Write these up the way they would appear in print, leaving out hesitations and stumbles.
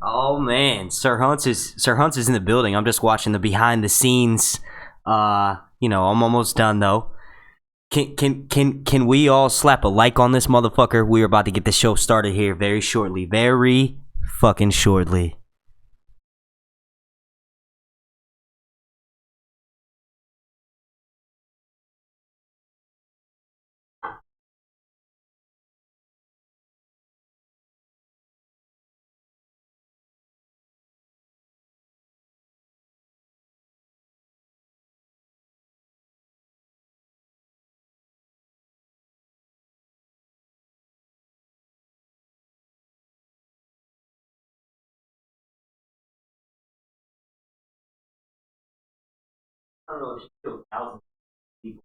Oh man, Sir Hunts is in the building. I'm just watching the behind the scenes. I'm almost done though. Can we all slap a like on this motherfucker? We're about to get the show started here very shortly. Very fucking shortly. I don't know if she killed thousands of people.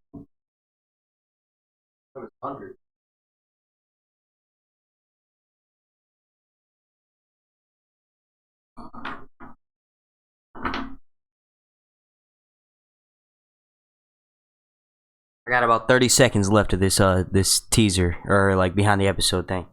There was hundreds. I got about 30 seconds left of this teaser or like behind the episode thing.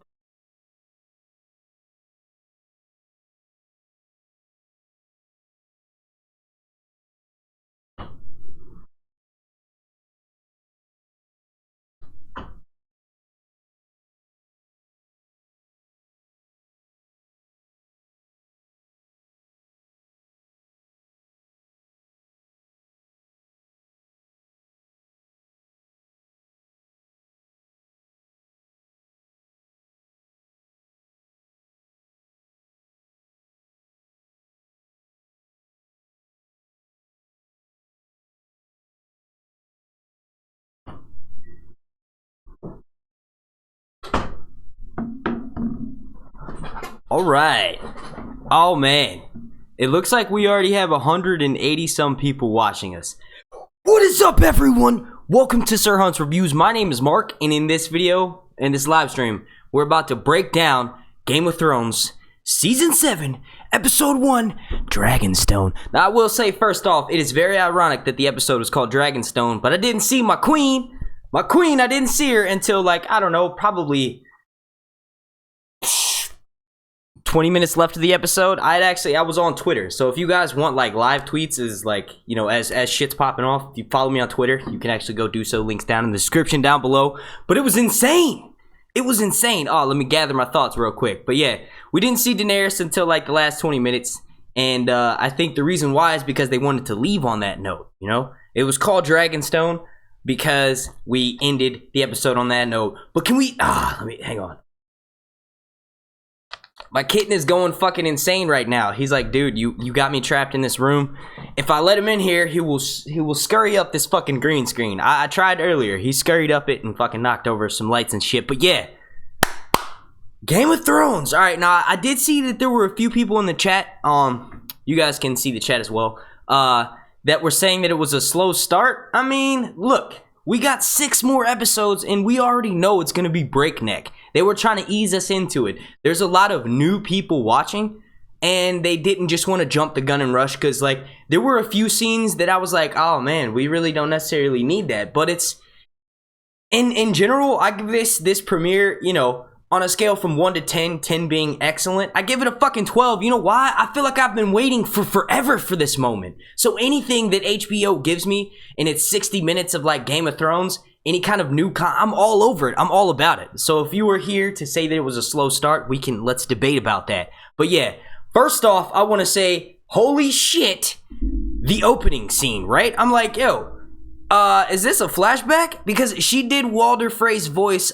All right. Oh man, it looks like we already have 180 some people watching us. What is up, everyone? Welcome to Sir Hunt's Reviews. My name is Mark, and in this video, in this live stream, we're about to break down Game of Thrones Season 7, Episode 1, Dragonstone. Now, I will say, first off, it is very ironic that the episode was called Dragonstone, but I didn't see my queen. My queen, I didn't see her until, like, I don't know, probably 20 minutes left of the episode. I was on Twitter, so if you guys want like live tweets as like, you know, as shit's popping off, if you follow me on Twitter, you can actually go do so. Links down in the description down below. But it was insane. It was insane. Oh, let me gather my thoughts real quick. But yeah, we didn't see Daenerys until like the last 20 minutes, and I think the reason why is because they wanted to leave on that note. You know, it was called Dragonstone because we ended the episode on that note. But can we? Let me hang on. My kitten is going fucking insane right now. He's like, dude, you got me trapped in this room. If I let him in here, he will scurry up this fucking green screen. I tried earlier. He scurried up it and fucking knocked over some lights and shit. But yeah, Game of Thrones. All right, now I did see that there were a few people in the chat. You guys can see the chat as well. That were saying that it was a slow start. I mean, look, we got 6 more episodes and we already know it's gonna be breakneck. They were trying to ease us into it. There's a lot of new people watching, and they didn't just want to jump the gun and rush, because like there were a few scenes that I was like, oh man, we really don't necessarily need that. But it's in general, I give this premiere, you know, on a scale from 1 to 10, 10 being excellent, I give it a fucking 12. You know why? I feel like I've been waiting for forever for this moment. So anything that HBO gives me in its 60 minutes of like Game of Thrones, any kind of new I'm all over it. I'm all about it. So if you were here to say that it was a slow start, let's debate about that. But yeah, first off, I want to say, holy shit, the opening scene, right? I'm like, yo, is this a flashback? Because she did Walder Frey's voice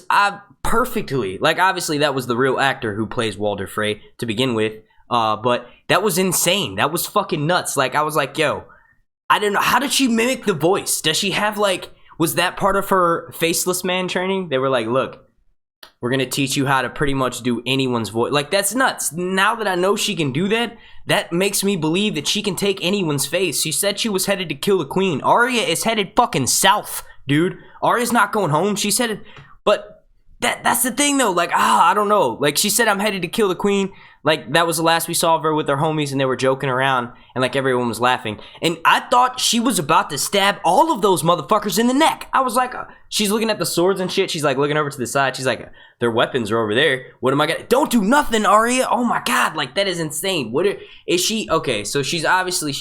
perfectly. Like, obviously, that was the real actor who plays Walder Frey to begin with. But that was insane. That was fucking nuts. Like, I was like, yo, I don't know. How did she mimic the voice? Does she have like... Was that part of her Faceless Man training? They were like, look, we're going to teach you how to pretty much do anyone's voice. Like, that's nuts. Now that I know she can do that, that makes me believe that she can take anyone's face. She said she was headed to kill the queen. Arya is headed fucking south, dude. Arya's not going home. She's headed... But that's the thing though. Like, I don't know. Like, she said, I'm headed to kill the queen. Like, that was the last we saw of her with her homies, and they were joking around, and like everyone was laughing. And I thought she was about to stab all of those motherfuckers in the neck. I was like, she's looking at the swords and shit. She's like looking over to the side. She's like, their weapons are over there. What am I gonna? Don't do nothing, Arya. Oh my god, like that is insane. Is she? Okay, so she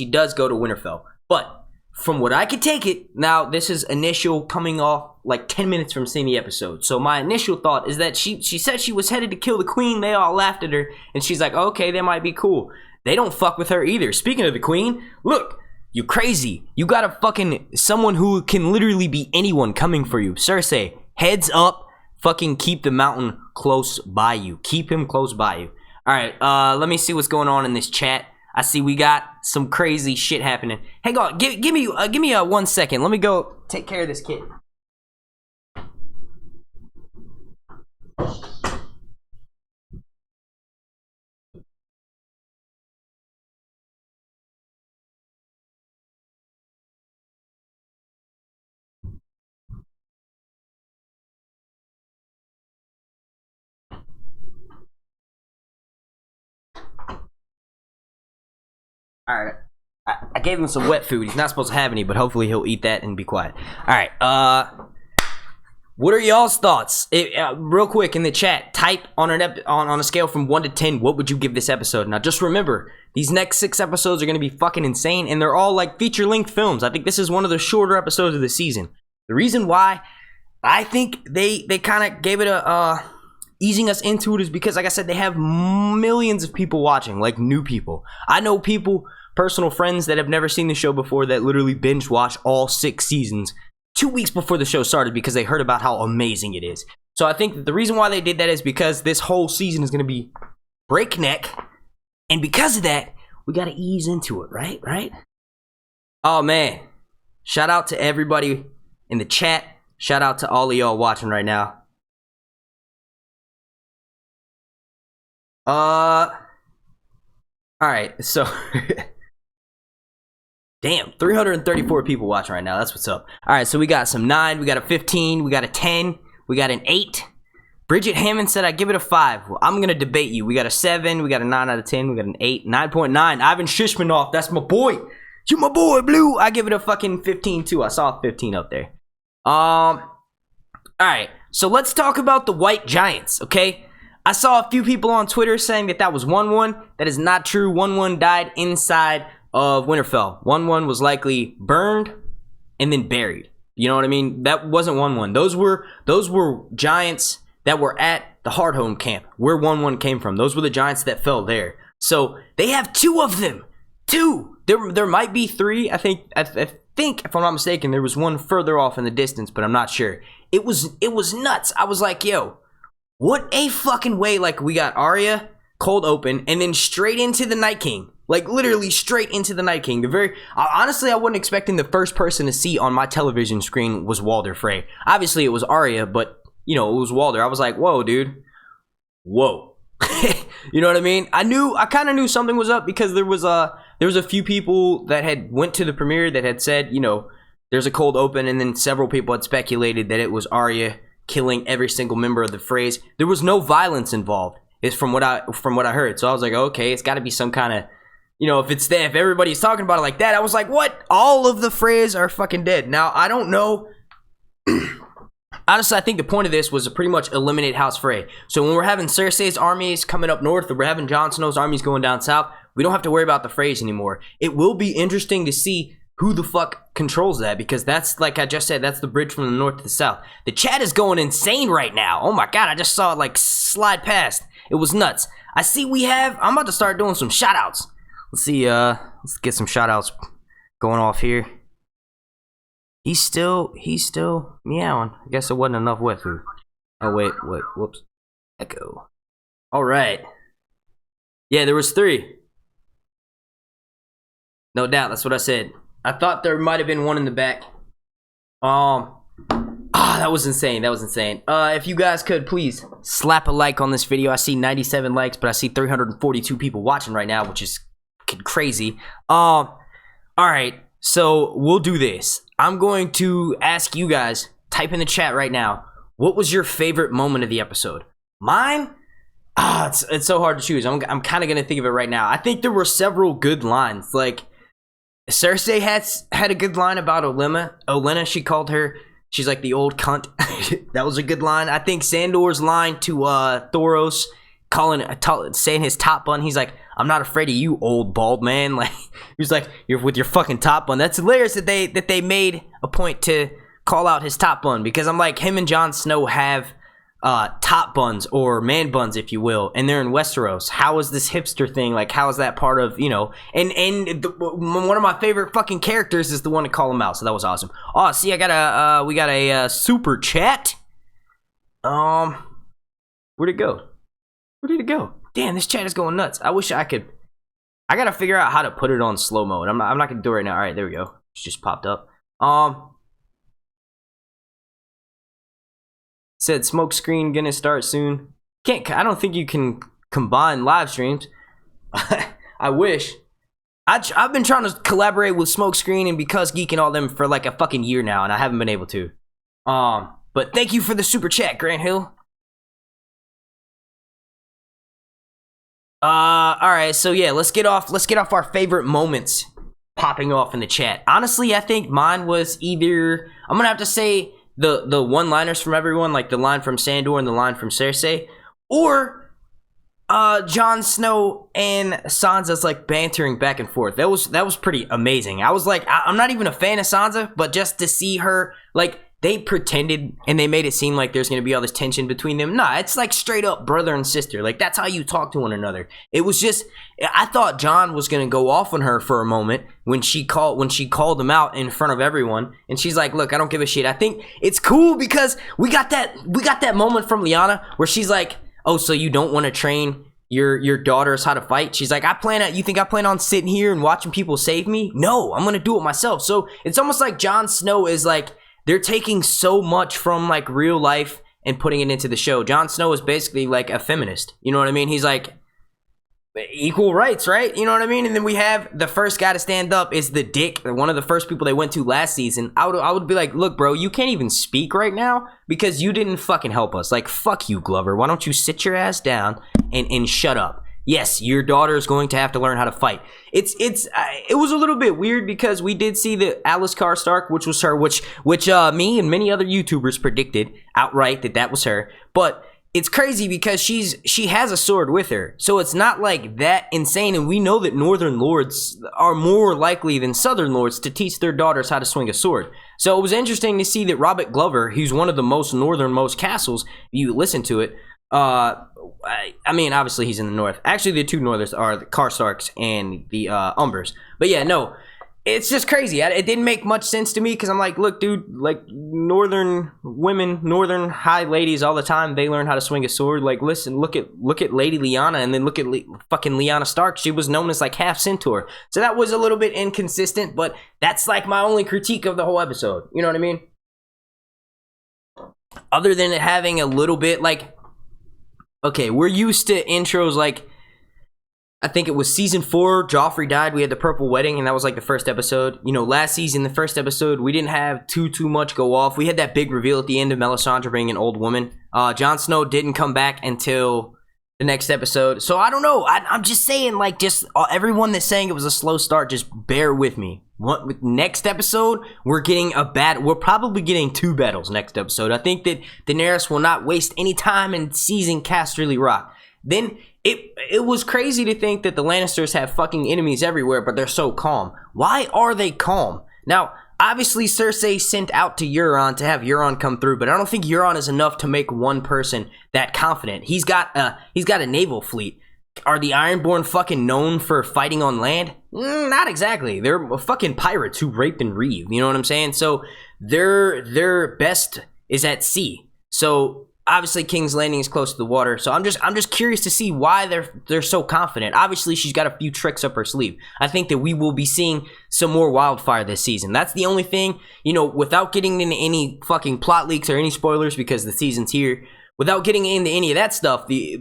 does go to Winterfell, but from what I could take it, now this is initial coming off like 10 minutes from seeing the episode. So my initial thought is that she said she was headed to kill the queen. They all laughed at her, and she's like, okay, that might be cool. They don't fuck with her either. Speaking of the queen, look, you crazy. You got a fucking someone who can literally be anyone coming for you. Cersei, heads up, fucking keep the mountain close by you. Keep him close by you. All right, let me see what's going on in this chat. I see we got some crazy shit happening. Hang on, give me 1 second. Let me go take care of this kid. Alright, I gave him some wet food. He's not supposed to have any, but hopefully he'll eat that and be quiet. Alright, what are y'all's thoughts? Real quick in the chat, type on a scale from 1 to 10, what would you give this episode? Now just remember, these next 6 episodes are going to be fucking insane, and they're all like feature-length films. I think this is one of the shorter episodes of the season. The reason why I think they kind of gave it a easing us into it is because, like I said, they have millions of people watching, like new people. I know people, personal friends that have never seen the show before that literally binge watch all 6 seasons 2 weeks before the show started because they heard about how amazing it is. So I think that the reason why they did that is because this whole season is going to be breakneck, and because of that, we got to ease into it, right? Oh man, shout out to everybody in the chat. Shout out to all of y'all watching right now. Alright, so damn, 334 people watching right now. That's what's up. Alright, so we got some 9, we got a 15, we got a 10, we got an 8. Bridget Hammond said I give it a 5. Well, I'm gonna debate you. We got a 7, we got a 9 out of 10, we got an 8, 9.9. Ivan Shishmanov, that's my boy. You my boy, Blue. I give it a fucking 15 too. I saw a 15 up there. Alright, so let's talk about the White Giants, okay? I saw a few people on Twitter saying that was 1-1. That is not true. 1-1 died inside of Winterfell. 1-1 was likely burned and then buried. You know what I mean? That wasn't 1-1. Those were giants that were at the Hardhome camp, where 1-1 came from. Those were the giants that fell there. So they have 2 of them. 2. There might be 3. I think if I'm not mistaken, there was one further off in the distance, but I'm not sure. It was nuts. I was like, yo, what a fucking way. Like, we got Arya cold open and then straight into the Night King. Like, literally straight into the Night King. Honestly, I wasn't expecting the first person to see on my television screen was Walder Frey. Obviously, it was Arya, but, you know, it was Walder. I was like, whoa, dude. Whoa. You know what I mean? I kind of knew something was up because there was a few people that had went to the premiere that had said, you know, there's a cold open, and then several people had speculated that it was Arya killing every single member of the Freys. There was no violence involved. It's from what I heard. So I was like, okay, it's got to be some kind of, you know, if everybody's talking about it like that, I was like, what? All of the Freys are fucking dead. Now, I don't know. Honestly, I think the point of this was to pretty much eliminate House Frey. So when we're having Cersei's armies coming up north, or we're having Jon Snow's armies going down south, we don't have to worry about the Freys anymore. It will be interesting to see who the fuck controls that, because that's, like I just said, that's the bridge from the north to the south. The chat is going insane right now. Oh my god, I just saw it like slide past. It was nuts. I see I'm about to start doing some shout outs. Let's see, let's get some shout outs going off here. He's still meowing. I guess there wasn't enough wet food. Oh wait, whoops. Echo. Alright. Yeah, there was 3. No doubt, that's what I said. I thought there might have been one in the back. That was insane. If you guys could please slap a like on this video. I see 97 likes, but I see 342 people watching right now, which is crazy. Alright, so we'll do this. I'm going to ask you guys, type in the chat right now, what was your favorite moment of the episode? Mine? It's so hard to choose. I'm kind of going to think of it right now. I think there were several good lines. Like, Cersei had a good line about Olenna. She called her, she's like the old cunt. That was a good line. I think Sandor's line to Thoros, saying his top bun. He's like, I'm not afraid of you, old bald man. Like, he was like, you're with your fucking top bun. That's hilarious that they made a point to call out his top bun, because I'm like, him and Jon Snow have top buns, or man buns, if you will, and they're in Westeros. How is this hipster thing, like, how is that part of, you know, and one of my favorite fucking characters is the one to call him out, so that was awesome. Oh, see, we got a super chat. Where'd it go? Where did it go? Damn, this chat is going nuts. I wish I could. I gotta figure out how to put it on slow mode. I'm not gonna do it right now. All right, there we go. It just popped up. Said smoke screen gonna start soon. I don't think you can combine live streams. I wish. I've been trying to collaborate with Smoke Screen and Because Geek and all them for like a fucking year now, and I haven't been able to. But thank you for the super chat, Grant Hill. All right, so yeah, let's get off our favorite moments popping off in the chat. Honestly, I think mine was either, I'm gonna have to say the one-liners from everyone, like the line from Sandor and the line from Cersei, or Jon Snow and Sansa's like bantering back and forth. That was pretty amazing. I was like, I'm not even a fan of Sansa, but just to see her, like, they pretended and they made it seem like there's gonna be all this tension between them. Nah, it's like straight up brother and sister. Like, that's how you talk to one another. It was just, I thought Jon was gonna go off on her for a moment when she called him out in front of everyone, and she's like, look, I don't give a shit. I think it's cool because we got that moment from Lyanna where she's like, oh, so you don't want to train your daughters how to fight? She's like, you think I plan on sitting here and watching people save me? No, I'm gonna do it myself. So it's almost like Jon Snow is like, they're taking so much from like real life and putting it into the show. Jon Snow is basically like a feminist. You know what I mean? He's like, equal rights, right? You know what I mean? And then we have the first guy to stand up is the Dick, one of the first people they went to last season. I would be like, look, bro, you can't even speak right now because you didn't fucking help us. Like, fuck you, Glover. Why don't you sit your ass down and shut up? Yes, your daughter is going to have to learn how to fight. It was a little bit weird because we did see the Alice Karstark, which was her, which me and many other YouTubers predicted outright that was her. But it's crazy because she has a sword with her, so it's not like that insane. And we know that Northern Lords are more likely than Southern Lords to teach their daughters how to swing a sword. So it was interesting to see that Robert Glover, who's one of the most northernmost castles, you listen to it. I mean, obviously he's in the north. Actually, the two northers are the Karstarks and the Umbers. But yeah, no, it's just crazy. It didn't make much sense to me because I'm like, look, dude, like northern women, northern high ladies all the time, they learn how to swing a sword. Like, listen, look at Lady Lyanna, and then look at fucking Lyanna Stark. She was known as like half centaur. So that was a little bit inconsistent, but that's like my only critique of the whole episode. You know what I mean? Other than it having a little bit like, okay, we're used to intros like, I think it was season 4, Joffrey died, we had the purple wedding, and that was like the first episode. You know, last season, the first episode, we didn't have too much go off. We had that big reveal at the end of Melisandre being an old woman. Jon Snow didn't come back until the next episode. So I don't know. I'm just saying, like, just everyone that's saying it was a slow start, just bear with me. Next episode, we're probably getting 2 battles next episode. I think that Daenerys will not waste any time in seizing Casterly Rock. Then it was crazy to think that the Lannisters have fucking enemies everywhere, but they're so calm. Why are they calm? Now, obviously Cersei sent out to Euron to have Euron come through, but I don't think Euron is enough to make one person that confident. He's got a naval fleet. Are the Ironborn fucking known for fighting on land? Not exactly. They're fucking pirates who rape and reeve. You know what I'm saying? So their best is at sea. So obviously King's Landing is close to the water. So I'm just curious to see why they're so confident. Obviously she's got a few tricks up her sleeve. I think that we will be seeing some more wildfire this season. That's the only thing, you know, without getting into any fucking plot leaks or any spoilers because the season's here. Without getting into any of that stuff, we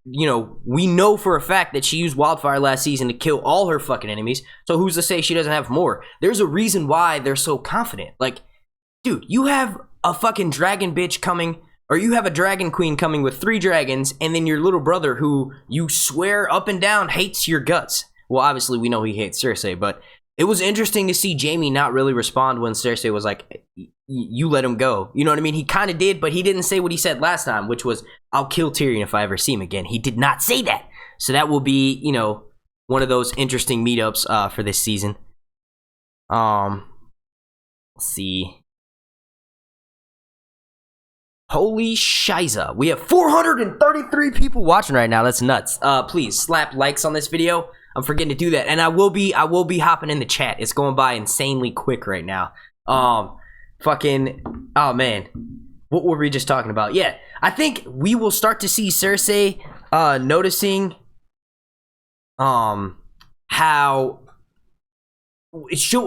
know for a fact that she used wildfire last season to kill all her fucking enemies. So who's to say she doesn't have more? There's a reason why they're so confident. Like, dude, you have a fucking dragon bitch coming or you have a dragon queen coming with 3 dragons, and then your little brother, who you swear up and down hates your guts. Well, obviously we know he hates Cersei, but it was interesting to see Jaime not really respond when Cersei was like, you let him go. You know what I mean? He kind of did, but he didn't say what he said last time, which was, I'll kill Tyrion if I ever see him again. He did not say that. So that will be, you know, one of those interesting meetups for this season. Let's see. Holy shiza. We have 433 people watching right now. That's nuts. Please slap likes on this video. I'm forgetting to do that. And I will be hopping in the chat. It's going by insanely quick right now. Fucking, oh man. What were we just talking about? Yeah, I think we will start to see Cersei noticing how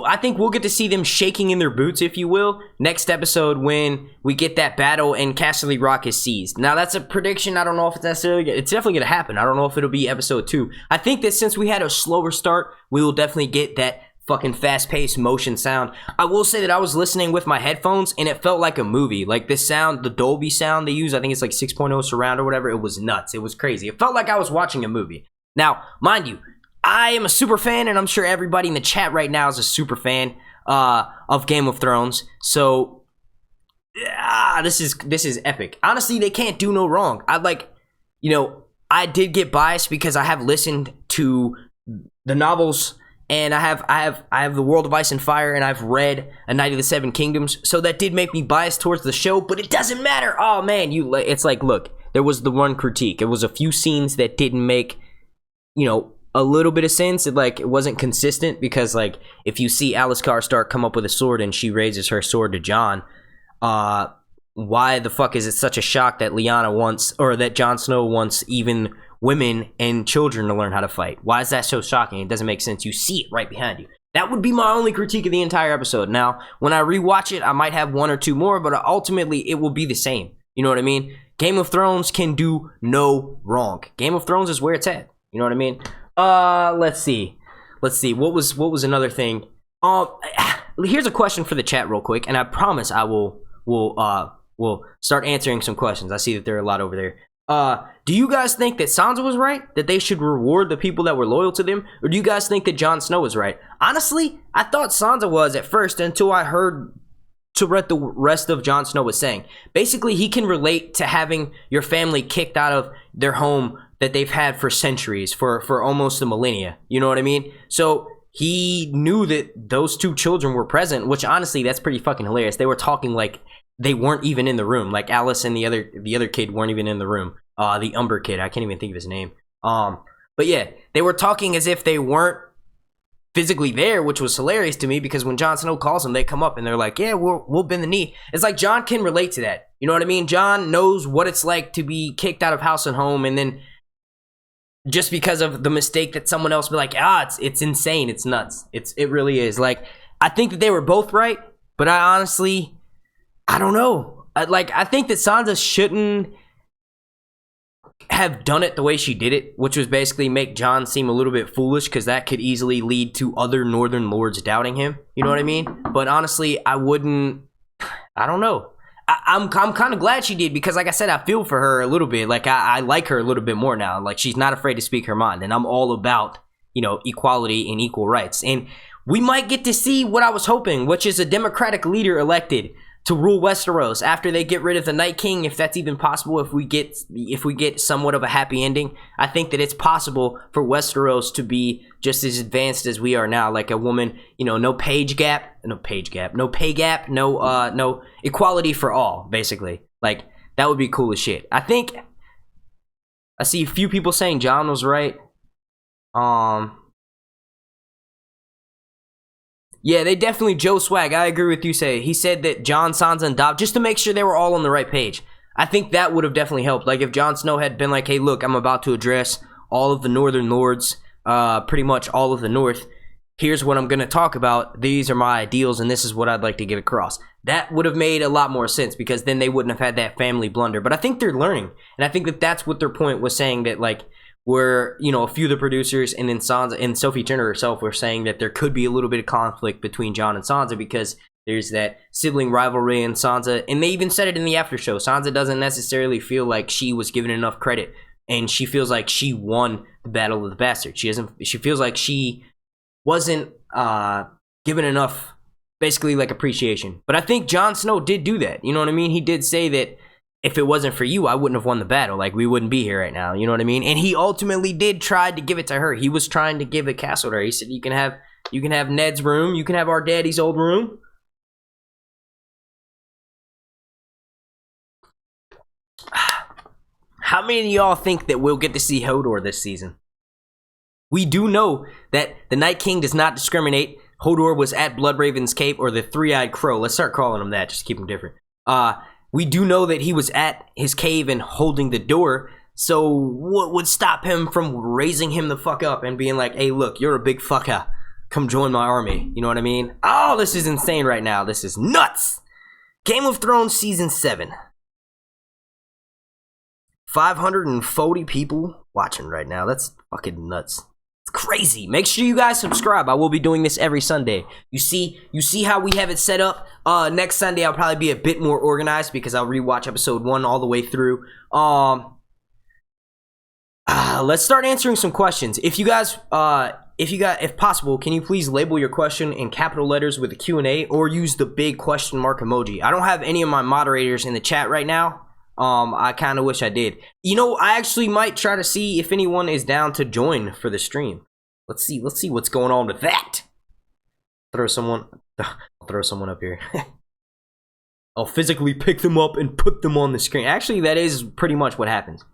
I think we'll get to see them shaking in their boots, if you will, next episode when we get that battle and Casterly Rock is seized. Now, that's a prediction. I don't know if it's necessarily... It's definitely going to happen. I don't know if it'll be episode 2. I think that since we had a slower start, we will definitely get that fucking fast-paced motion sound. I will say that I was listening with my headphones, and it felt like a movie. Like, this sound, the Dolby sound they use, I think it's like 6.0 surround or whatever, it was nuts. It was crazy. It felt like I was watching a movie. Now, mind you, I am a super fan, and I'm sure everybody in the chat right now is a super fan of Game of Thrones. So, this is epic. Honestly, they can't do no wrong. I did get biased because I have listened to the novels, and I have the World of Ice and Fire, and I've read A Night of the Seven Kingdoms. So that did make me biased towards the show, but it doesn't matter. Oh man, it's like, look, there was the one critique. It was a few scenes that didn't make, a little bit of sense. It wasn't consistent, because like if you see Alice Karstark come up with a sword and she raises her sword to Jon, why the fuck is it such a shock that that Jon Snow wants even women and children to learn how to fight? Why is that so shocking? It doesn't make sense. You see it right behind you. That would be my only critique of the entire episode. Now, when I rewatch it, I might have 1 or 2 more, but ultimately it will be the same. You know what I mean? Game of Thrones can do no wrong. Game of Thrones is where it's at. You know what I mean? Let's see. What was another thing? Here's a question for the chat real quick, and I promise I will start answering some questions. I see that there are a lot over there. Do you guys think that Sansa was right? That they should reward the people that were loyal to them? Or do you guys think that Jon Snow was right? Honestly, I thought Sansa was at first, until I heard to what the rest of Jon Snow was saying. Basically, he can relate to having your family kicked out of their home that they've had for centuries, for almost a millennia. You know what I mean? So he knew that those 2 children were present, which honestly, that's pretty fucking hilarious. They were talking like they weren't even in the room. Like Alice and the other kid weren't even in the room. The Umber kid, I can't even think of his name. But yeah, they were talking as if they weren't physically there, which was hilarious to me, because when Jon Snow calls them, they come up and they're like, yeah, we'll bend the knee. It's like Jon can relate to that. You know what I mean? Jon knows what it's like to be kicked out of house and home, and then just because of the mistake that someone else be like, it's insane, it's nuts. It really is. Like, I think that they were both right, but I don't know. I think that Sansa shouldn't have done it the way she did it, which was basically make Jon seem a little bit foolish, because that could easily lead to other Northern Lords doubting him. You know what I mean? But honestly, I don't know. I'm kind of glad she did, because like I said, I feel for her a little bit. Like I like her a little bit more now. Like, she's not afraid to speak her mind, and I'm all about, equality and equal rights. And we might get to see what I was hoping, which is a Democratic leader elected to rule Westeros after they get rid of the Night King, if that's even possible. If we get somewhat of a happy ending, I think that it's possible for Westeros to be just as advanced as we are now. Like a woman, no pay gap, no equality for all, basically. Like, that would be cool as shit. I think I see a few people saying Jon was right. Yeah, they definitely, Joe Swag, I agree with you. He said that Jon, Sansa, and Dobb, just to make sure they were all on the right page. I think that would have definitely helped. Like, if Jon Snow had been like, hey, look, I'm about to address all of the Northern Lords, pretty much all of the North. Here's what I'm going to talk about. These are my ideals, and this is what I'd like to get across. That would have made a lot more sense, because then they wouldn't have had that family blunder. But I think they're learning, and I think that that's what their point was, saying that, like, where, a few of the producers and then Sansa and Sophie Turner herself were saying that there could be a little bit of conflict between Jon and Sansa, because There's that sibling rivalry in Sansa, and they even said it in the after show. Sansa doesn't necessarily feel like she was given enough credit, and she feels like she won the Battle of the Bastards. She feels like she wasn't given enough, basically, like, appreciation. But I think Jon Snow did do that. You know what I mean? He did say that if it wasn't for you, I wouldn't have won the battle. Like, we wouldn't be here right now. You know what I mean? And he ultimately did try to give it to her. He was trying to give a castle to her. He said, you can have Ned's room. You can have our daddy's old room. How many of y'all think that we'll get to see Hodor this season? We do know that the Night King does not discriminate. Hodor was at Bloodraven's Cape, or the Three-Eyed Crow. Let's start calling him that, just to keep him different. We do know that he was at his cave and holding the door. So what would stop him from raising him the fuck up and being like, hey, look, you're a big fucker. Come join my army. You know what I mean? Oh, this is insane right now. This is nuts. Game of Thrones Season 7. 540 people watching right now. That's fucking nuts. It's crazy. Make sure you guys subscribe. I will be doing this every Sunday. You see how we have it set up? Next Sunday I'll probably be a bit more organized because I'll rewatch episode 1 all the way through. Let's start answering some questions. If possible, can you please label your question in capital letters with a Q&A or use the big question mark emoji? I don't have any of my moderators in the chat right now. I kind of wish I did. You know, I actually might try to see if anyone is down to join for the stream. Let's see what's going on with that. I'll throw someone up here. I'll physically pick them up and put them on the screen. Actually, that is pretty much what happens.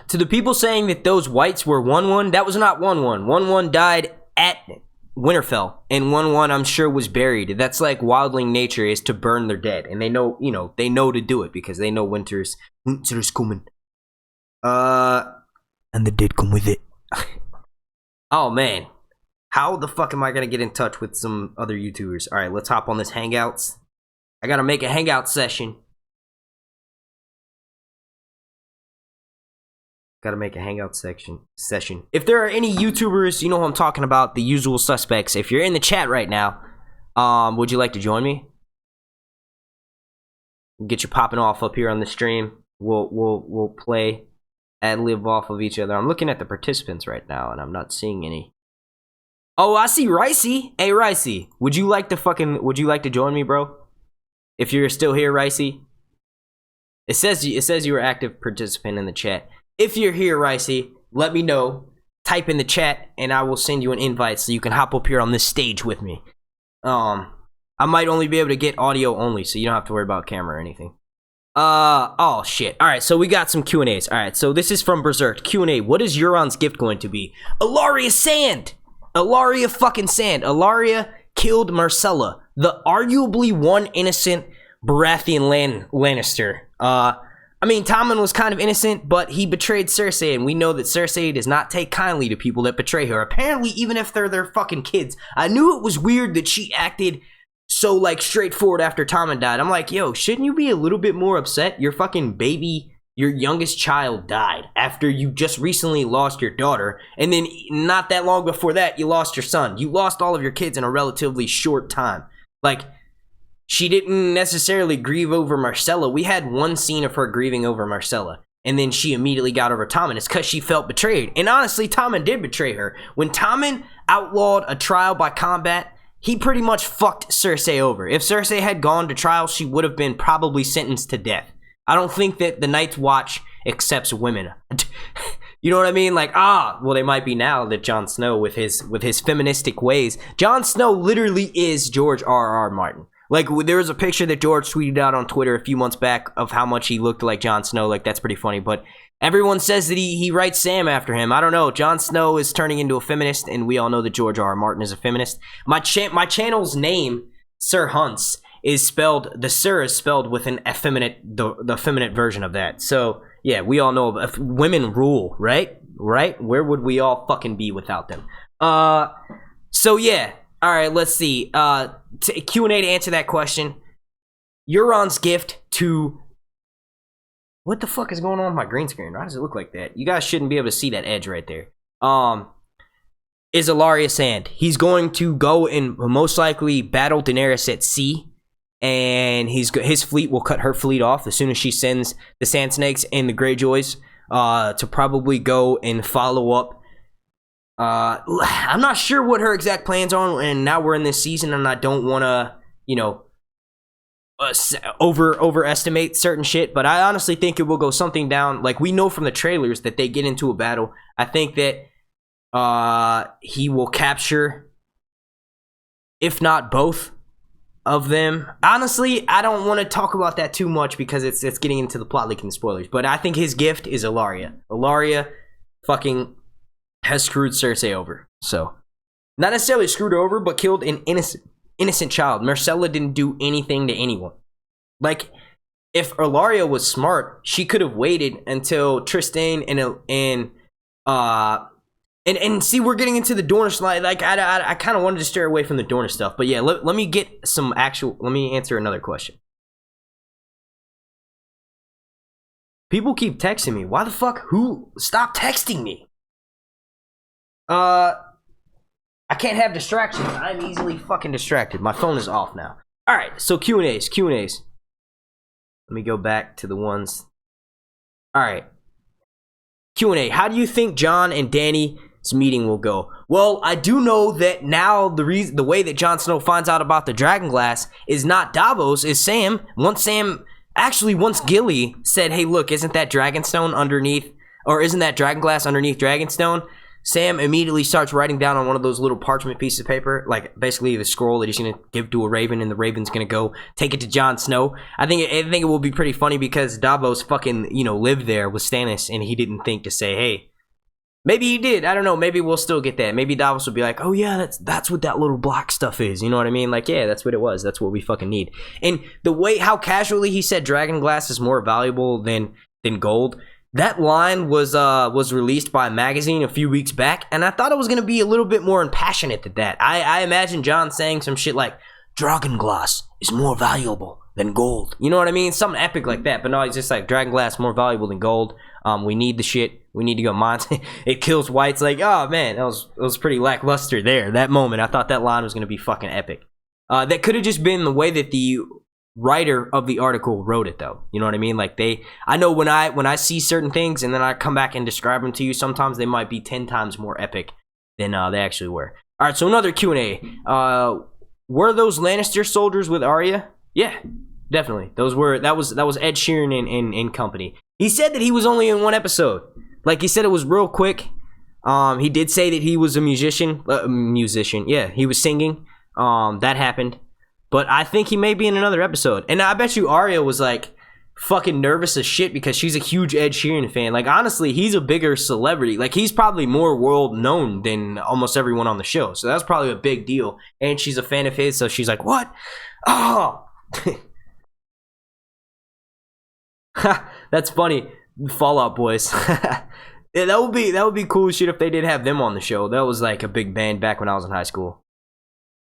To the people saying that those whites were 1-1, that was not 1-1. 1-1 died at Winterfell, and 1-1 I'm sure was buried. That's like wildling nature, is to burn their dead, and they know, they know to do it because they know winter's coming. And the dead come with it. Oh man, how the fuck am I gonna get in touch with some other YouTubers? All right, let's hop on this Hangouts. I gotta make a Hangout session. Gotta make a Hangout session. If there are any YouTubers, you know who I'm talking about, the usual suspects. If you're in the chat right now, would you like to join me? Get you popping off up here on the stream. We'll play and live off of each other. I'm looking at the participants right now, and I'm not seeing any. Oh, I see Ricey. Hey, Ricey, would you like to join me, bro? If you're still here, Ricey. It says you were active participant in the chat. If you're here, Ricey, let me know. Type in the chat, and I will send you an invite so you can hop up here on this stage with me. I might only be able to get audio only, so you don't have to worry about camera or anything. Oh, shit. All right, so we got some Q&As. All right, so this is from Berserk. Q&A, what is Euron's gift going to be? Ilaria Sand! Ilaria fucking Sand. Ilaria killed Marcella, the arguably one innocent Baratheon Lannister. I mean, Tommen was kind of innocent, but he betrayed Cersei, and we know that Cersei does not take kindly to people that betray her. Apparently, even if they're their fucking kids. I knew it was weird that she acted so, like, straightforward after Tommen died. I'm like, yo, shouldn't you be a little bit more upset? Your fucking baby, your youngest child died after you just recently lost your daughter, and then not that long before that, you lost your son. You lost all of your kids in a relatively short time. Like, she didn't necessarily grieve over Marcella. We had one scene of her grieving over Marcella, and then she immediately got over Tommen. It's because she felt betrayed. And honestly, Tommen did betray her. When Tommen outlawed a trial by combat, he pretty much fucked Cersei over. If Cersei had gone to trial, she would have been probably sentenced to death. I don't think that the Night's Watch accepts women. You know what I mean? Like, well, they might be now that Jon Snow, with his feministic ways. Jon Snow literally is George R.R. Martin. Like, there was a picture that George tweeted out on Twitter a few months back of how much he looked like Jon Snow. Like, that's pretty funny. But everyone says that he writes Sam after him. I don't know. Jon Snow is turning into a feminist, and we all know that George R.R. Martin is a feminist. My channel's name, Sir Hunts, is spelled, the Sir is spelled with an effeminate, the effeminate version of that. So, yeah, we all know women rule, right? Right? Where would we all fucking be without them? So, yeah. All right, let's see. Q&A to answer that question. Euron's gift to... What the fuck is going on with my green screen? Why does it look like that? You guys shouldn't be able to see that edge right there. is Alaria Sand. He's going to go and most likely battle Daenerys at sea, and his fleet will cut her fleet off as soon as she sends the Sand Snakes and the Greyjoys to probably go and follow up. I'm not sure what her exact plans are, and now we're in this season, and I don't want to, overestimate certain shit, but I honestly think it will go something down. Like, we know from the trailers that they get into a battle. I think that he will capture, if not both of them. Honestly, I don't want to talk about that too much because it's getting into the plot leaking spoilers, but I think his gift is Alaria. Alaria fucking has screwed Cersei over. So, not necessarily screwed her over, but killed an innocent child. Myrcella didn't do anything to anyone. Like, if Alaria was smart, she could have waited until Tristan and see, we're getting into the Dorne slide. Like, I kind of wanted to steer away from the Dorne stuff, but yeah, let me get some actual. Let me answer another question. People keep texting me. Why the fuck? Who? Stop texting me. I can't have distractions. I'm easily fucking distracted. My phone is off now. All right, so Q&As. Let me go back to the ones. All right. Q&A. How do you think Jon and Dany's meeting will go? Well, I do know that now the way that Jon Snow finds out about the Dragonglass is not Davos, is Sam. Once Gilly said, "Hey, look, isn't that Dragonstone underneath, or isn't that Dragonglass underneath Dragonstone?" Sam immediately starts writing down on one of those little parchment pieces of paper, like basically the scroll that he's going to give to a raven, and the raven's going to go take it to Jon Snow. I think it will be pretty funny because Davos fucking, lived there with Stannis, and he didn't think to say, hey, maybe he did. I don't know. Maybe we'll still get that. Maybe Davos will be like, oh yeah, that's what that little black stuff is. You know what I mean? Like, yeah, that's what it was. That's what we fucking need. And the way, how casually he said Dragonglass is more valuable than gold. That line was released by a magazine a few weeks back, and I thought it was going to be a little bit more impassionate than that. I imagine Jon saying some shit like, Dragonglass is more valuable than gold. You know what I mean? Something epic like that. But no, he's just like, Dragonglass more valuable than gold. We need the shit. We need to go mine. It kills whites. Like, oh man, it was pretty lackluster there. That moment, I thought that line was going to be fucking epic. That could have just been the way that the writer of the article wrote it, though. You know what I mean? Like, I know when I see certain things and then I come back and describe them to you, sometimes they might be 10 times more epic than they actually were. All right, so another Q&A. Were those Lannister soldiers with Arya? Yeah, definitely. That was Ed Sheeran and company. He said that he was only in one episode. Like, he said it was real quick. He did say that he was a musician. Yeah, he was singing. That happened. But I think he may be in another episode. And I bet you Arya was like fucking nervous as shit because she's a huge Ed Sheeran fan. Like, honestly, he's a bigger celebrity. Like, he's probably more world known than almost everyone on the show. So that's probably a big deal. And she's a fan of his, so she's like, what? Oh! That's funny. Fall Out Boys. Yeah, that would be cool shit if they did have them on the show. That was like a big band back when I was in high school.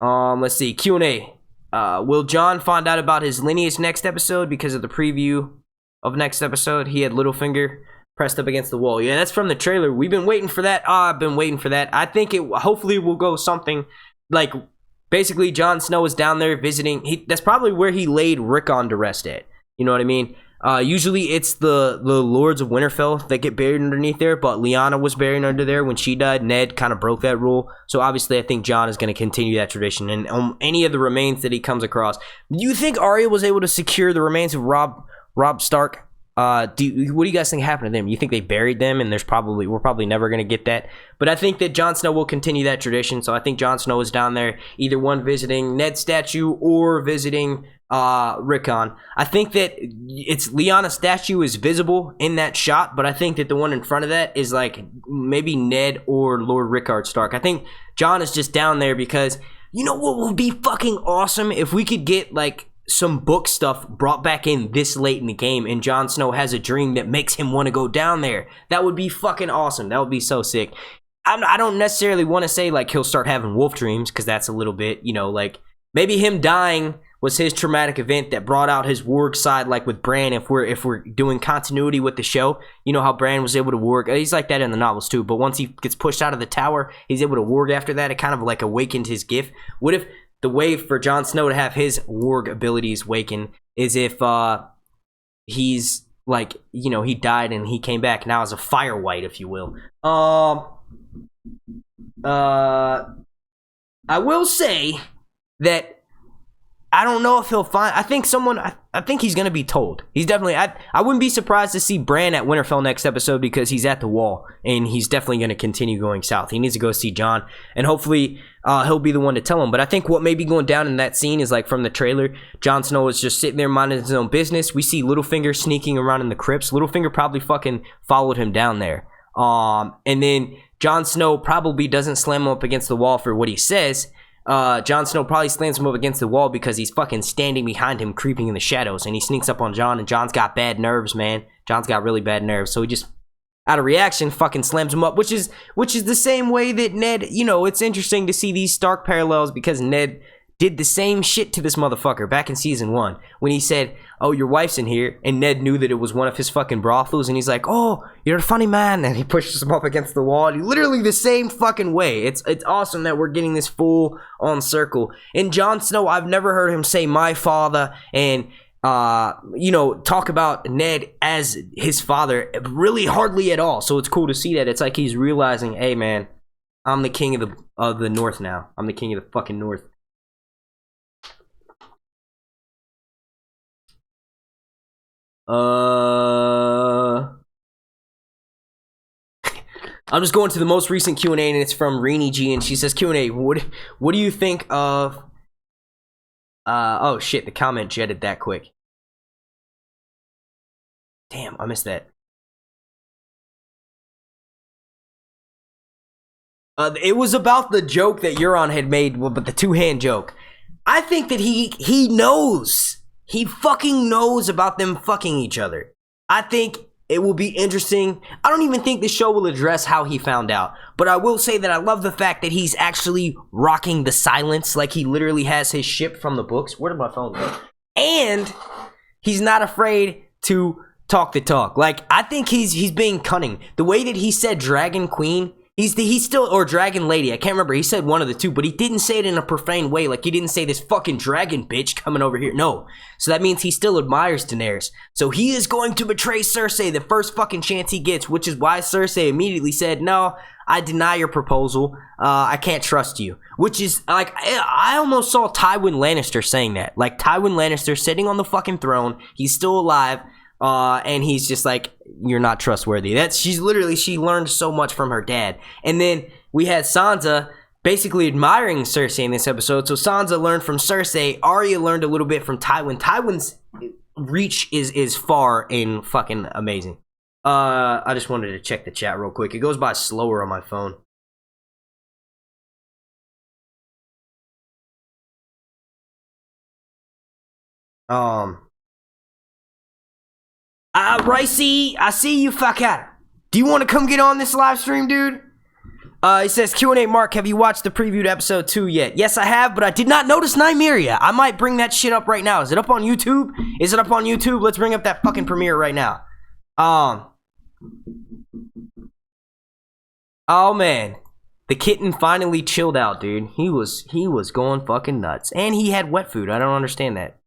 Let's see. Q&A. Will Jon find out about his lineage next episode? Because of the preview of next episode, he had Littlefinger pressed up against the wall. Yeah, that's from the trailer. We've been waiting for that. I've been waiting for that. I think hopefully will go something like, basically Jon Snow is down there visiting. That's probably where he laid Rickon to rest at. You know what I mean? Usually it's the Lords of Winterfell that get buried underneath there, but Lyanna was buried under there when she died. Ned kind of broke that rule. So obviously I think Jon is going to continue that tradition. And any of the remains that he comes across. Do you think Arya was able to secure the remains of Robb Stark? What do you guys think happened to them? You think they buried them and we're probably never going to get that? But I think that Jon Snow will continue that tradition. So I think Jon Snow is down there, either one visiting Ned's statue or visiting Rickon. I think that it's Lyanna's statue is visible in that shot, but I think that the one in front of that is like maybe Ned or Lord Rickard Stark. I think Jon is just down there because, you know what would be fucking awesome if we could get like some book stuff brought back in this late in the game and Jon Snow has a dream that makes him want to go down there. That would be fucking awesome. That would be so sick. I don't necessarily want to say like he'll start having wolf dreams, because that's a little bit, like maybe him dying was his traumatic event that brought out his warg side, like with Bran. If we're doing continuity with the show, you know how Bran was able to warg. He's like that in the novels too, but once he gets pushed out of the tower, he's able to warg after that. It kind of like awakened his gift. What if the way for Jon Snow to have his warg abilities waken is if he's like, you know, he died and he came back now as a fire white, if you will. I will say that I don't know if he'll find. I think he's gonna be told. He's definitely. I wouldn't be surprised to see Bran at Winterfell next episode, because he's at the wall and he's definitely gonna continue going south. He needs to go see Jon, and hopefully he'll be the one to tell him. But I think what may be going down in that scene is, like, from the trailer, Jon Snow is just sitting there minding his own business. We see Littlefinger sneaking around in the crypts. Littlefinger probably fucking followed him down there. And then Jon Snow probably doesn't slam him up against the wall for what he says. Jon Snow probably slams him up against the wall because he's fucking standing behind him, creeping in the shadows, and he sneaks up on Jon, and Jon's got bad nerves, man. Jon's got really bad nerves, so he just, out of reaction, fucking slams him up, which is the same way that Ned, you know, it's interesting to see these Stark parallels, because Ned did the same shit to this motherfucker back in season 1 when he said, "Oh, your wife's in here," and Ned knew that it was one of his fucking brothels, and he's like, "Oh, you're a funny man," and he pushes him up against the wall. And literally the same fucking way. It's awesome that we're getting this full on circle. And Jon Snow, I've never heard him say "my father" and you know, talk about Ned as his father, really hardly at all. So it's cool to see that. It's like he's realizing, hey man, I'm the king of the North now. I'm the king of the fucking North. I'm just going to the most recent Q&A, and it's from Rainy G, and she says, Q&A, what do you think of oh shit, the comment jetted that quick. Damn, I missed that. It was about the joke that Euron had made, but the two-hand joke. I think that he knows. He fucking knows about them fucking each other. I think it will be interesting. I don't even think the show will address how he found out. But I will say that I love the fact that he's actually rocking the silence. Like, he literally has his ship from the books. Where did my phone go? And he's not afraid to talk the talk. Like, I think he's being cunning. The way that he said Dragon Queen, he's still, or Dragon Lady, I can't remember. He said one of the two, but he didn't say it in a profane way. Like, he didn't say this fucking dragon bitch coming over here. No. So that means he still admires Daenerys. So he is going to betray Cersei the first fucking chance he gets, which is why Cersei immediately said, no, I deny your proposal. I can't trust you. Which is, like, I almost saw Tywin Lannister saying that. Like, Tywin Lannister sitting on the fucking throne. He's still alive. And he's just like, you're not trustworthy. She learned so much from her dad. And then we had Sansa basically admiring Cersei in this episode. So Sansa learned from Cersei. Arya learned a little bit from Tywin. Tywin's reach is far and fucking amazing. I just wanted to check the chat real quick. It goes by slower on my phone. Ricey, I see you, fucker. Do you want to come get on this live stream, dude? He says, Q&A, Mark, have you watched the previewed episode 2 yet? Yes, I have, but I did not notice Nymeria. I might bring that shit up right now. Is it up on YouTube? Is it up on YouTube? Let's bring up that fucking premiere right now. Oh, man. The kitten finally chilled out, dude. He was going fucking nuts. And he had wet food. I don't understand that.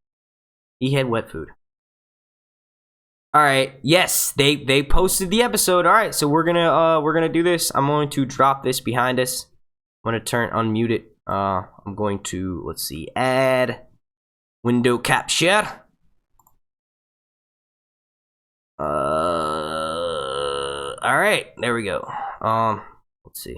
He had wet food. All right. Yes, they posted the episode. All right, so we're gonna do this. I'm going to drop this behind us. I'm gonna unmute it. I'm going to, let's see, add window capture. All right, there we go. Let's see.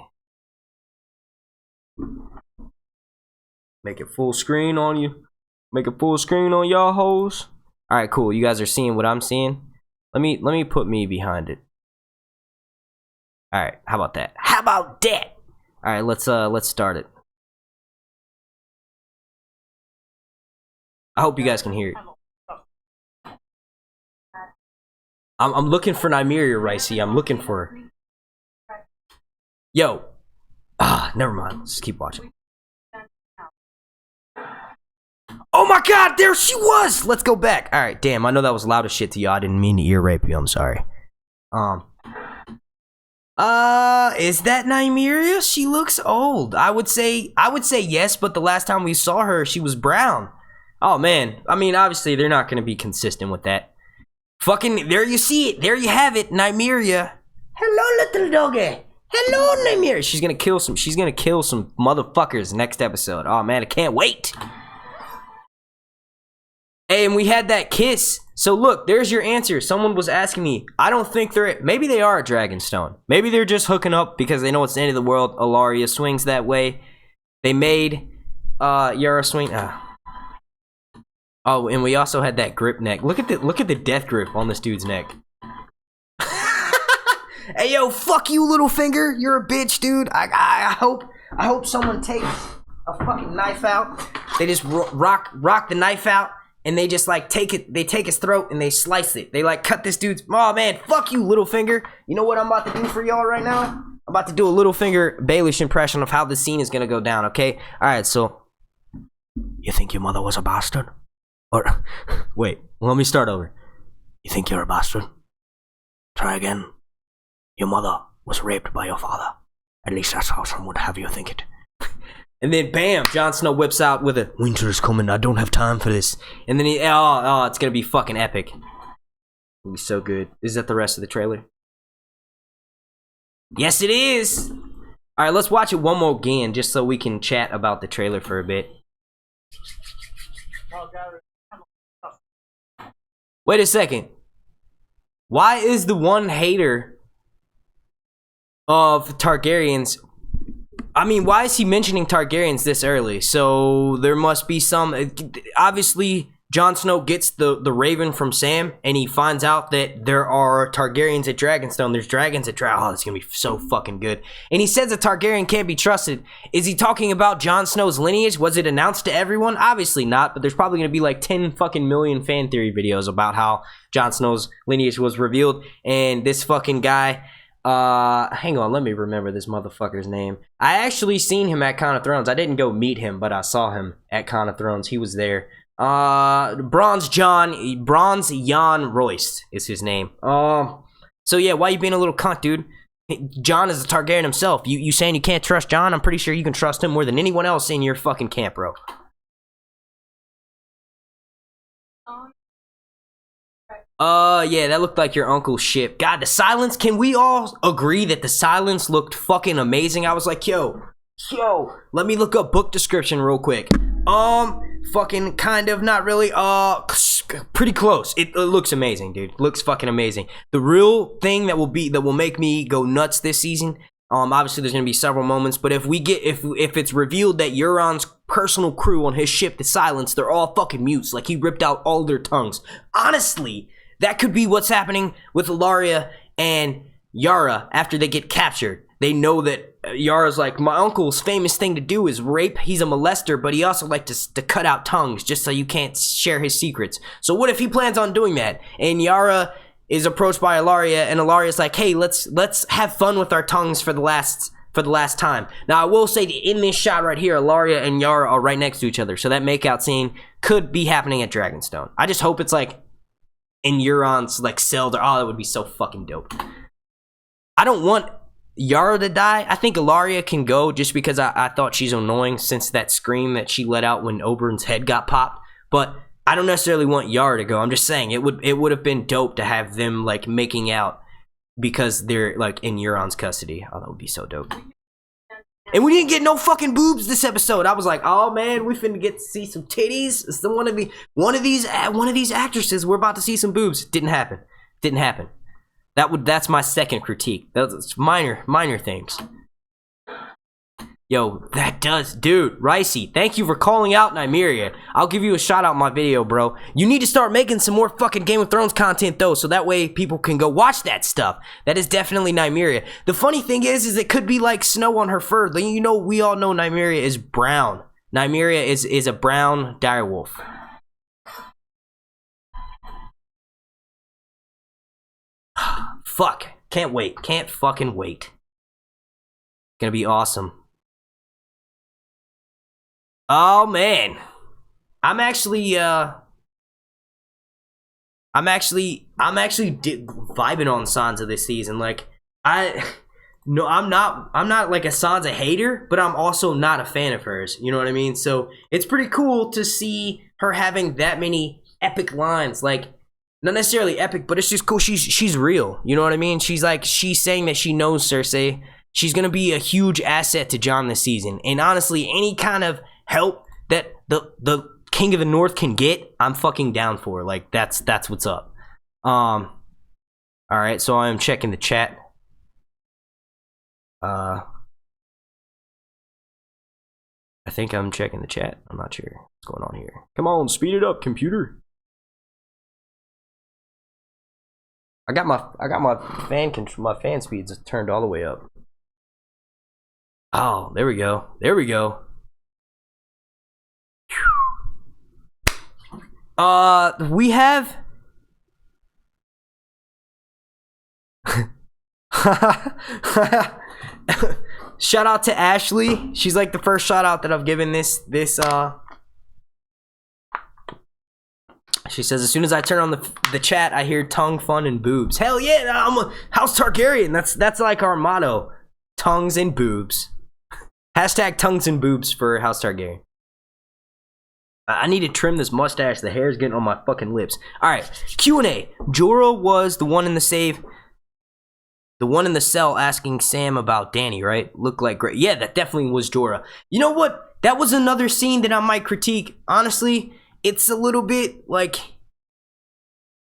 Make it full screen on you. Make it full screen on y'all hoes. All right, cool. You guys are seeing what I'm seeing. Let me put me behind it. All right, how about that? How about that? All right, let's start it. I hope you guys can hear it. I'm looking for Nymeria, Ricey. I'm looking for her. Yo. Never mind. Let's keep watching. Oh my god, there she was! Let's go back. Alright, damn, I know that was loud as shit to you. I didn't mean to ear rape you, I'm sorry. Is that Nymeria? She looks old. I would say yes, but the last time we saw her, she was brown. Oh man, I mean, obviously they're not gonna be consistent with that. Fucking, there you see it. There you have it, Nymeria. Hello, little doggy. Hello, Nymeria. She's gonna kill some motherfuckers next episode. Oh man, I can't wait. Hey, and we had that kiss. So look, there's your answer. Someone was asking me. I don't think maybe they are at Dragonstone. Maybe they're just hooking up because they know it's the end of the world. Arya swings that way. They made Yara swing. Oh, and we also had that grip neck. Look at the death grip on this dude's neck. Hey yo, fuck you, Littlefinger. You're a bitch, dude. I hope someone takes a fucking knife out. They just rock the knife out. And they just like take his throat and they slice it. They like cut this dude's, oh man, fuck you, Littlefinger. You know what I'm about to do for y'all right now? I'm about to do a Littlefinger Baelish impression of how the scene is gonna go down, okay? Alright, so, you think your mother was a bastard? Or, wait, let me start over. You think you're a bastard? Try again. Your mother was raped by your father. At least that's how some would have you think it. And then bam, Jon Snow whips out with a winter is coming, I don't have time for this. And then it's gonna be fucking epic. It'll be so good. Is that the rest of the trailer? Yes, it is. Alright, let's watch it one more again just so we can chat about the trailer for a bit. Wait a second. Why is the one hater of Targaryens, I mean, why is he mentioning Targaryens this early? So there must be some, obviously Jon Snow gets the raven from Sam and he finds out that there are Targaryens at Dragonstone. There's dragons at Dragonstone. Oh, it's gonna be so fucking good. And he says a Targaryen can't be trusted. Is he talking about Jon Snow's lineage? Was it announced to everyone? Obviously not, but there's probably gonna be like 10 fucking million fan theory videos about how Jon Snow's lineage was revealed. And this fucking guy, hang on, let me remember this motherfucker's name. I actually seen him at Con of Thrones. I didn't go meet him, but I saw him at Con of Thrones. He was there. Bronze Jan Royce is his name. So yeah, why you being a little cunt, dude? Jon is a Targaryen himself. You saying you can't trust Jon? I'm pretty sure you can trust him more than anyone else in your fucking camp, bro. Yeah, that looked like your uncle's ship. God, the silence, can we all agree that the silence looked fucking amazing? I was like, yo, let me look up book description real quick. Fucking kind of, not really, pretty close. It looks amazing, dude. Looks fucking amazing. The real thing that will make me go nuts this season, obviously there's gonna be several moments, but if it's revealed that Euron's personal crew on his ship, the Silence, they're all fucking mutes, like he ripped out all their tongues. Honestly, that could be what's happening with Arya and Yara after they get captured. They know that Yara's like, my uncle's famous thing to do is rape. He's a molester, but he also likes to cut out tongues just so you can't share his secrets. So what if he plans on doing that? And Yara is approached by Arya, and Arya's like, hey, let's have fun with our tongues for the last time. Now, I will say that in this shot right here, Arya and Yara are right next to each other, so that makeout scene could be happening at Dragonstone. I just hope it's like in Euron's like cell. Oh, that would be so fucking dope. I don't want Yara to die. I think Arya can go just because I thought she's annoying since that scream that she let out when Oberyn's head got popped. But I don't necessarily want Yara to go. I'm just saying it would have been dope to have them like making out because they're like in Euron's custody. Oh, that would be so dope. And we didn't get no fucking boobs this episode. I was like, oh man, we finna get to see some titties. It's one of these actresses. We're about to see some boobs. Didn't happen. That's my second critique. That's minor things. Yo, that does, dude. Ricey, thank you for calling out Nymeria. I'll give you a shout out in my video, bro. You need to start making some more fucking Game of Thrones content though, so that way people can go watch that stuff. That is definitely Nymeria. The funny thing is it could be like snow on her fur. You know, we all know Nymeria is brown. Nymeria is a brown direwolf. Fuck. Can't wait. Can't fucking wait. Gonna be awesome. Oh, man. I'm actually vibing on Sansa this season. Like no, I'm not like a Sansa hater, but I'm also not a fan of hers. You know what I mean? So it's pretty cool to see her having that many epic lines. Like not necessarily epic, but it's just cool. She's real. You know what I mean? She's saying that she knows Cersei. She's gonna be a huge asset to Jon this season. And honestly, any kind of help that the King of the North can get, I'm fucking down for. Like that's what's up. All right, so I'm checking the chat. I think I'm checking the chat. I'm not sure what's going on here. Come on, speed it up, computer. I got my fan speeds turned all the way up. Oh, there we go. There we go. We have shout out to Ashley. She's like the first shout out that I've given this she says, as soon as I turn on the chat, I hear tongue, fun, and boobs. Hell yeah, I'm a House Targaryen. That's like our motto. Tongues and boobs. Hashtag tongues and boobs for House Targaryen. I need to trim this mustache. The hair is getting on my fucking lips. Alright, Q&A. Jorah was the one in the save. The one in the cell asking Sam about Dany, right? Looked like great. Yeah, that definitely was Jorah. You know what? That was another scene that I might critique. Honestly, it's a little bit like,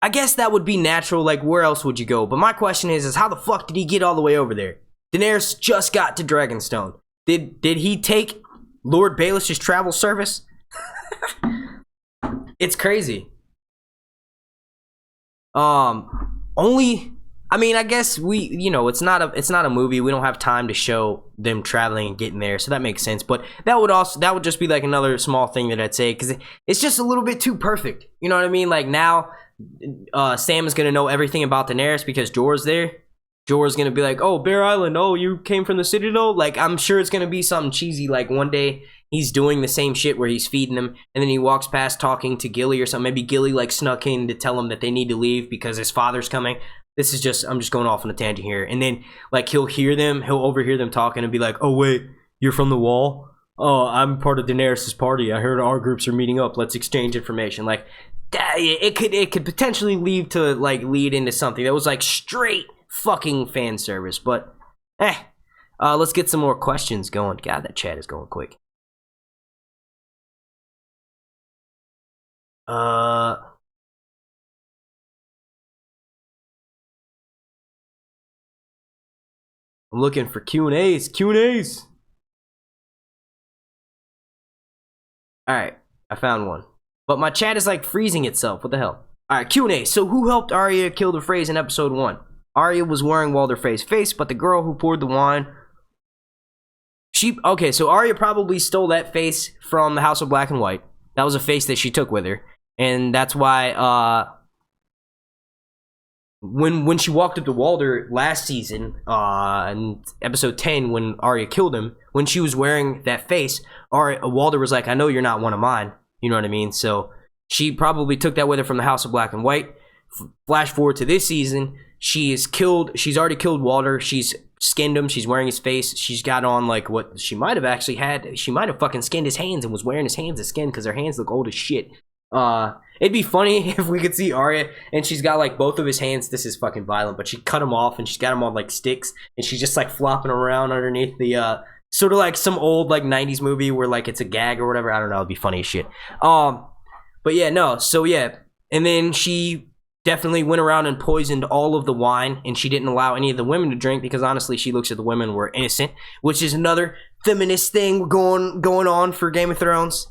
I guess that would be natural. Like, where else would you go? But my question is how the fuck did he get all the way over there? Daenerys just got to Dragonstone. Did he take Lord Baelish's travel service? It's crazy. Only, I mean, I guess it's not a movie. We don't have time to show them traveling and getting there, so that makes sense. But that would just be like another small thing that I'd say, because it's just a little bit too perfect. You know what I mean? Like now, Sam is gonna know everything about Daenerys because Jorah's there. Jorah's gonna be like, "Oh, Bear Island. Oh, you came from the Citadel." Like, I'm sure it's gonna be something cheesy. Like one day he's doing the same shit where he's feeding them, and then he walks past talking to Gilly or something. Maybe Gilly like snuck in to tell him that they need to leave because his father's coming. This is just, I'm just going off on a tangent here. And then like he'll overhear them talking and be like, "Oh wait, you're from the Wall? Oh, I'm part of Daenerys' party. I heard our groups are meeting up. Let's exchange information." Like it could potentially lead into something that was like straight fucking fan service. But let's get some more questions going. God, that chat is going quick. I'm looking for Q&As. Alright, I found one. But my chat is like freezing itself. What the hell? Alright, Q&A. So who helped Arya kill the Freys in episode 1? Arya was wearing Walder Frey's face, but the girl who poured the wine... Okay, so Arya probably stole that face from the House of Black and White. That was a face that she took with her. And that's why, when she walked up to Walder last season, in episode 10, when Arya killed him, when she was wearing that face, Walder was like, "I know you're not one of mine." You know what I mean? So she probably took that with her from the House of Black and White. Flash forward to this season, she's already killed Walder. She's skinned him. She's wearing his face. She's got on like what she might have actually had. She might have fucking skinned his hands and was wearing his hands as skin because her hands look old as shit. It'd be funny if we could see Arya and she's got like both of his hands. This is fucking violent, but she cut them off and she's got them on like sticks and she's just like flopping around underneath the sort of like some old like 90s movie where like it's a gag or whatever. I don't know. It'd be funny as shit. But yeah, no. So yeah, and then she definitely went around and poisoned all of the wine, and she didn't allow any of the women to drink because honestly, she looks at the women were innocent, which is another feminist thing going on for Game of Thrones.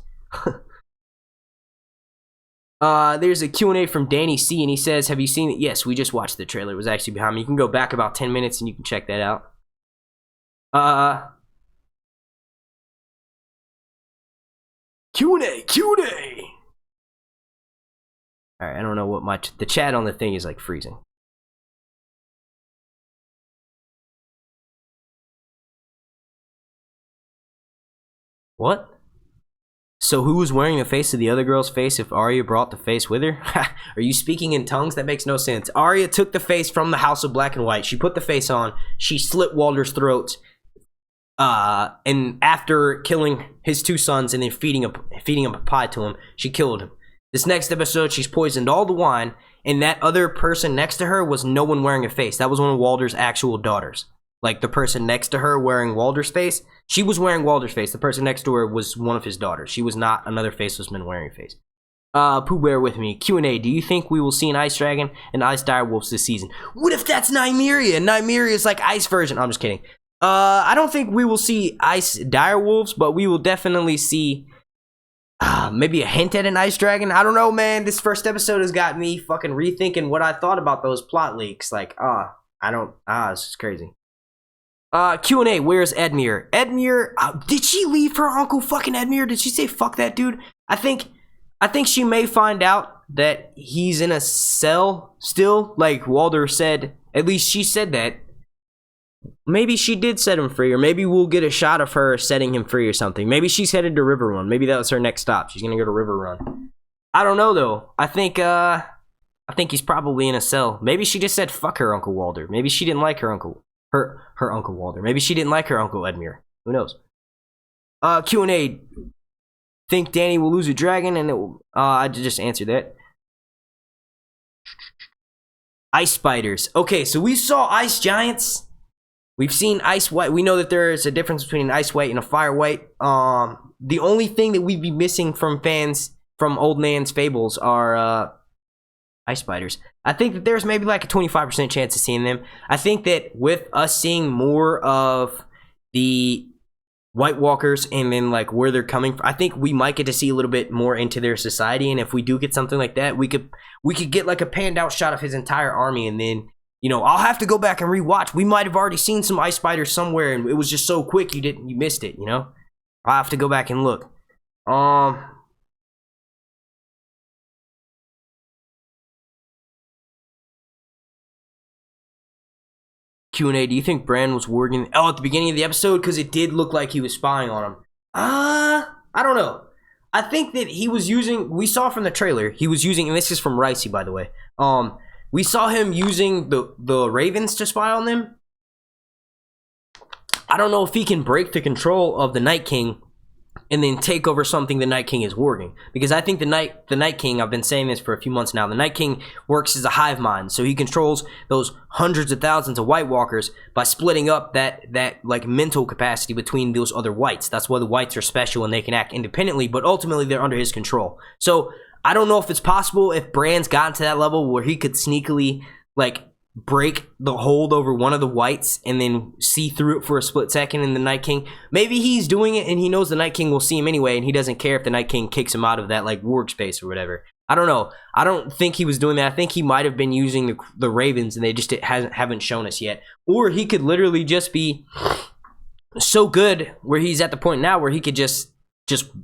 There's a Q&A from Danny C, and he says, "Have you seen it?" Yes, we just watched the trailer. It was actually behind me. You can go back about 10 minutes and you can check that out. Q&A. Alright, I don't know what the chat on the thing is like freezing. What? So who was wearing the face of the other girl's face if Arya brought the face with her? Are you speaking in tongues? That makes no sense. Arya took the face from the House of Black and White. She put the face on. She slit Walder's throat. And after killing his 2 sons and then feeding a pie to him, she killed him. This next episode, she's poisoned all the wine, and that other person next to her was no one wearing a face. That was one of Walder's actual daughters. Like, the person next to her wearing Walder's face, she was wearing Walder's face. The person next to her was one of his daughters. She was not another faceless man wearing a face. Pooh Bear with me. Q&A, do you think we will see an Ice Dragon and Ice Direwolves this season? What if that's Nymeria? Nymeria is like Ice version. I'm just kidding. I don't think we will see Ice Direwolves, but we will definitely see maybe a hint at an Ice Dragon. I don't know, man. This first episode has got me fucking rethinking what I thought about those plot leaks. Like, it's just crazy. Q&A, where's Edmure? Edmure, did she leave her uncle fucking Edmure? Did she say fuck that dude? I think she may find out that he's in a cell still, like Walder said. At least she said that. Maybe she did set him free, or maybe we'll get a shot of her setting him free or something. Maybe she's headed to Riverrun. Maybe that was her next stop. She's gonna go to Riverrun. I don't know though. I think he's probably in a cell. Maybe she just said fuck her Uncle Walder. Maybe she didn't like her uncle. Her Uncle Walder. Maybe she didn't like her Uncle Edmure. Who knows? Q&A. Think Dany will lose a dragon, and it will, I just answered that. Ice spiders. Okay, so we saw ice giants. We've seen ice white. We know that there is a difference between an ice white and a fire white. The only thing that we'd be missing from fans from Old Nan's Fables are ice spiders. I think that there's maybe like a 25% chance of seeing them. I think that with us seeing more of the White Walkers and then like where they're coming from, I think we might get to see a little bit more into their society. And if we do get something like that, we could get like a panned out shot of his entire army, and then, you know, I'll have to go back and rewatch. We might have already seen some ice spiders somewhere, and it was just so quick you missed it, you know? I'll have to go back and look. Q&A, do you think Bran was warging at the beginning of the episode? Because it did look like he was spying on him. I don't know. I think that he was using, we saw from the trailer, he was using, and this is from Ricey, by the way. We saw him using the ravens to spy on them. I don't know if he can break the control of the Night King and then take over something the Night King is warging. Because I think the Night King, I've been saying this for a few months now, the Night King works as a hive mind. So he controls those hundreds of thousands of White Walkers by splitting up that like mental capacity between those other whites. That's why the whites are special and they can act independently, but ultimately they're under his control. So I don't know if it's possible if Bran's gotten to that level where he could sneakily like break the hold over one of the whites and then see through it for a split second in the Night King. Maybe he's doing it and he knows the Night King will see him anyway, and he doesn't care if the Night King kicks him out of that like warg space or whatever. I don't know. I don't think he was doing that. I think he might have been using the ravens and they just haven't shown us yet. Or he could literally just be so good where he's at the point now where he could just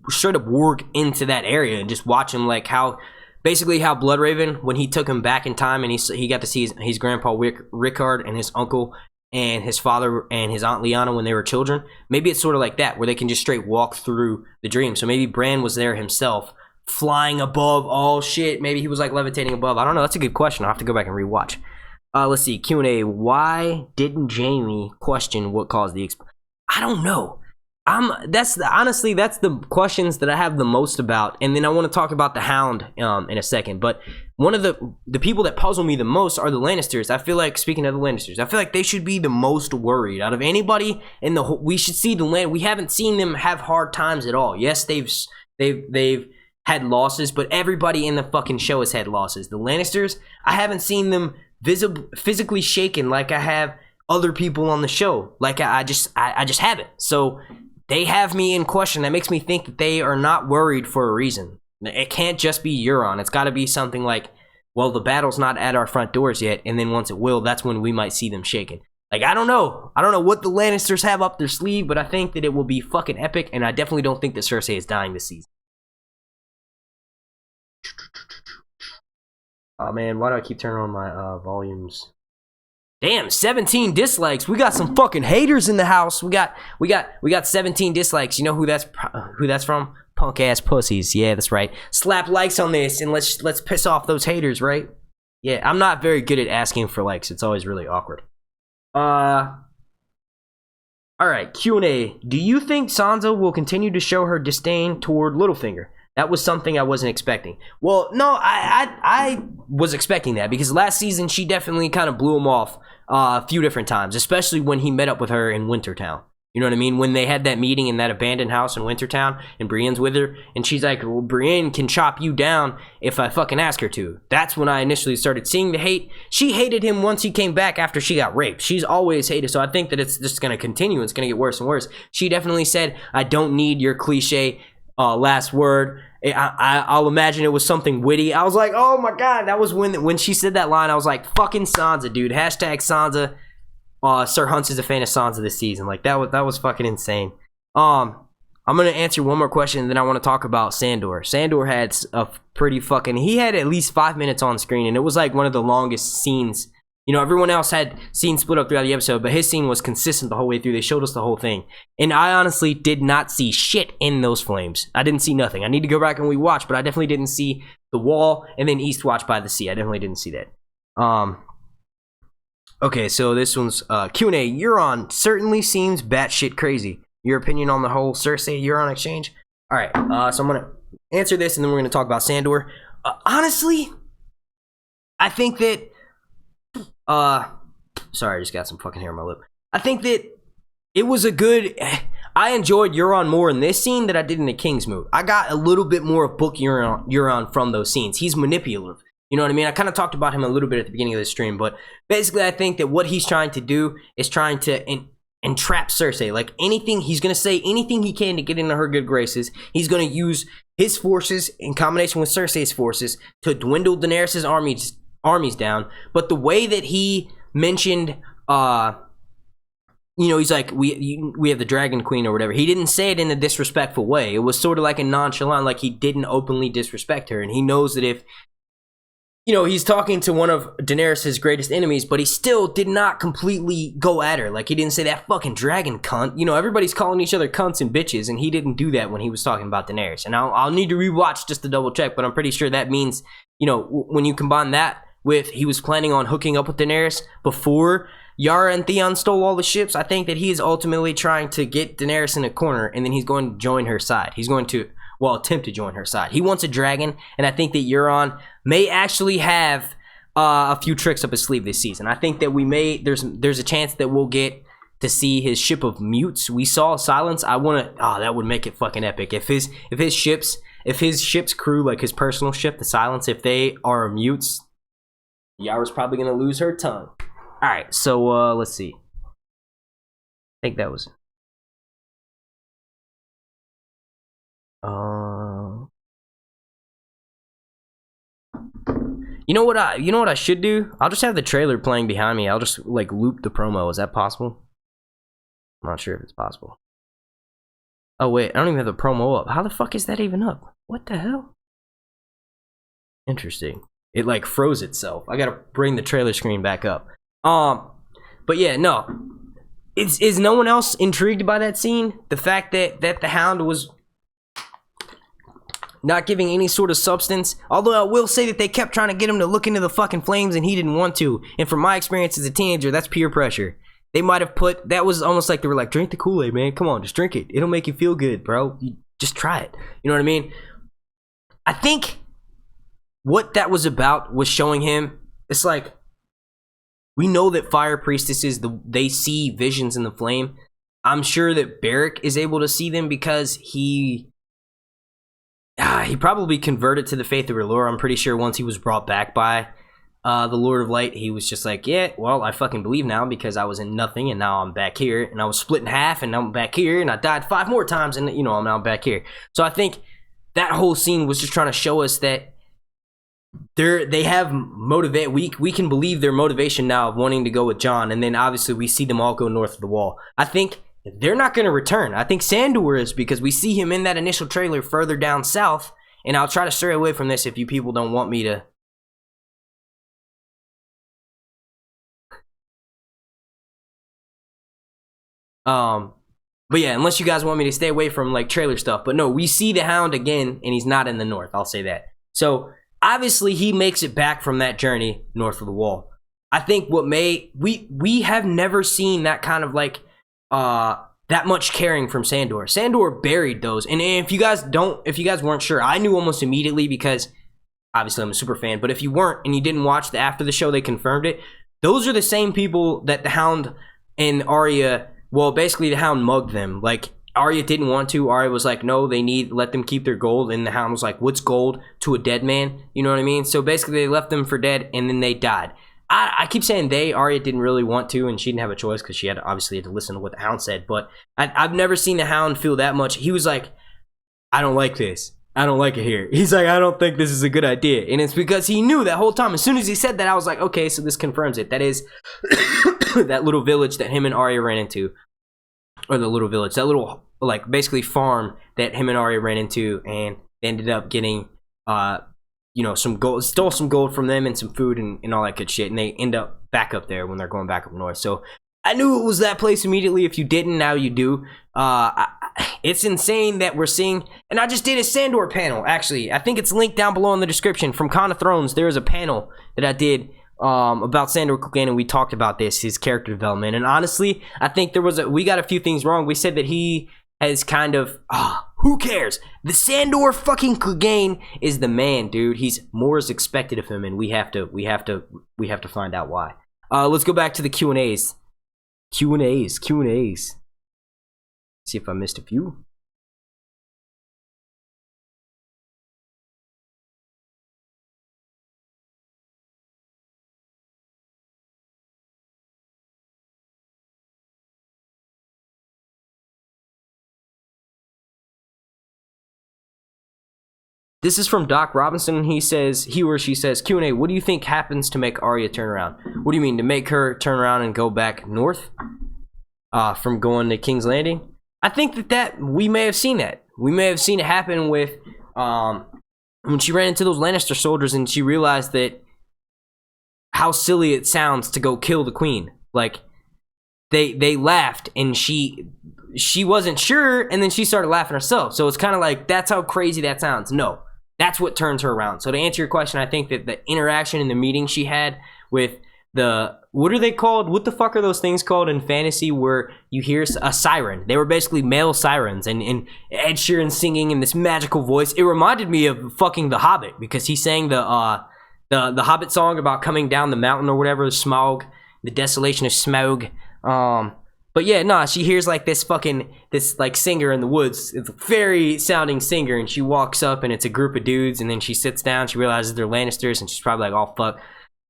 straight up warg into that area and just watch him, like how Bloodraven, when he took him back in time and he got to see his grandpa Rickard and his uncle and his father and his aunt Lyanna when they were children. Maybe it's sort of like that, where they can just straight walk through the dream. So maybe Bran was there himself, flying above all shit. Maybe he was like levitating above. I don't know. That's a good question. I'll have to go back and rewatch. Let's see. Q&A. Why didn't Jaime question what caused the explosion? I don't know. That's the questions that I have the most about, and then I want to talk about the Hound in a second. But one of the people that puzzle me the most are the Lannisters. I feel like, speaking of the Lannisters, I feel like they should be the most worried out of anybody in the whole. We should see the land. We haven't seen them have hard times at all. Yes, they've had losses, but everybody in the fucking show has had losses. The Lannisters, I haven't seen them physically shaken like I have other people on the show. Like I just haven't. So they have me in question. That makes me think that they are not worried for a reason. It can't just be Euron. It's got to be something like, well, the battle's not at our front doors yet, and then once it will, that's when we might see them shaken. Like, I don't know. I don't know what the Lannisters have up their sleeve, but I think that it will be fucking epic, and I definitely don't think that Cersei is dying this season. Oh, man, why do I keep turning on my volumes? Damn, 17 dislikes. We got some fucking haters in the house. We got 17 dislikes. You know who that's from? Punk ass pussies. Yeah, that's right. Slap likes on this and let's piss off those haters, right? Yeah, I'm not very good at asking for likes. It's always really awkward. All right, Q&A. Do you think Sansa will continue to show her disdain toward Littlefinger? That was something I wasn't expecting. Well, no, I was expecting that because last season she definitely kind of blew him off a few different times, especially when he met up with her in Wintertown. You know what I mean? When they had that meeting in that abandoned house in Wintertown and Brienne's with her and she's like, well, Brienne can chop you down if I fucking ask her to. That's when I initially started seeing the hate. She hated him once he came back after she got raped. She's always hated, so I think that it's just going to continue. It's going to get worse and worse. She definitely said, I don't need your cliche last word. I'll imagine it was something witty. I was like, oh my god, that was when she said that line. I was like, fucking Sansa, dude. Hashtag Sansa. Sir Hunts is a fan of Sansa this season. Like that was fucking insane. I'm gonna answer one more question, and then I want to talk about Sandor. Sandor had a pretty fucking. He had at least 5 minutes on screen, and it was like one of the longest scenes. You know, everyone else had scenes split up throughout the episode, but his scene was consistent the whole way through. They showed us the whole thing. And I honestly did not see shit in those flames. I didn't see nothing. I need to go back and rewatch, but I definitely didn't see the wall and then Eastwatch by the sea. I definitely didn't see that. Okay, so this one's Q&A. Euron certainly seems batshit crazy. Your opinion on the whole Cersei-Euron exchange? All right, so I'm going to answer this, and then we're going to talk about Sandor. Honestly, I think that... sorry, I just got some fucking hair on my lip. I think that it was a good... I enjoyed Euron more in this scene than I did in the Kingsmoot. I got a little bit more of book Euron from those scenes. He's manipulative. You know what I mean? I kind of talked about him a little bit at the beginning of the stream, but basically I think that what he's trying to do is trying to entrap Cersei. Like anything, he's going to say anything he can to get into her good graces. He's going to use his forces in combination with Cersei's forces to dwindle Daenerys' armies down. But the way that he mentioned, you know, he's like, we have the Dragon Queen or whatever. He didn't say it in a disrespectful way. It was sort of like a nonchalant, like he didn't openly disrespect her. And he knows that if, you know, he's talking to one of Daenerys' greatest enemies, but he still did not completely go at her. Like, he didn't say that fucking dragon cunt. You know, everybody's calling each other cunts and bitches, and he didn't do that when he was talking about Daenerys. And I'll need to rewatch just to double check, but I'm pretty sure that means, you know, when you combine that with he was planning on hooking up with Daenerys before Yara and Theon stole all the ships, I think that he is ultimately trying to get Daenerys in a corner, and then he's going to join her side. He's going to... well, attempt to join her side. He wants a dragon, and I think that Euron may actually have a few tricks up his sleeve this season. I think that we may, there's a chance that we'll get to see his ship of mutes. We saw Silence. I want to, that would make it fucking epic. If his ship's crew, like his personal ship, the Silence, if they are mutes, Yara's probably going to lose her tongue. All right, so let's see. I think that was... You know what I should do? I'll just have the trailer playing behind me. I'll just like loop the promo. Is that possible? I'm not sure if it's possible. Oh wait, I don't even have the promo up. How the fuck is that even up? What the hell? Interesting. It like froze itself. I gotta bring the trailer screen back up. But yeah, no. Is no one else intrigued by that scene? The fact that the Hound was not giving any sort of substance. Although I will say that they kept trying to get him to look into the fucking flames and he didn't want to. And from my experience as a teenager, that's peer pressure. They might have put, that was almost like they were like, drink the Kool-Aid, man. Come on, just drink it. It'll make you feel good, bro. You just try it. You know what I mean? I think what that was about was showing him, it's like, we know that fire priestesses, they see visions in the flame. I'm sure that Beric is able to see them because he probably converted to the faith of R'hllor. I'm pretty sure once he was brought back by the Lord of Light, he was just like, yeah, well, I fucking believe now because I was in nothing and now I'm back here, and I was split in half and now I'm back here, and I died 5 more times and, you know, I'm now back here. So I think that whole scene was just trying to show us that they have motivate. We can believe their motivation now of wanting to go with Jon, and then obviously we see them all go north of the wall. I think they're not going to return. I think Sandor is, because we see him in that initial trailer further down south, and I'll try to stray away from this if you people don't want me to. But yeah, unless you guys want me to stay away from like trailer stuff. But no, we see the Hound again, and he's not in the north. I'll say that. So obviously he makes it back from that journey north of the Wall. I think we have never seen that kind of like that much caring from Sandor. Sandor buried those, and if you guys weren't sure, I knew almost immediately because obviously I'm a super fan. But if you weren't and you didn't watch the after the show, they confirmed it. Those are the same people that the Hound and Arya. Well, basically the Hound mugged them. Like Arya didn't want to. Arya was like, no, let them keep their gold. And the Hound was like, what's gold to a dead man? You know what I mean? So basically they left them for dead, and then they died. I keep saying Arya didn't really want to, and she didn't have a choice because she obviously had to listen to what the Hound said. But I've never seen the Hound feel that much. He was like, I don't like this. I don't like it here. He's like, I don't think this is a good idea. And it's because he knew that whole time. As soon as he said that, I was like, okay, so this confirms it. That is that little village that him and Arya ran into. Or the little village. That little, like, basically farm that him and Arya ran into. And they ended up getting, some gold. Stole some gold from them and some food and all that good shit. And they end up back up there when they're going back up north. So I knew it was that place immediately. If you didn't, now you do. It's insane that we're seeing, and I just did a Sandor panel, actually. I think it's linked down below in the description. From Con of Thrones, there is a panel that I did about Sandor Clegane, and we talked about his character development. And honestly, I think we got a few things wrong. We said that he has kind of, who cares? The Sandor fucking Clegane is the man, dude. More is expected of him, and we have to find out why. Let's go back to the Q&As. Q&As. See if I missed a few. This is from Doc Robinson. He or she says, Q&A, what do you think happens to make Arya turn around? What do you mean, to make her turn around and go back north? From going to King's Landing? I think that we may have seen that. We may have seen it happen with when she ran into those Lannister soldiers and she realized that how silly it sounds to go kill the queen. Like they laughed and she wasn't sure, and then she started laughing herself. So it's kind of like, that's how crazy that sounds. No, that's what turns her around. So to answer your question, I think that the interaction in the meeting she had with what are they called? What the fuck are those things called in fantasy where you hear a siren? They were basically male sirens, and Ed Sheeran singing in this magical voice. It reminded me of fucking The Hobbit, because he sang the Hobbit song about coming down the mountain or whatever, the smog, the desolation of Smaug. But yeah, she hears like this like singer in the woods. It's a fairy sounding singer, and she walks up and it's a group of dudes, and then she sits down, she realizes they're Lannisters, and she's probably like, oh fuck.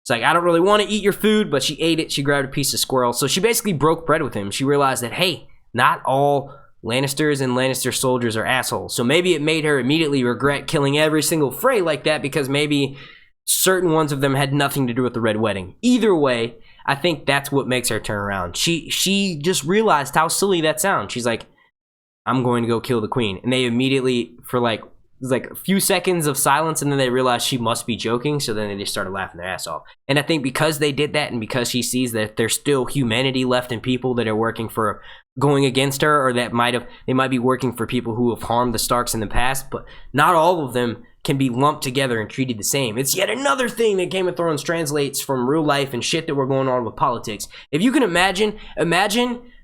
It's like, I don't really want to eat your food, but she ate it. She grabbed a piece of squirrel. So she basically broke bread with him. She realized that, hey, not all Lannisters and Lannister soldiers are assholes. So maybe it made her immediately regret killing every single Frey like that, because maybe certain ones of them had nothing to do with the Red Wedding. Either way, I think that's what makes her turn around. She just realized how silly that sounds. She's like, I'm going to go kill the queen. And they immediately, for like a few seconds of silence, and then they realized she must be joking, so then they just started laughing their ass off. And I think because they did that, and because she sees that there's still humanity left in people that are working for going against her, or they might be working for people who have harmed the Starks in the past, but not all of them can be lumped together and treated the same. It's yet another thing that Game of Thrones translates from real life and shit that we're going on with politics. If you can imagine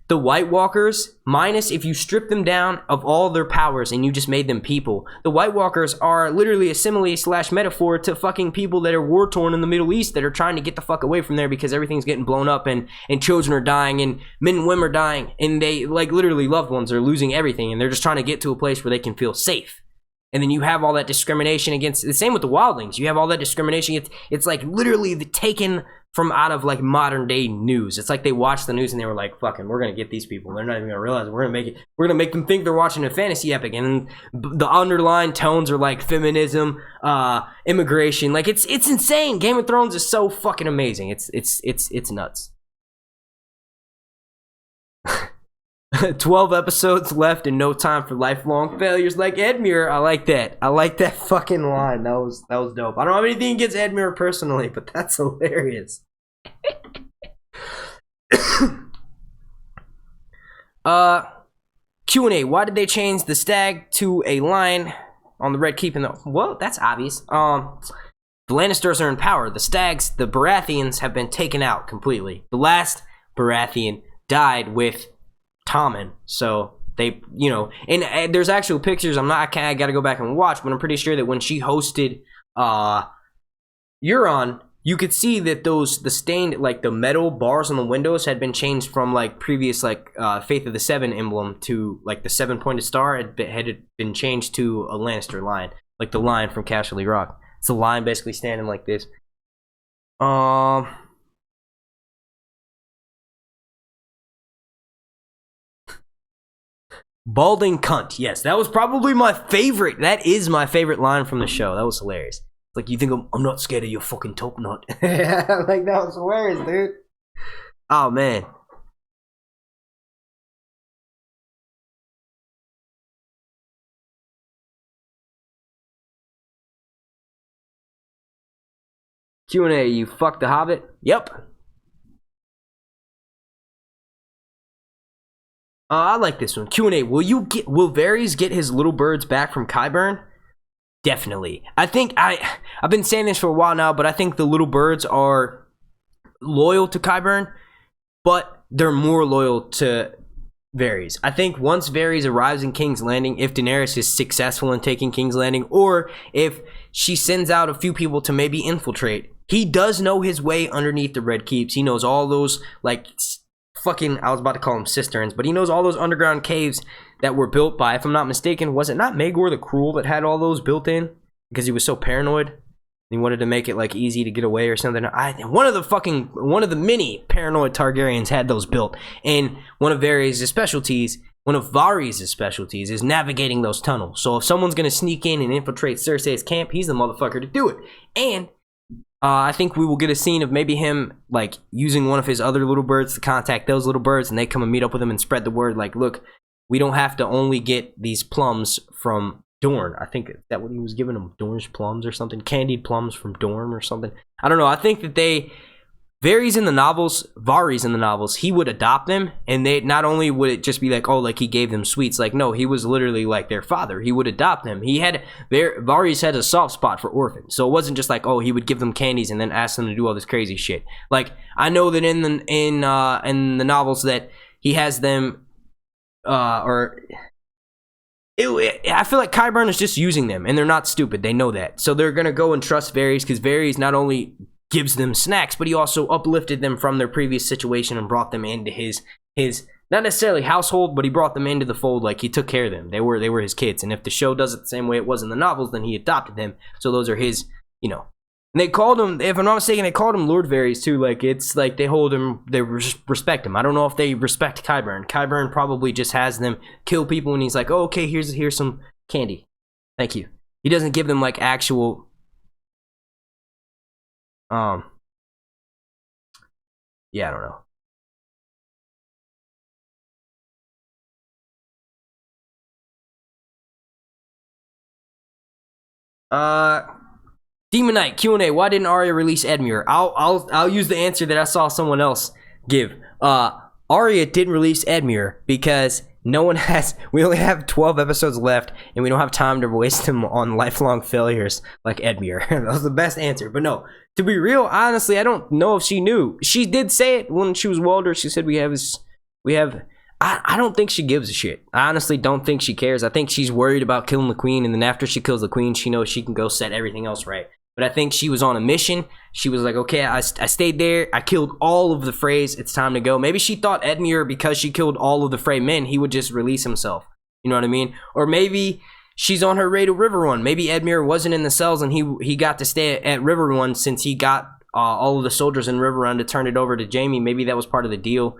the White Walkers, minus if you strip them down of all their powers and you just made them people. The White Walkers are literally a simile/metaphor to fucking people that are war-torn in the Middle East that are trying to get the fuck away from there because everything's getting blown up and children are dying and men and women are dying, and they, like, literally loved ones are losing everything, and they're just trying to get to a place where they can feel safe. And then you have all that discrimination against, the same with the wildlings. You have all that discrimination. It's like literally taken from out of like modern day news. It's like they watched the news and they were like, fucking, we're going to get these people. They're not even going to realize it. We're going to make them think they're watching a fantasy epic. And the underlying tones are like feminism, immigration. Like it's insane. Game of Thrones is so fucking amazing. It's nuts. 12 episodes left and no time for lifelong failures like Edmure. I like that. I like that fucking line. That was dope. I don't have anything against Edmure personally, but that's hilarious. Q&A, why did they change the stag to a lion on the Red Keep? Well, that's obvious. The Lannisters are in power. The stags, the Baratheons, have been taken out completely. The last Baratheon died with Tommen, so they, you know, and there's actual pictures. I gotta go back and watch, but I'm pretty sure that when she hosted Euron, you could see that the stained, like, the metal bars on the windows had been changed from, like, previous, like, Faith of the Seven emblem to, like, the 7-pointed star had been changed to a Lannister lion, like the lion from Casterly Rock. It's a lion basically standing like this. Balding cunt. Yes, that was probably my favorite. That is my favorite line from the show. That was hilarious. Like, you think I'm not scared of your fucking top knot. Like, that was hilarious, dude. Oh, man. Q&A, you fucked the Hobbit? Yep. I like this one. Q&A, will Varys get his little birds back from Qyburn? Definitely. I think I've been saying this for a while now, but I think the little birds are loyal to Qyburn, but they're more loyal to Varys. I think once Varys arrives in King's Landing, if Daenerys is successful in taking King's Landing, or if she sends out a few people to maybe infiltrate, he does know his way underneath the Red Keeps. He knows all those, like, fucking, I was about to call them cisterns, but he knows all those underground caves that were built by, if I'm not mistaken, was it not Maegor the Cruel that had all those built in? Because he was so paranoid. He wanted to make it, like, easy to get away or something. One of the many paranoid Targaryens had those built. And one of Varys' specialties is navigating those tunnels. So if someone's going to sneak in and infiltrate Cersei's camp, he's the motherfucker to do it. And I think we will get a scene of maybe him, like, using one of his other little birds to contact those little birds, and they come and meet up with him and spread the word, like, look, we don't have to only get these plums from Dorne. I think that what he was giving them, Dorne's plums or something, candied plums from Dorne or something. I don't know. I think that Varys in the novels, he would adopt them, and they not only would it just be like, oh, like he gave them sweets, like, no, he was literally like their father. He would adopt them. Varys had a soft spot for orphans, so it wasn't just like, oh, he would give them candies and then ask them to do all this crazy shit. Like, I know that in the novels that he has them, I feel like Qyburn is just using them, and they're not stupid. They know that, so they're gonna go and trust Varys, because Varys not only gives them snacks, but he also uplifted them from their previous situation and brought them into his not necessarily household, but he brought them into the fold. Like, he took care of them. They were his kids, and if the show does it the same way it was in the novels, then he adopted them. So those are his, you know. And they called him, if I'm not mistaken, they called him Lord Varys too. Like, it's like they hold him, they respect him. I don't know if they respect Qyburn. Qyburn probably just has them kill people, and he's like, oh, okay, here's some candy, thank you. He doesn't give them, like, actual yeah, I don't know. Demon Knight Q&A. Why didn't Arya release Edmure? I'll use the answer that I saw someone else give. Arya didn't release Edmure because we only have 12 episodes left, and we don't have time to waste them on lifelong failures like Edmure. That was the best answer. But no, to be real, honestly, I don't know if she knew. She did say it when she was older. She said I don't think she gives a shit. I honestly don't think she cares. I think she's worried about killing the queen, and then after she kills the queen, she knows she can go set everything else right. But I think she was on a mission. She was like, okay, I stayed there. I killed all of the Freys. It's time to go. Maybe she thought Edmure, because she killed all of the Frey men, he would just release himself. You know what I mean? Or maybe she's on her way to Riverrun. Maybe Edmure wasn't in the cells, and he got to stay at Riverrun since he got all of the soldiers in Riverrun to turn it over to Jaime. Maybe that was part of the deal.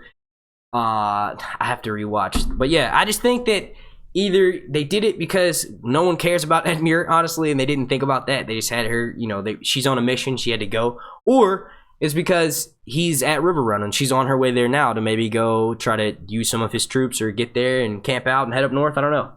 I have to rewatch. But yeah, I just think that either they did it because no one cares about Edmure, honestly, and they didn't think about that. They just had her, you know, she's on a mission, she had to go. Or it's because he's at Riverrun and she's on her way there now to maybe go try to use some of his troops or get there and camp out and head up north. I don't know.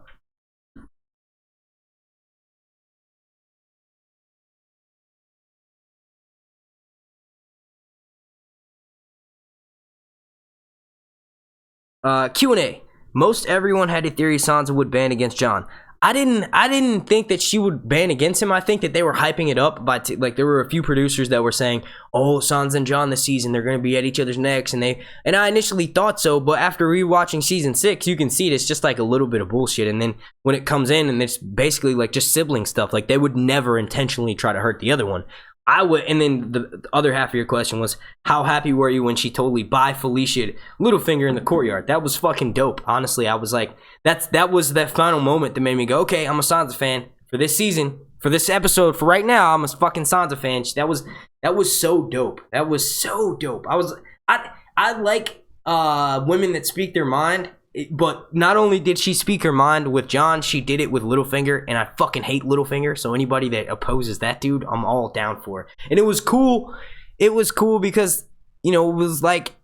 Q&A. Most everyone had a theory Sansa would ban against Jon. I didn't think that she would ban against him. I think that they were hyping it up by like there were a few producers that were saying, "Oh, Sansa and Jon this season, they're going to be at each other's necks," and I initially thought so, but after rewatching season 6, you can see it's just like a little bit of bullshit. And then when it comes in and it's basically like just sibling stuff, like they would never intentionally try to hurt the other one. I would, and then the other half of your question was, how happy were you when she totally by Felicia Littlefinger in the courtyard? That was fucking dope. Honestly, I was like, that was that final moment that made me go, okay, I'm a Sansa fan for this season, for this episode, for right now. I'm a fucking Sansa fan. That was so dope. That was so dope. I like women that speak their mind. But not only did she speak her mind with Jon, she did it with Littlefinger, and I fucking hate Littlefinger, so anybody that opposes that dude, I'm all down for it. And it was cool. It was cool because, you know, it was like,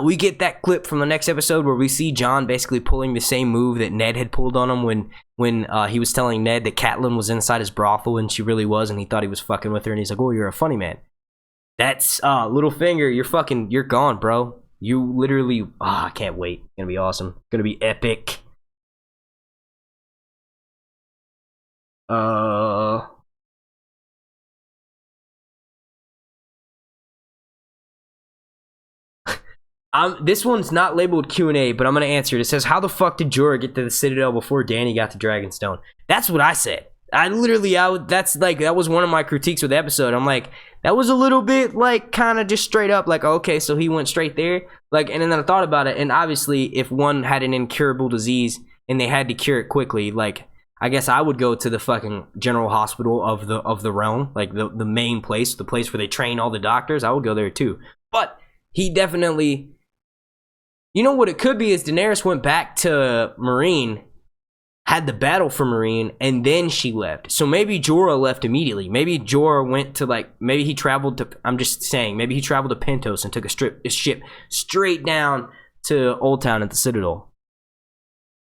we get that clip from the next episode where we see Jon basically pulling the same move that Ned had pulled on him when he was telling Ned that Catelyn was inside his brothel, and she really was, and he thought he was fucking with her, and he's like, oh, you're a funny man. That's, Littlefinger, you're gone, bro. You literally, I can't wait. It's gonna be awesome. It's gonna be epic. This one's not labeled Q&A, but I'm gonna answer it. It says, how the fuck did Jorah get to the Citadel before Dany got to Dragonstone? That's what I said. That was one of my critiques with the episode. I'm like, that was a little bit like kind of just straight up like, okay, so he went straight there. Like, and then I thought about it, and obviously if one had an incurable disease and they had to cure it quickly, like, I guess I would go to the fucking general hospital of the realm, like the main place, the place where they train all the doctors. I would go there too. But he definitely, you know what it could be is Daenerys went back to Meereen, had the battle for Meereen, and then she left. So maybe Jorah left immediately. Maybe Jorah went to maybe he traveled to, I'm just saying, maybe he traveled to Pentos and took a ship straight down to Old Town at the Citadel.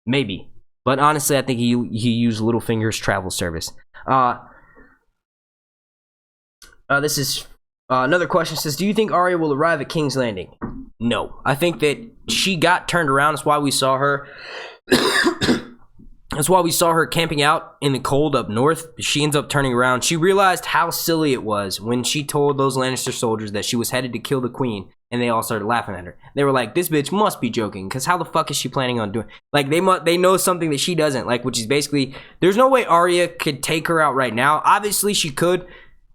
Maybe. But honestly, I think he used Littlefinger's travel service. This is another question. Says, do you think Arya will arrive at King's Landing? No. I think that she got turned around. That's why we saw her. That's why we saw her camping out in the cold up north. She ends up turning around. She realized how silly it was when she told those Lannister soldiers that she was headed to kill the queen, and they all started laughing at her. They were like, this bitch must be joking, because how the fuck is she planning on doing? Like, they know something that she doesn't, like, which is basically, there's no way Arya could take her out right now. Obviously, she could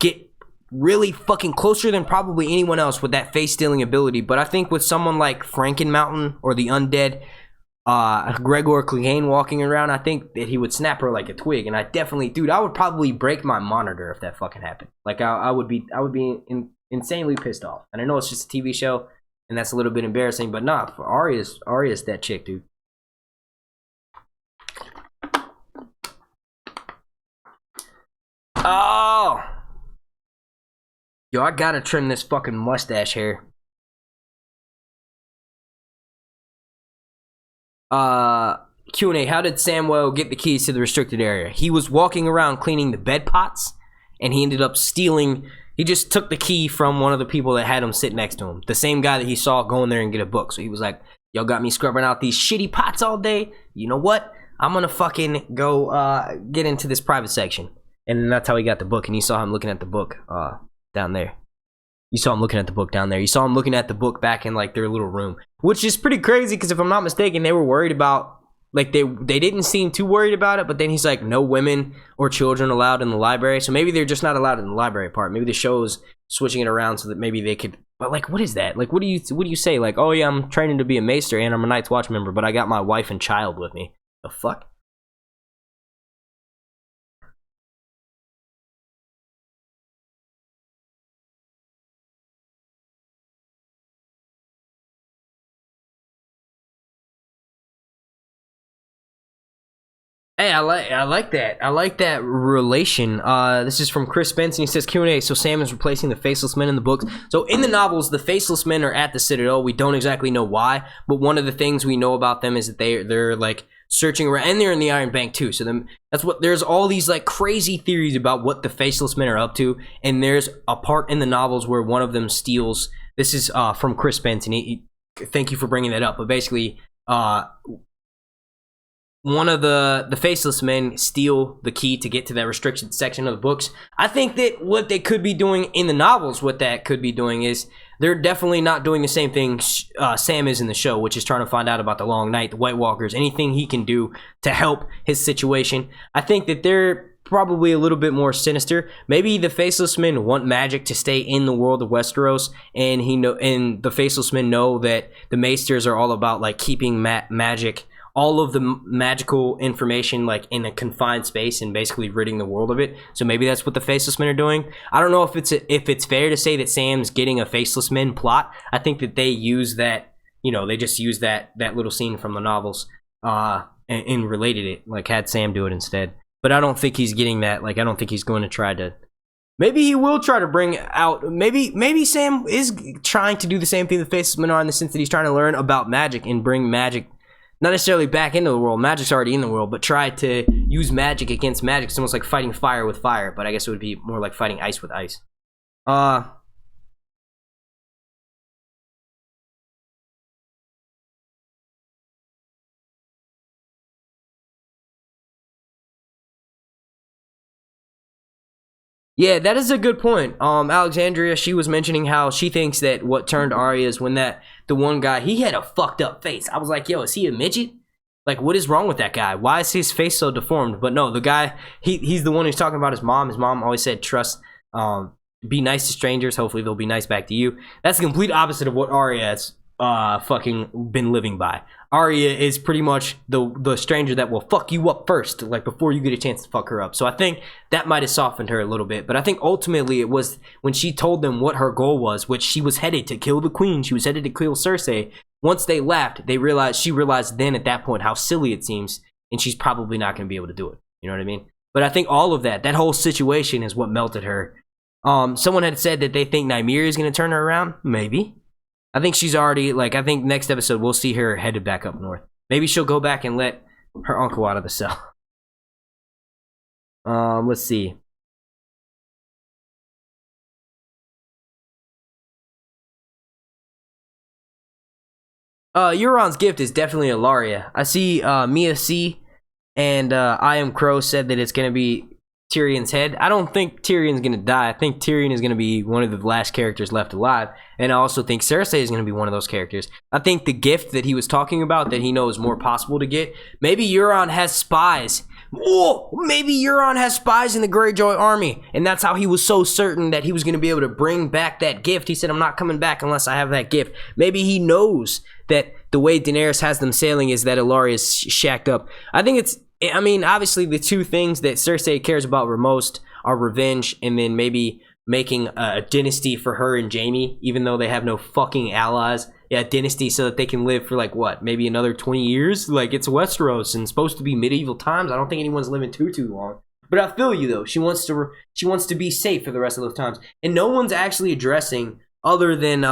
get really fucking closer than probably anyone else with that face-stealing ability, but I think with someone like Frankenmountain or the Undead, Gregor Clegane walking around, I think that he would snap her like a twig. And I definitely, dude, I would probably break my monitor if that fucking happened. Like, I would be insanely pissed off. And I know it's just a TV show, and that's a little bit embarrassing, but nah, for Arya's that chick, dude. Oh, yo, I gotta trim this fucking mustache hair. Q&A, how did Samwell get the keys to the restricted area? He was walking around cleaning the bed pots, and he ended up stealing, he just took the key from one of the people that had him sit next to him. The same guy that he saw go in there and get a book. So he was like, y'all got me scrubbing out these shitty pots all day. You know what? I'm gonna fucking go get into this private section. And that's how he got the book, and you saw him looking at the book down there. You saw him looking at the book down there. You saw him looking at the book back in like their little room, which is pretty crazy because if I'm not mistaken, they were worried about, like they didn't seem too worried about it, but then he's like, no women or children allowed in the library. So maybe they're just not allowed in the library part. Maybe the show's switching it around so that maybe they could, but like, what is that? Like, what do you say? Like, oh yeah, I'm training to be a maester and I'm a Night's Watch member, but I got my wife and child with me. The fuck? Hey, I like that. I like that relation. This is from Chris Benson. He says, Q&A, so Sam is replacing the Faceless Men in the books. So in the novels, the Faceless Men are at the Citadel. We don't exactly know why, but one of the things we know about them is that they're like searching around, and they're in the Iron Bank too. So there's all these like crazy theories about what the Faceless Men are up to, and there's a part in the novels where one of them steals. This is from Chris Benson. Thank you for bringing that up. But basically, one of the faceless men steal the key to get to that restricted section of the books. I think that what they could be doing in the novels, what that could be doing is they're definitely not doing the same thing Sam is in the show, which is trying to find out about the Long Night, the White Walkers, anything he can do to help his situation. I think that they're probably a little bit more sinister. Maybe the faceless men want magic to stay in the world of Westeros, and the faceless men know that the Maesters are all about like keeping magic, all of the magical information like in a confined space and basically ridding the world of it. So maybe that's what the faceless men are doing. I don't know if it's fair to say that Sam's getting a faceless men plot. I think that they use that, they just use that little scene from the novels and related it, like had Sam do it instead. But I don't think he's getting that. Like I don't think he's going to try to. Maybe he will try to bring out. Maybe Sam is trying to do the same thing the faceless men are, in the sense that he's trying to learn about magic and bring magic. Not necessarily back into the world. Magic's already in the world, but try to use magic against magic. It's almost like fighting fire with fire, but I guess it would be more like fighting ice with ice. Yeah, that is a good point. Alexandria, she was mentioning how she thinks that what turned Arya is when the one guy, he had a fucked up face. I was like, yo, is he a midget? Like, what is wrong with that guy? Why is his face so deformed? But no, the guy, he's the one who's talking about his mom. His mom always said, trust, be nice to strangers. Hopefully they'll be nice back to you. That's the complete opposite of what Arya has fucking been living by. Arya is pretty much the stranger that will fuck you up first, like before you get a chance to fuck her up. So I think that might have softened her a little bit. But I think ultimately it was when she told them what her goal was, which she was headed to kill the queen. She was headed to kill Cersei. Once they left, she realized then at that point how silly it seems, and she's probably not going to be able to do it. You know what I mean? But I think all of that whole situation is what melted her. Someone had said that they think Nymeria is going to turn her around. Maybe. I think she's already, I think next episode we'll see her headed back up north. Maybe she'll go back and let her uncle out of the cell. Let's see. Euron's gift is definitely Ilaria. I see Mia C and I Am Crow said that it's going to be Tyrion's head. I don't think Tyrion's going to die. I think Tyrion is going to be one of the last characters left alive. And I also think Cersei is going to be one of those characters. I think the gift that he was talking about that he knows more possible to get, maybe Euron has spies. Oh, maybe Euron has spies in the Greyjoy army. And that's how he was so certain that he was going to be able to bring back that gift. He said, I'm not coming back unless I have that gift. Maybe he knows that the way Daenerys has them sailing is that Ilaria is shacked up. Obviously the two things that Cersei cares about most are revenge and then maybe making a dynasty for her and Jaime, even though they have no fucking allies. Yeah, dynasty so that they can live for maybe another 20 years. Like, it's Westeros and supposed to be medieval times. I don't think anyone's living too long. But I feel you though. She wants to be safe for the rest of those times. And no one's actually addressing, other than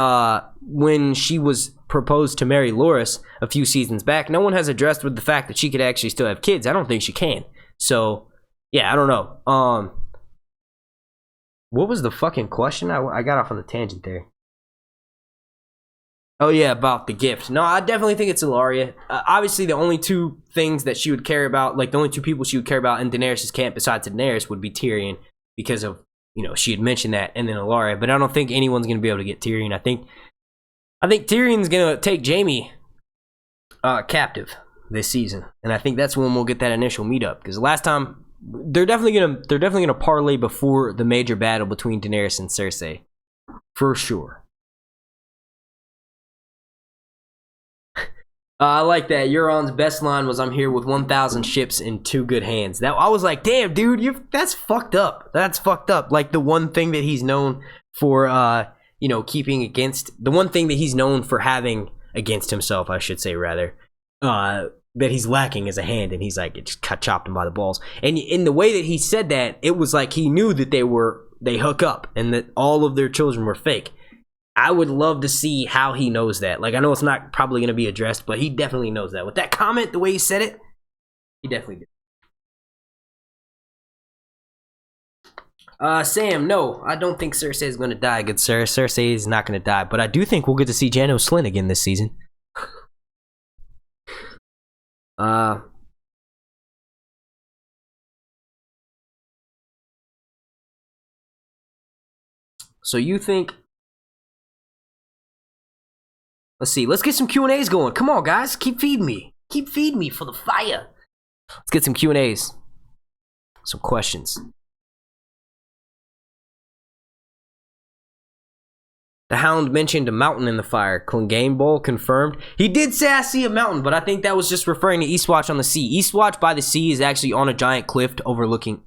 when she was proposed to marry Loras a few seasons back, no one has addressed with the fact that she could actually still have kids. I don't think she can. So, yeah, I don't know. What was the fucking question? I got off on the tangent there. Oh, yeah, about the gift. No, I definitely think it's Ilaria. Obviously, the only two things that she would care about, the only two people she would care about in Daenerys' camp besides Daenerys would be Tyrion, because of, she had mentioned that, and then Ilaria. But I don't think anyone's going to be able to get Tyrion. I think Tyrion's going to take Jaime captive this season. And I think that's when we'll get that initial meetup. Because last time, they're definitely gonna parlay before the major battle between Daenerys and Cersei. For sure. I like that. Euron's best line was, "I'm here with 1,000 ships in 2 good hands." That I was like, damn, dude, that's fucked up. That's fucked up. Like, the one thing that he's known for, keeping against, the one thing that he's known for having against himself, I should say, rather, that he's lacking is a hand, and he's like, it just chopped him by the balls. And in the way that he said that, it was like he knew that they hook up, and that all of their children were fake. I would love to see how he knows that. I know it's not probably going to be addressed, but he definitely knows that. With that comment, the way he said it, he definitely did. Sam, no, I don't think Cersei is going to die, good sir. Cersei is not going to die, but I do think we'll get to see Janos Slynn again this season. So you think... Let's see. Let's get some Q&As going. Come on, guys. Keep feeding me. Keep feeding me for the fire. Let's get some Q&As. Some questions. The Hound mentioned a mountain in the fire. Clegane Bowl confirmed. He did say I see a mountain, but I think that was just referring to Eastwatch on the sea. Eastwatch by the sea is actually on a giant cliff overlooking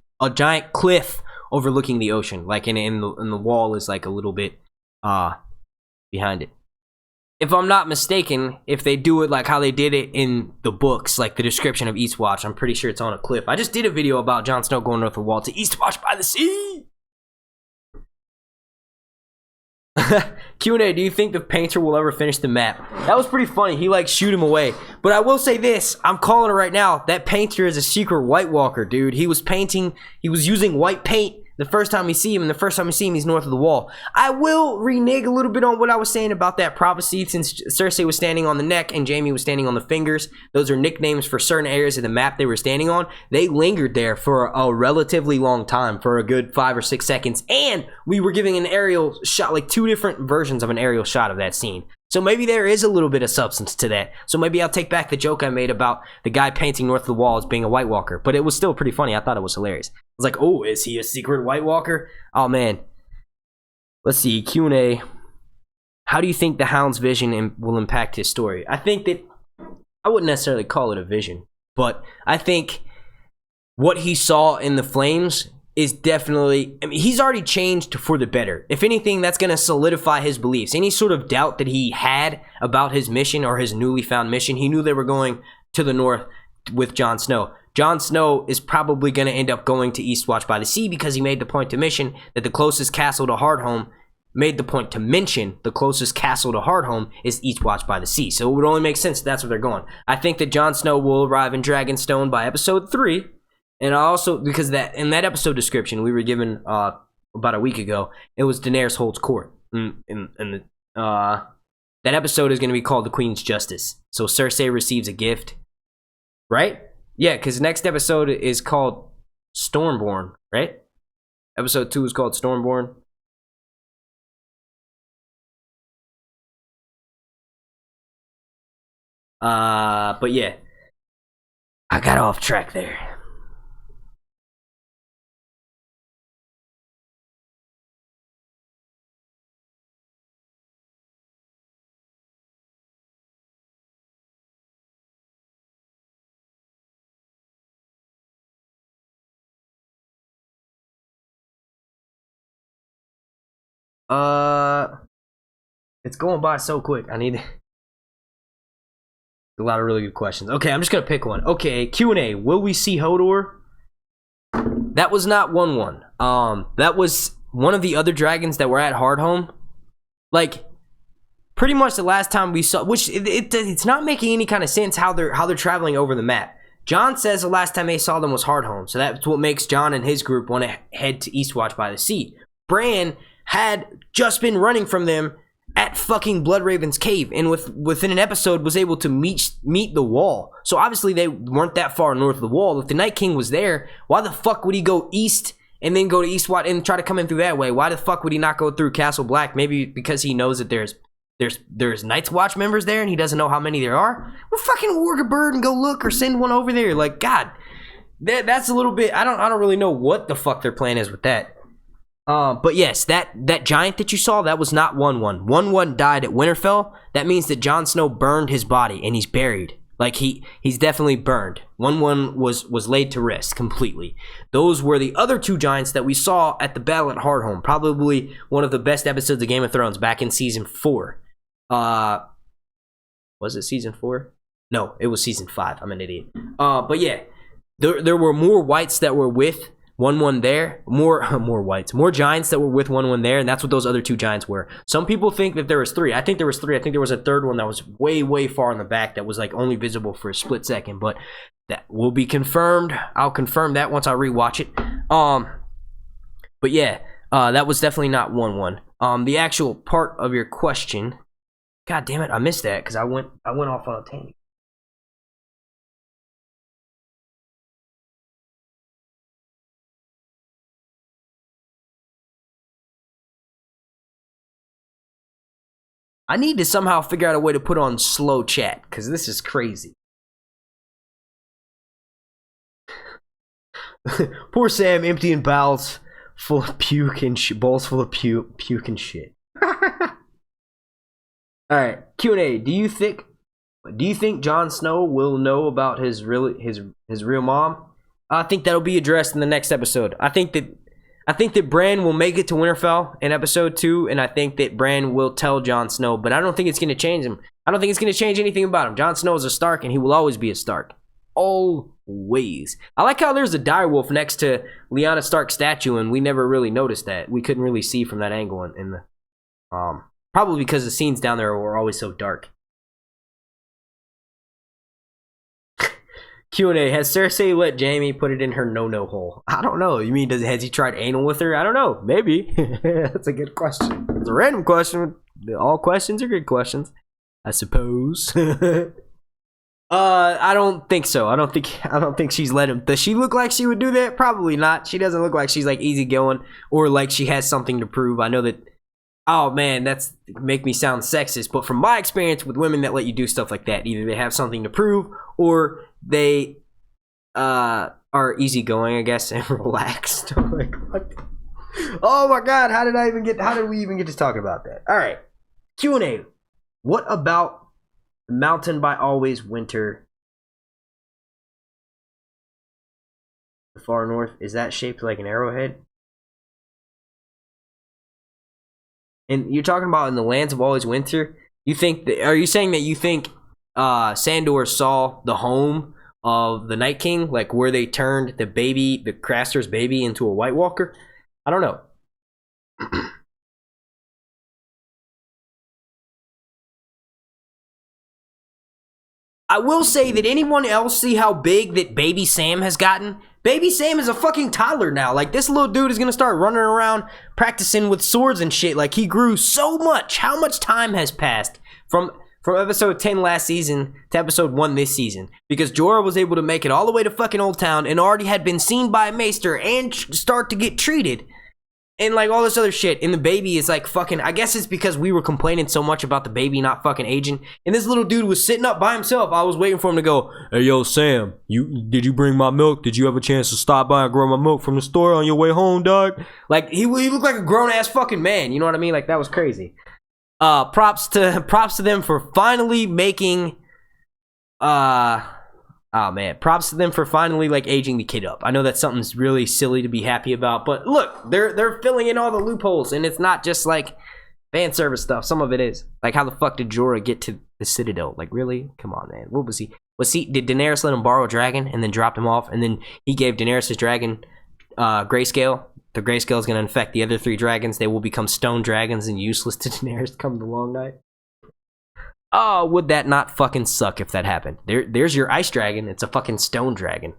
the ocean. Like in the wall is like a little bit behind it. If I'm not mistaken, if they do it like how they did it in the books, like the description of Eastwatch, I'm pretty sure it's on a cliff. I just did a video about Jon Snow going north of the wall to Eastwatch by the sea. Q&A, do you think the painter will ever finish the map? That was pretty funny. He like shoot him away. But I will say this, I'm calling it right now. That painter is a secret White Walker, dude. He was painting, he was using white paint the first time we see him, and the first time we see him, he's north of the wall. I will renege a little bit on what I was saying about that prophecy, since Cersei was standing on the neck and Jaime was standing on the fingers. Those are nicknames for certain areas of the map they were standing on. They lingered there for a relatively long time, for a good 5 or 6 seconds, and we were giving an aerial shot, like 2 different versions of an aerial shot of that scene. So maybe there is a little bit of substance to that. So maybe I'll take back the joke I made about the guy painting north of the wall as being a White Walker. But it was still pretty funny. I thought it was hilarious. I was like, oh, is he a secret White Walker? Oh, man. Let's see. Q&A. How do you think the Hound's vision will impact his story? I think that... I wouldn't necessarily call it a vision. But I think what he saw in the flames is definitely, I mean, he's already changed for the better. If anything, that's going to solidify his beliefs. Any sort of doubt that he had about his mission or his newly found mission, he knew they were going to the north with Jon Snow. Jon Snow is probably going to end up going to Eastwatch by the Sea because he made the point to mention that the closest castle to Hardhome is Eastwatch by the Sea. So it would only make sense that's where they're going. I think that Jon Snow will arrive in Dragonstone by episode 3. And also, because that in that episode description we were given about a week ago, it was Daenerys holds court. That episode is going to be called The Queen's Justice. So Cersei receives a gift, right? Yeah, because next episode is called Stormborn, right? Episode 2 is called Stormborn. But yeah, I got off track there. It's going by so quick. I need a lot of really good questions. Okay, I'm just gonna pick one. Okay, Q&A. Will we see Hodor? That was not 1-1. That was one of the other dragons that were at Hardhome. Like, pretty much the last time we saw, which it's not making any kind of sense how they're traveling over the map. Jon says the last time they saw them was Hardhome, so that's what makes Jon and his group want to head to Eastwatch by the Sea. Bran had just been running from them at fucking Bloodraven's cave, and within an episode was able to meet the wall. So obviously they weren't that far north of the wall. If the Night King was there, why the fuck would he go east and then go to Eastwatch and try to come in through that way? Why the fuck would he not go through Castle Black? Maybe because he knows that there's Night's Watch members there and he doesn't know how many there are. Well, fucking warg a bird and go look, or send one over there. Like, God, that's a little bit. I don't really know what the fuck their plan is with that. But yes, that giant that you saw, that was not 1-1. 1-1 died at Winterfell. That means that Jon Snow burned his body and he's buried. Like, he's definitely burned. 1-1 was laid to rest completely. Those were the other 2 giants that we saw at the battle at Hardhome. Probably one of the best episodes of Game of Thrones back in season 4. Was it season 4? No, it was season 5. I'm an idiot. But yeah, there were more whites that were with 1-1 there, more whites, more giants that were with 1-1 there, and that's what those other 2 giants were. Some people think that there was 3. I think there was 3. I think there was a third one that was way far in the back that was like only visible for a split second, but that will be confirmed. I'll confirm that once I rewatch it. But yeah, that was definitely not 1-1. The actual part of your question, God damn it, I missed that because I went off on a tangent. I need to somehow figure out a way to put on slow chat, because this is crazy. Poor Sam emptying bowels full of puke and bowls full of puke and shit. Alright, Q&A. Do you think Jon Snow will know about his real mom? I think that'll be addressed in the next episode. I think that Bran will make it to Winterfell in episode 2, and I think that Bran will tell Jon Snow, but I don't think it's going to change him. I don't think it's going to change anything about him. Jon Snow is a Stark, and he will always be a Stark. Always. I like how there's a direwolf next to Lyanna Stark's statue, and we never really noticed that. We couldn't really see from that angle in the probably because the scenes down there were always so dark. Q&A, has Cersei let Jaime put it in her no-no hole? I don't know. You mean, has he tried anal with her? I don't know. Maybe. That's a good question. It's a random question. All questions are good questions, I suppose. I don't think so. I don't think she's let him. Does she look like she would do that? Probably not. She doesn't look like she's like easygoing or like she has something to prove. I know that. Oh man, that's make me sound sexist, but from my experience with women that let you do stuff like that, either they have something to prove or they are easygoing, I guess, and relaxed. Like, what? Oh my god, how did we even get to talk about that? All right, Q&A. What about Mountain by Always Winter? The far north, is that shaped like an arrowhead? And you're talking about in the lands of always winter. You think? Are you saying that you think Sandor saw the home of the Night King, like where they turned the Craster's baby, into a White Walker? I don't know. I will say that anyone else see how big that Baby Sam has gotten? Baby Sam is a fucking toddler now. Like, this little dude is gonna start running around practicing with swords and shit. Like, he grew so much. How much time has passed from episode 10 last season to episode 1 this season? Because Jorah was able to make it all the way to fucking Old Town and already had been seen by a maester and start to get treated. And like all this other shit. And the baby is like fucking, I guess it's because we were complaining so much about the baby not fucking aging. And this little dude was sitting up by himself. I was waiting for him to go, "Hey yo Sam, did you bring my milk? Did you have a chance to stop by and grab my milk from the store on your way home, dog?" Like he looked like a grown ass fucking man. You know what I mean? Like that was crazy. Props to them for finally making oh man, props to them for finally like aging the kid up. I know that's something's really silly to be happy about, but look, they're filling in all the loopholes, and it's not just like fan service stuff. Some of it is. Like, how the fuck did Jorah get to the Citadel? Like, really? Come on, man. What was he? Did Daenerys let him borrow a dragon and then dropped him off, and then he gave Daenerys his dragon grayscale? The grayscale is going to infect the other 3 dragons. They will become stone dragons and useless to Daenerys come the long night. Oh, would that not fucking suck if that happened? There's your ice dragon. It's a fucking stone dragon.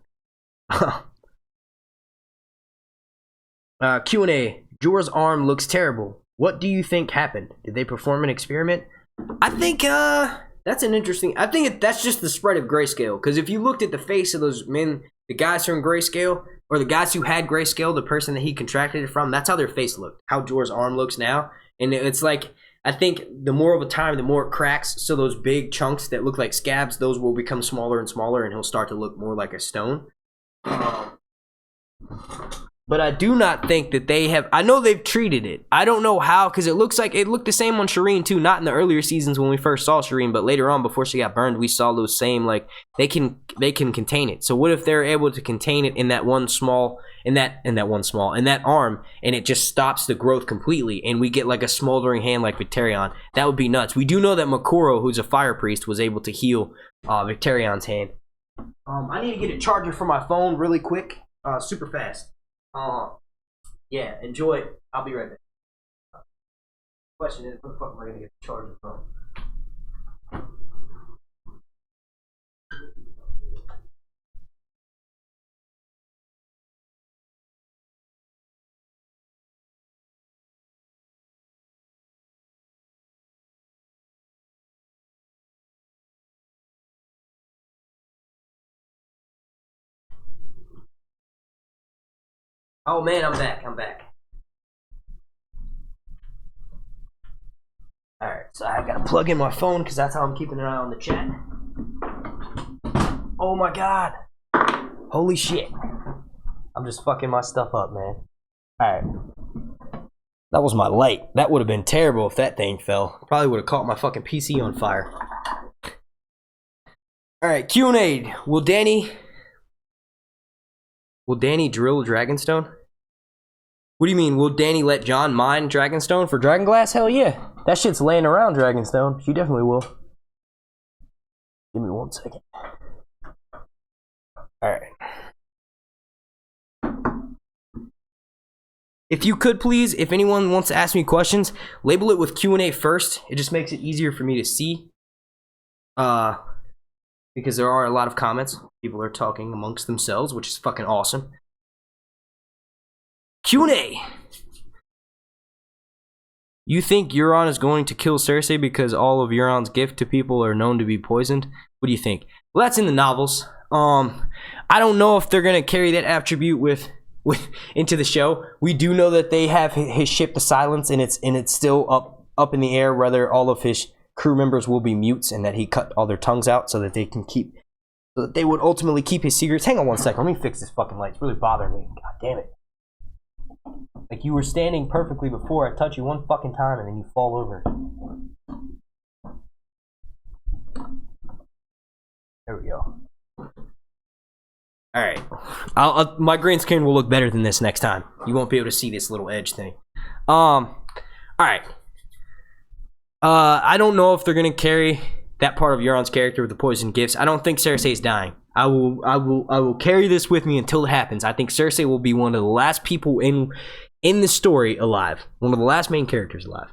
Q&A. Jorah's arm looks terrible. What do you think happened? Did they perform an experiment? I think that's an interesting. I think that's just the spread of grayscale. Because if you looked at the face of those men, the guys from grayscale, or the guys who had grayscale, the person that he contracted it from, that's how their face looked. How Jorah's arm looks now, and it's like, I think the more of a time, the more it cracks. So those big chunks that look like scabs, those will become smaller and smaller, and he'll start to look more like a stone. But I do not think that they have. I know they've treated it. I don't know how, because it looks like it looked the same on Shireen too. Not in the earlier seasons when we first saw Shireen, but later on before she got burned, we saw those same, like, they can contain it. So what if they're able to contain it in that one small, in that arm, and it just stops the growth completely, and we get like a smoldering hand like Victarion? That would be nuts. We do know that Makoro, who's a fire priest, was able to heal Victarion's hand. I need to get a charger for my phone really quick, super fast. Yeah, enjoy it. I'll be right back. Question is, where the fuck am I gonna get the charger from? Oh man, I'm back. Alright, so I gotta plug in my phone because that's how I'm keeping an eye on the chat. Oh my god. Holy shit. I'm just fucking my stuff up, man. Alright. That was my light. That would have been terrible if that thing fell. Probably would have caught my fucking PC on fire. Alright, Q&A. Will Danny drill Dragonstone? What do you mean? Will Danny let Jon mine Dragonstone for Dragonglass? Hell yeah. That shit's laying around Dragonstone. She definitely will. Give me 1 second. Alright. If you could please, if anyone wants to ask me questions, label it with Q&A first. It just makes it easier for me to see. Because there are a lot of comments. People are talking amongst themselves, which is fucking awesome. Q&A. You think Euron is going to kill Cersei because all of Euron's gift to people are known to be poisoned? What do you think? Well, that's in the novels. I don't know if they're gonna carry that attribute with into the show. We do know that they have his ship, the Silence, and it's still up in the air whether all of his crew members will be mutes and that he cut all their tongues out so that they would ultimately keep his secrets. Hang on 1 second. Let me fix this fucking light. It's really bothering me. God damn it. Like, you were standing perfectly before I touch you one fucking time and then you fall over. There we go. Alright. My green screen will look better than this next time. You won't be able to see this little edge thing. Alright. I don't know if they're gonna carry that part of Euron's character with the poison gifts. I don't think Cersei's dying. I will carry this with me until it happens. I think Cersei will be one of the last people in the story alive. One of the last main characters alive.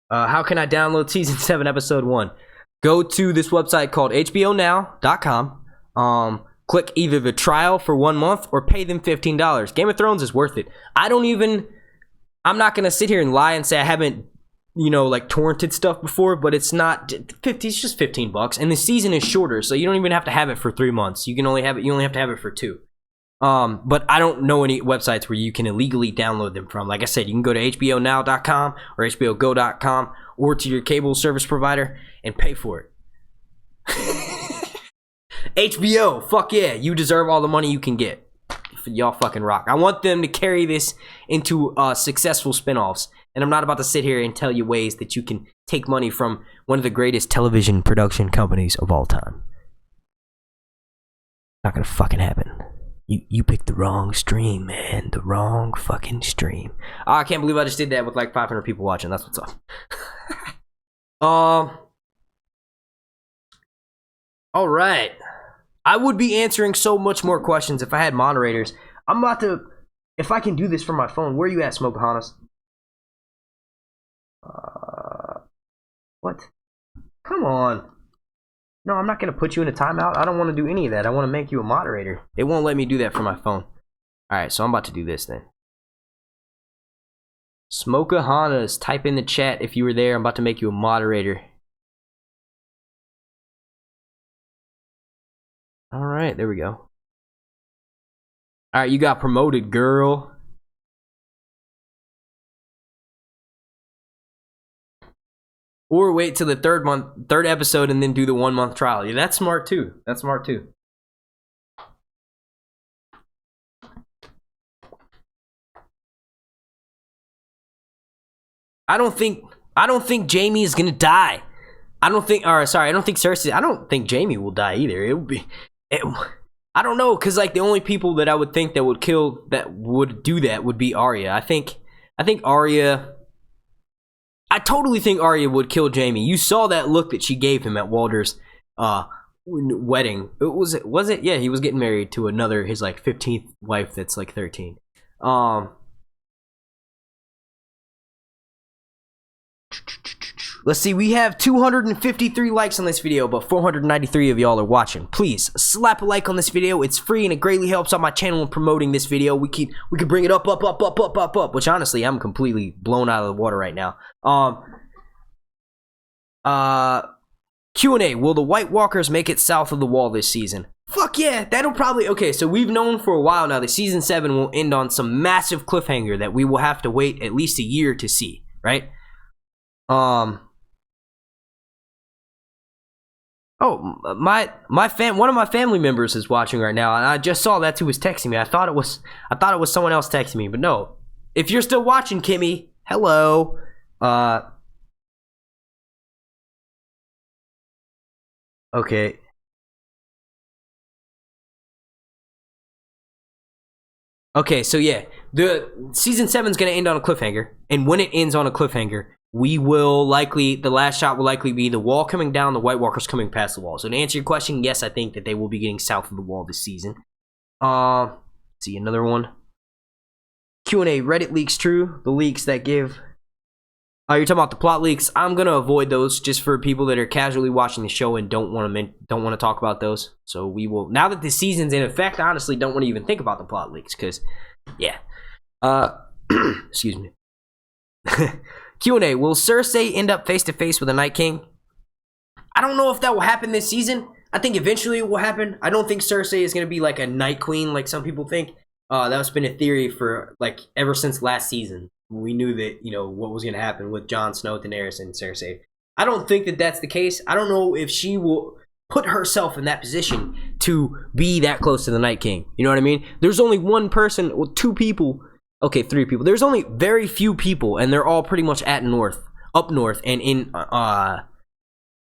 How can I download Season 7, Episode 1? Go to this website called hbonow.com. Click either the trial for 1 month or pay them $15. Game of Thrones is worth it. I'm not going to sit here and lie and say I haven't, like torrented stuff before, but it's not 50. It's just $15. And the season is shorter, so you don't even have to have it for 3 months. You only have to have it for 2. But I don't know any websites where you can illegally download them from. Like I said, you can go to hbonow.com or hbogo.com or to your cable service provider and pay for it. HBO, fuck yeah, you deserve all the money you can get. Y'all fucking rock. I want them to carry this into successful spinoffs. And I'm not about to sit here and tell you ways that you can take money from one of the greatest television production companies of all time. Not gonna fucking happen. You picked the wrong stream, man. The wrong fucking stream. Oh, I can't believe I just did that with like 500 people watching. That's what's up. Alright. I would be answering so much more questions if I had moderators. I'm about to... If I can do this from my phone. Where are you at, Smokeahanas? What? Come on. No, I'm not going to put you in a timeout. I don't want to do any of that. I want to make you a moderator. It won't let me do that from my phone. Alright, so I'm about to do this then. Smokeahanas, type in the chat if you were there. I'm about to make you a moderator. Alright, there we go. Alright, you got promoted, girl. Or wait till the third episode and then do the 1 month trial. Yeah, that's smart too. That's smart too. I don't think Jaime is gonna die. I don't think Cersei. I don't think Jaime will die either. I don't know, cause like the only people that I would think that would do that would be Arya. I think Arya. I totally think Arya would kill Jaime. You saw that look that she gave him at Walder's wedding. Was it? Yeah, he was getting married to his like 15th wife that's like 13. Let's see, we have 253 likes on this video, but 493 of y'all are watching. Please slap a like on this video. It's free and it greatly helps out my channel in promoting this video. We could bring it up, which honestly I'm completely blown out of the water right now. Q&A, will the White Walkers make it south of the wall this season? Fuck yeah, that'll probably... Okay, so we've known for a while now that Season 7 will end on some massive cliffhanger that we will have to wait at least a year to see, right? Oh, one of my family members is watching right now, and I just saw that's who was texting me. I thought it was someone else texting me, but no. If you're still watching, Kimmy, hello. Okay. Okay, so yeah, the season 7 is going to end on a cliffhanger, and when it ends on a cliffhanger, the last shot will likely be the wall coming down, the White Walkers coming past the wall. So to answer your question, yes, I think that they will be getting south of the wall this season. Let's see, another one. Q&A, Reddit leaks true? The leaks that give... Oh, you're talking about the plot leaks? I'm going to avoid those just for people that are casually watching the show and don't want to talk about those. So we will... Now that the season's in effect, I honestly don't want to even think about the plot leaks because, yeah. Excuse me. Q&A, will Cersei end up face-to-face with the Night King? I don't know if that will happen this season. I think eventually it will happen. I don't think Cersei is going to be like a Night Queen like some people think. That's been a theory for, like, ever since last season. We knew that, you know, what was going to happen with Jon Snow, Daenerys, and Cersei. I don't think that that's the case. I don't know if she will put herself in that position to be that close to the Night King. You know what I mean? There's only one person, well, 2 people. Okay, 3 people. There's only very few people, and they're all pretty much up north, and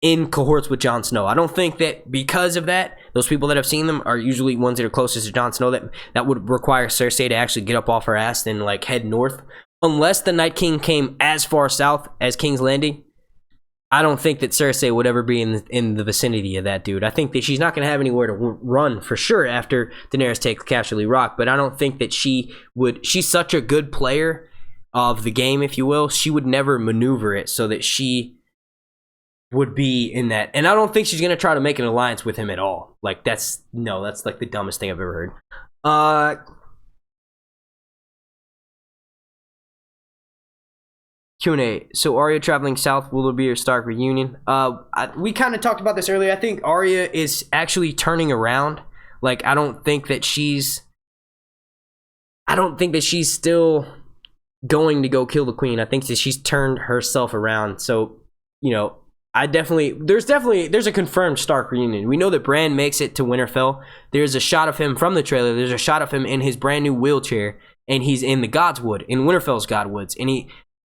in cohorts with Jon Snow. I don't think that because of that, those people that have seen them are usually ones that are closest to Jon Snow. That would require Cersei to actually get up off her ass and like head north. Unless the Night King came as far south as King's Landing, I don't think that Cersei would ever be in the vicinity of that dude. I think that she's not going to have anywhere to run for sure after Daenerys takes Casterly Rock, but I don't think that she would... She's such a good player of the game, if you will. She would never maneuver it so that she would be in that. And I don't think she's going to try to make an alliance with him at all. Like, that's like the dumbest thing I've ever heard. Q&A. So Arya traveling south, will there be a Stark reunion? We kind of talked about this earlier. I think Arya is actually turning around. Like, I don't think that she's still going to go kill the queen. I think that she's turned herself around. So, you know, there's a confirmed Stark reunion. We know that Bran makes it to Winterfell. There's a shot of him from the trailer. There's a shot of him in his brand new wheelchair, and he's in the Godswood, in Winterfell's Godwoods, and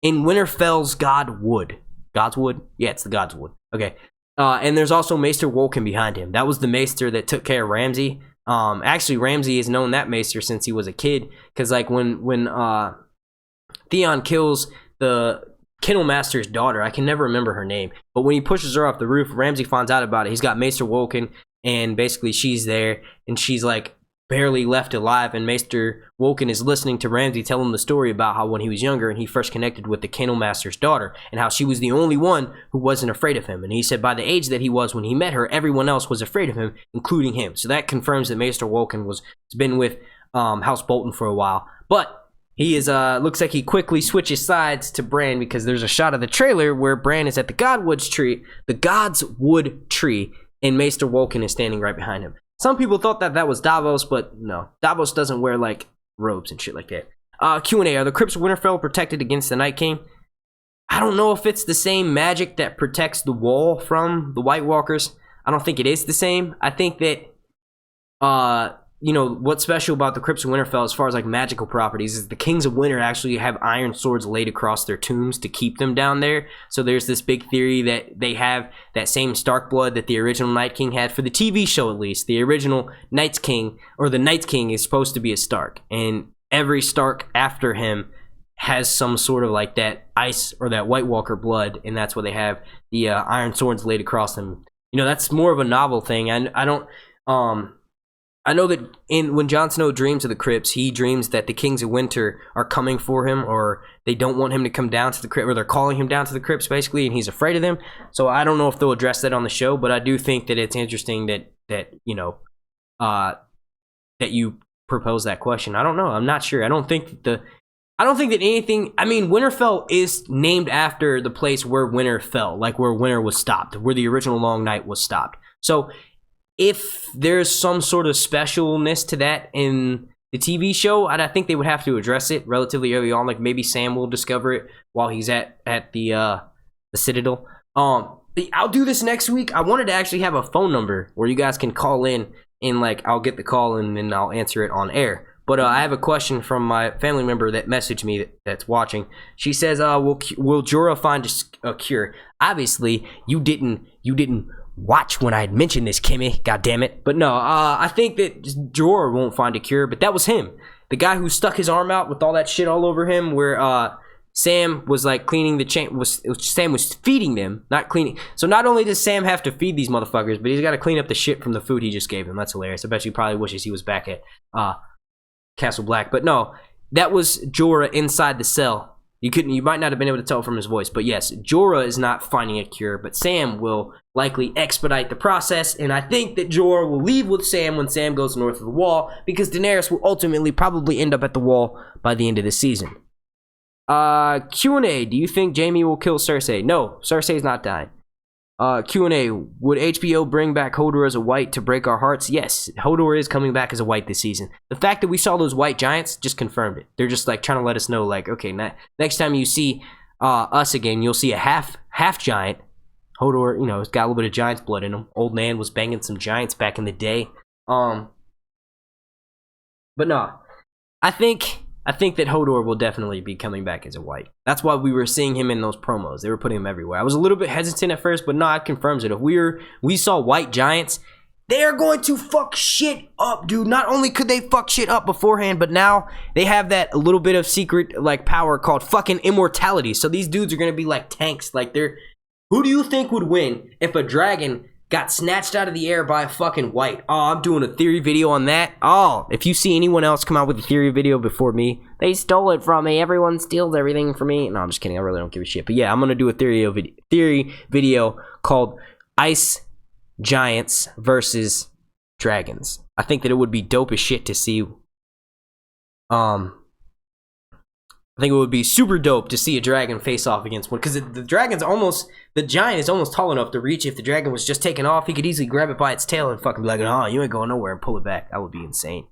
in Winterfell's Godwood. Godswood? Yeah, it's the Godswood. Okay. And there's also Maester Wolken behind him. That was the Maester that took care of Ramsay. Actually, Ramsay has known that Maester since he was a kid. Because, like, when Theon kills the Kennel Master's daughter, I can never remember her name, but when he pushes her off the roof, Ramsay finds out about it. He's got Maester Wolken, and basically she's there, and she's, like, barely left alive, and Maester Wolken is listening to Ramsay tell him the story about how when he was younger and he first connected with the Kennel Master's daughter and how she was the only one who wasn't afraid of him. And he said by the age that he was when he met her, everyone else was afraid of him, including him. So that confirms that Maester Wolken has been with House Bolton for a while. But he is looks like he quickly switches sides to Bran, because there's a shot of the trailer where Bran is at the Godswood tree, and Maester Wolken is standing right behind him. Some people thought that was Davos, but no. Davos doesn't wear, like, robes and shit like that. Q&A, are the Crypts of Winterfell protected against the Night King? I don't know if it's the same magic that protects the wall from the White Walkers. I don't think it is the same. I think that, you know, what's special about the Crypts of Winterfell as far as, like, magical properties is the Kings of Winter actually have iron swords laid across their tombs to keep them down there. So there's this big theory that they have that same Stark blood that the original Night King had. For the TV show, at least, the original Night's King, or the Night's King, is supposed to be a Stark. And every Stark after him has some sort of, like, that ice or that White Walker blood, and that's why they have the iron swords laid across them. You know, that's more of a novel thing. I know that when Jon Snow dreams of the Crypts, he dreams that the Kings of Winter are coming for him, or they don't want him to come down to the Crypt, or they're calling him down to the Crypts, basically, and he's afraid of them. So I don't know if they'll address that on the show, but I do think that it's interesting that you know, that you propose that question. I don't know. I'm not sure. I don't think that anything... I mean, Winterfell is named after the place where winter fell, like where winter was stopped, where the original Long Night was stopped. So if there's some sort of specialness to that in the TV show, I think they would have to address it relatively early on. Like maybe Sam will discover it while he's at the Citadel. I'll do this next week. I wanted to actually have a phone number where you guys can call in and like I'll get the call and then I'll answer it on air. But I have a question from my family member that messaged me that's watching. She says, "Will Jorah find a cure?" Obviously, you didn't watch when I had mentioned this, Kimmy. God damn it! But no, I think that Jorah won't find a cure. But that was him, the guy who stuck his arm out with all that shit all over him, where Sam was like cleaning the chain. Sam was feeding them, not cleaning. So not only does Sam have to feed these motherfuckers, but he's got to clean up the shit from the food he just gave them. That's hilarious. I bet you probably wishes he was back at Castle Black. But no, that was Jorah inside the cell. You might not have been able to tell from his voice, but yes, Jorah is not finding a cure, but Sam will likely expedite the process, and I think that Jorah will leave with Sam when Sam goes north of the Wall, because Daenerys will ultimately probably end up at the Wall by the end of the season. Q&A, do you think Jaime will kill Cersei? No, Cersei's not dying. Q&A, would HBO bring back Hodor as a white to break our hearts? Yes, Hodor is coming back as a white this season. The fact that we saw those white giants just confirmed it. They're just like trying to let us know, like, okay, next time you see us again, you'll see a half giant. Hodor, you know, it's got a little bit of giant's blood in him. Old man was banging some giants back in the day. But no, I think that Hodor will definitely be coming back as a white. That's why we were seeing him in those promos. They were putting him everywhere. I was a little bit hesitant at first, but no, it confirms it. If we saw white giants, they are going to fuck shit up, dude. Not only could they fuck shit up beforehand, but now they have that little bit of secret like power called fucking immortality. So these dudes are going to be like tanks. Like who do you think would win if a dragon got snatched out of the air by a fucking white? Oh, I'm doing a theory video on that. Oh, if you see anyone else come out with a theory video before me, they stole it from me. Everyone steals everything from me. No, I'm just kidding. I really don't give a shit. But yeah, I'm going to do a theory video called Ice Giants versus Dragons. I think that it would be dope as shit to see. I think it would be super dope to see a dragon face off against one, because the giant is almost tall enough to reach. If the dragon was just taking off, he could easily grab it by its tail and fucking be like, "Oh, you ain't going nowhere," and pull it back. That would be insane.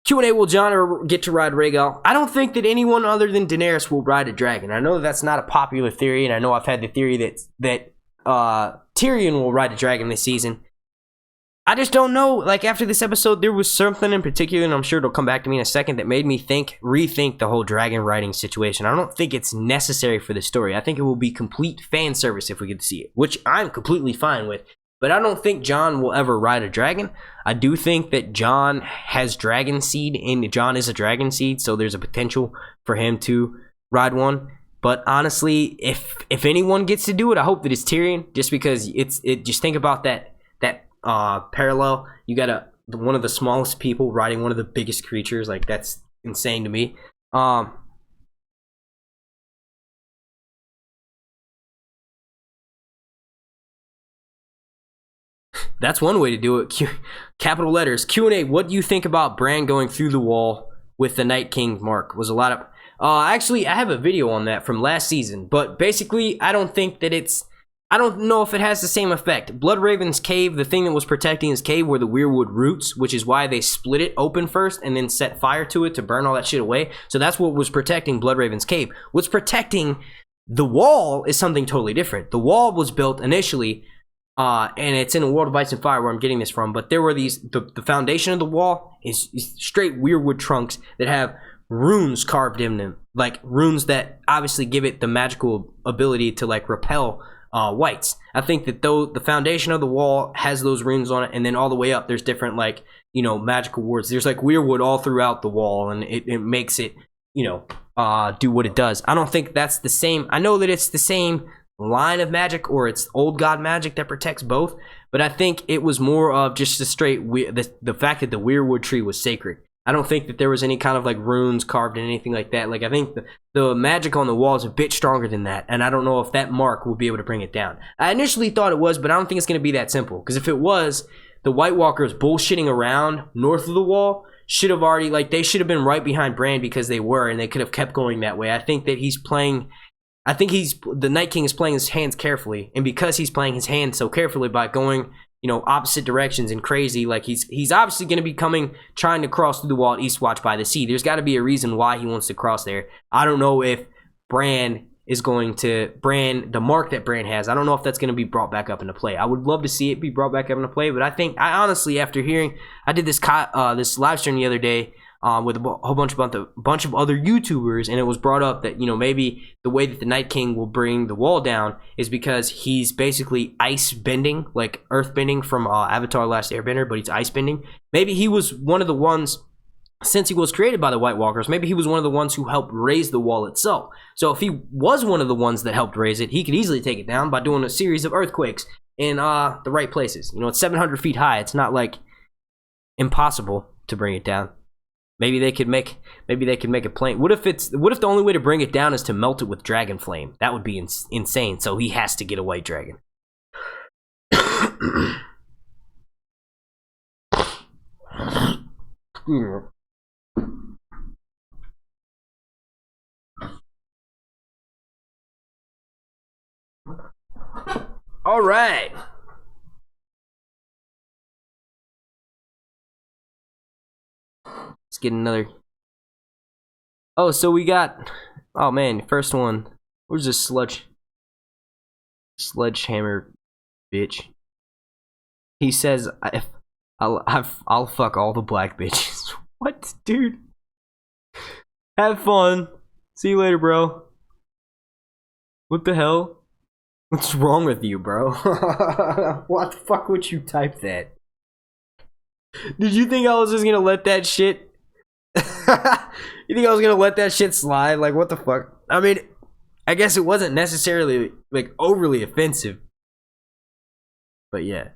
Q&A, will Jon get to ride Rhaegal? I don't think that anyone other than Daenerys will ride a dragon. I know that's not a popular theory, and I know I've had the theory that Tyrion will ride a dragon this season. I just don't know. Like, after this episode, there was something in particular, and I'm sure it'll come back to me in a second, that made me rethink the whole dragon riding situation. I don't think it's necessary for the story. I think it will be complete fan service if we get to see it, which I'm completely fine with. But I don't think Jon will ever ride a dragon. I do think that Jon has dragon seed, and Jon is a dragon seed, so there's a potential for him to ride one. But honestly, if anyone gets to do it, I hope that it's Tyrion, just because just think about that parallel. You got one of the smallest people riding one of the biggest creatures. Like, that's insane to me. That's one way to do it. Capital letters. Q&A, what do you think about Bran going through the wall with the Night King mark? Was a lot of actually, I have a video on that from last season, but basically I don't know if it has the same effect. Bloodraven's cave, the thing that was protecting his cave were the weirwood roots, which is why they split it open first and then set fire to it to burn all that shit away. So that's what was protecting Bloodraven's cave. What's protecting the wall is something totally different. The wall was built initially, and it's in A World of Ice and Fire where I'm getting this from, but there were the foundation of the wall is straight weirwood trunks that have runes carved in them, like runes that obviously give it the magical ability to like repel whites. I think that though the foundation of the wall has those runes on it, and then all the way up there's different like, you know, magical wards. There's like weirwood all throughout the wall, and it makes it, you know, do what it does. I don't think that's the same. I know that it's the same line of magic, or it's old god magic that protects both, but I think it was more of just the straight the fact that the weirwood tree was sacred. I don't think that there was any kind of like runes carved in anything like that. Like, I think the magic on the wall is a bit stronger than that, and I don't know if that mark will be able to bring it down. I initially thought it was, but I don't think it's going to be that simple, because if it was, the White Walkers bullshitting around north of the wall should have already, like, they should have been right behind Bran, because they were, and they could have kept going that way. I think that the Night King is playing his hands carefully, and because he's playing his hands so carefully by going, you know, opposite directions and crazy. Like he's obviously going to be trying to cross through the wall at Eastwatch by the Sea. There's got to be a reason why he wants to cross there. I don't know if Bran is going to the mark that Bran has. I don't know if that's going to be brought back up into play. I would love to see it be brought back up into play, but I honestly, after hearing, I did this this live stream the other day with a whole bunch of other YouTubers, and it was brought up that, you know, maybe the way that the Night King will bring the wall down is because he's basically ice bending, like earth bending from Avatar: Last Airbender, but he's ice bending. Maybe he was one of the ones. Since he was created by the White Walkers, maybe he was one of the ones who helped raise the wall itself. So if he was one of the ones that helped raise it, he could easily take it down by doing a series of earthquakes in the right places. You know, it's 700 feet high. It's not like impossible to bring it down. Maybe they could make a plane. What if the only way to bring it down is to melt it with dragon flame? That would be insane. So he has to get a white dragon. All right. Let's get another. Oh, so we got. Oh man, first one. Where's this sledgehammer bitch? He says, "I'll fuck all the black bitches." What, dude? Have fun. See you later, bro. What the hell? What's wrong with you, bro? What the fuck would you type that? Did you think I was just gonna let that shit? You think I was gonna let that shit slide? Like, what the fuck? I mean, I guess it wasn't necessarily like overly offensive, but yeah.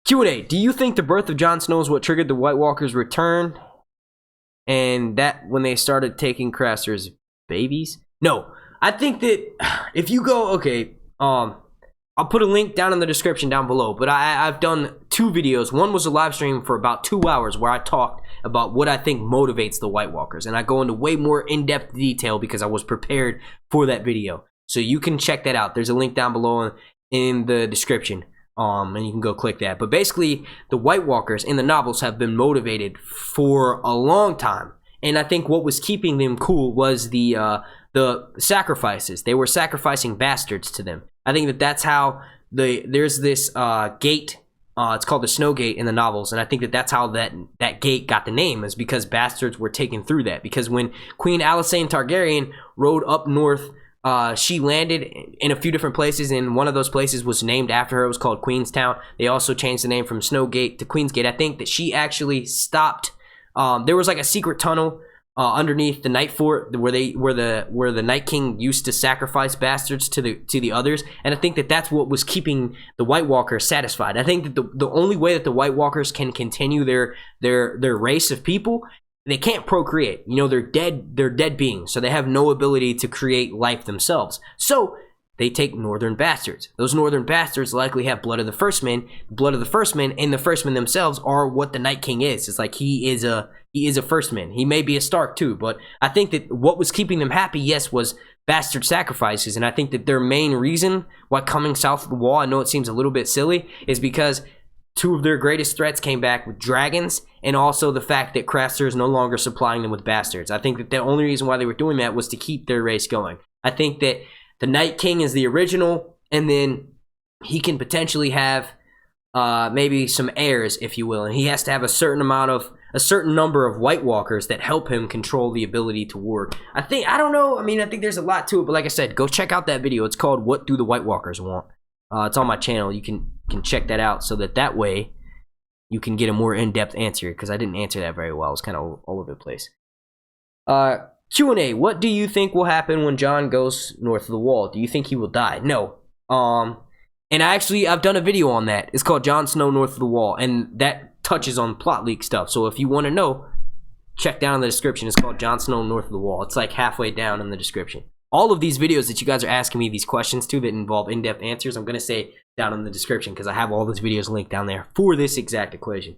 Q&A. Do you think the birth of Jon Snow is what triggered the White Walkers' return, and that when they started taking Craster's babies? No. I think that if you go, okay, I'll put a link down in the description down below, but I've done 2 videos. One was a live stream for about 2 hours where I talked about what I think motivates the White Walkers, and I go into way more in-depth detail because I was prepared for that video. So you can check that out. There's a link down below in the description, and you can go click that. But basically, the White Walkers in the novels have been motivated for a long time, and I think what was keeping them cool was the sacrifices. They were sacrificing bastards to them. I think that that's how there's this gate. It's called the Snow Gate in the novels, and I think that that's how that gate got the name, is because bastards were taken through that. Because when Queen Alysanne Targaryen rode up north, she landed in a few different places, and one of those places was named after her. It was called Queenstown. They also changed the name from Snow Gate to Queen's Gate. I think that she actually stopped. There was like a secret tunnel underneath the Night Fort where the Night King used to sacrifice bastards to the others, and I think that that's what was keeping the White Walkers satisfied. I think that the only way that the White Walkers can continue their race of people, they can't procreate. You know, they're dead beings, so they have no ability to create life themselves. So they take northern bastards. Those northern bastards likely have blood of the First Men. Blood of the First Men and the First Men themselves are what the Night King is. It's like he is a First Man. He may be a Stark too, but I think that what was keeping them happy, yes, was bastard sacrifices. And I think that their main reason why coming south of the wall, I know it seems a little bit silly, is because 2 of their greatest threats came back with dragons, and also the fact that Craster is no longer supplying them with bastards. I think that the only reason why they were doing that was to keep their race going. I think that the Night King is the original, and then he can potentially have maybe some heirs, if you will, and he has to have a certain number of White Walkers that help him control the ability to warg. I don't know. I mean, I think there's a lot to it, but like I said, go check out that video. It's called "What Do the White Walkers Want?" It's on my channel. You can check that out, so that way you can get a more in-depth answer, because I didn't answer that very well. It was kind of all over the place. Q&A. What do you think will happen when Jon goes north of the wall? Do you think he will die? No. And I've done a video on that. It's called Jon Snow North of the Wall, and that touches on plot leak stuff. So if you want to know, check down in the description. It's called Jon Snow North of the Wall. It's like halfway down in the description. All of these videos that you guys are asking me these questions to that involve in-depth answers, I'm going to say down in the description, because I have all those videos linked down there for this exact equation.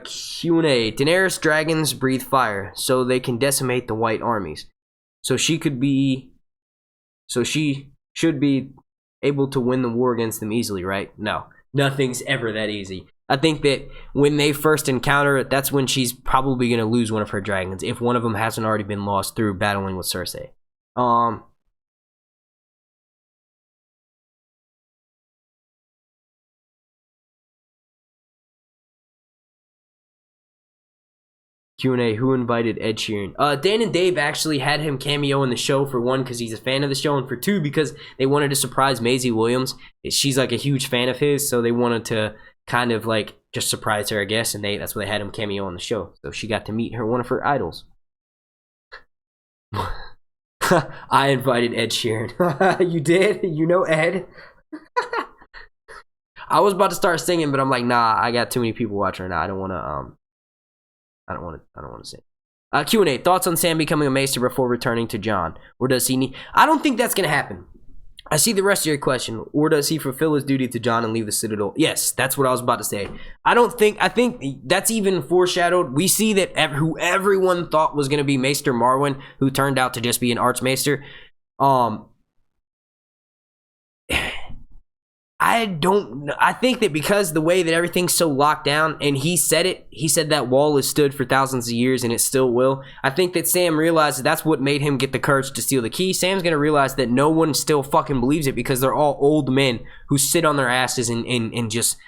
Q&A. Daenerys dragons breathe fire, so they can decimate the white armies. So she should be able to win the war against them easily, right? No, nothing's ever that easy. I think that when they first encounter it, that's when she's probably going to lose one of her dragons, if one of them hasn't already been lost through battling with Cersei. Q&A, who invited Ed Sheeran? Dan and Dave actually had him cameo in the show, for one, because he's a fan of the show, and for two, because they wanted to surprise Maisie Williams. She's like a huge fan of his, so they wanted to kind of like just surprise her, I guess, and that's why they had him cameo on the show. So she got to meet one of her idols. I invited Ed Sheeran. You did? You know Ed? I was about to start singing, but I'm like, nah, I got too many people watching right now. I don't want to sing. Q&A, thoughts on Sam becoming a maester before returning to Jon? Or does he need... I don't think that's going to happen. I see the rest of your question. Or does he fulfill his duty to Jon and leave the Citadel? Yes, that's what I was about to say. I think that's even foreshadowed. We see that who everyone thought was going to be Maester Marwyn, who turned out to just be an Archmaester. I think that because the way that everything's so locked down, and he said that wall has stood for thousands of years and it still will. I think that Sam realized that's what made him get the courage to steal the key. Sam's gonna realize that no one still fucking believes it because they're all old men who sit on their asses and just...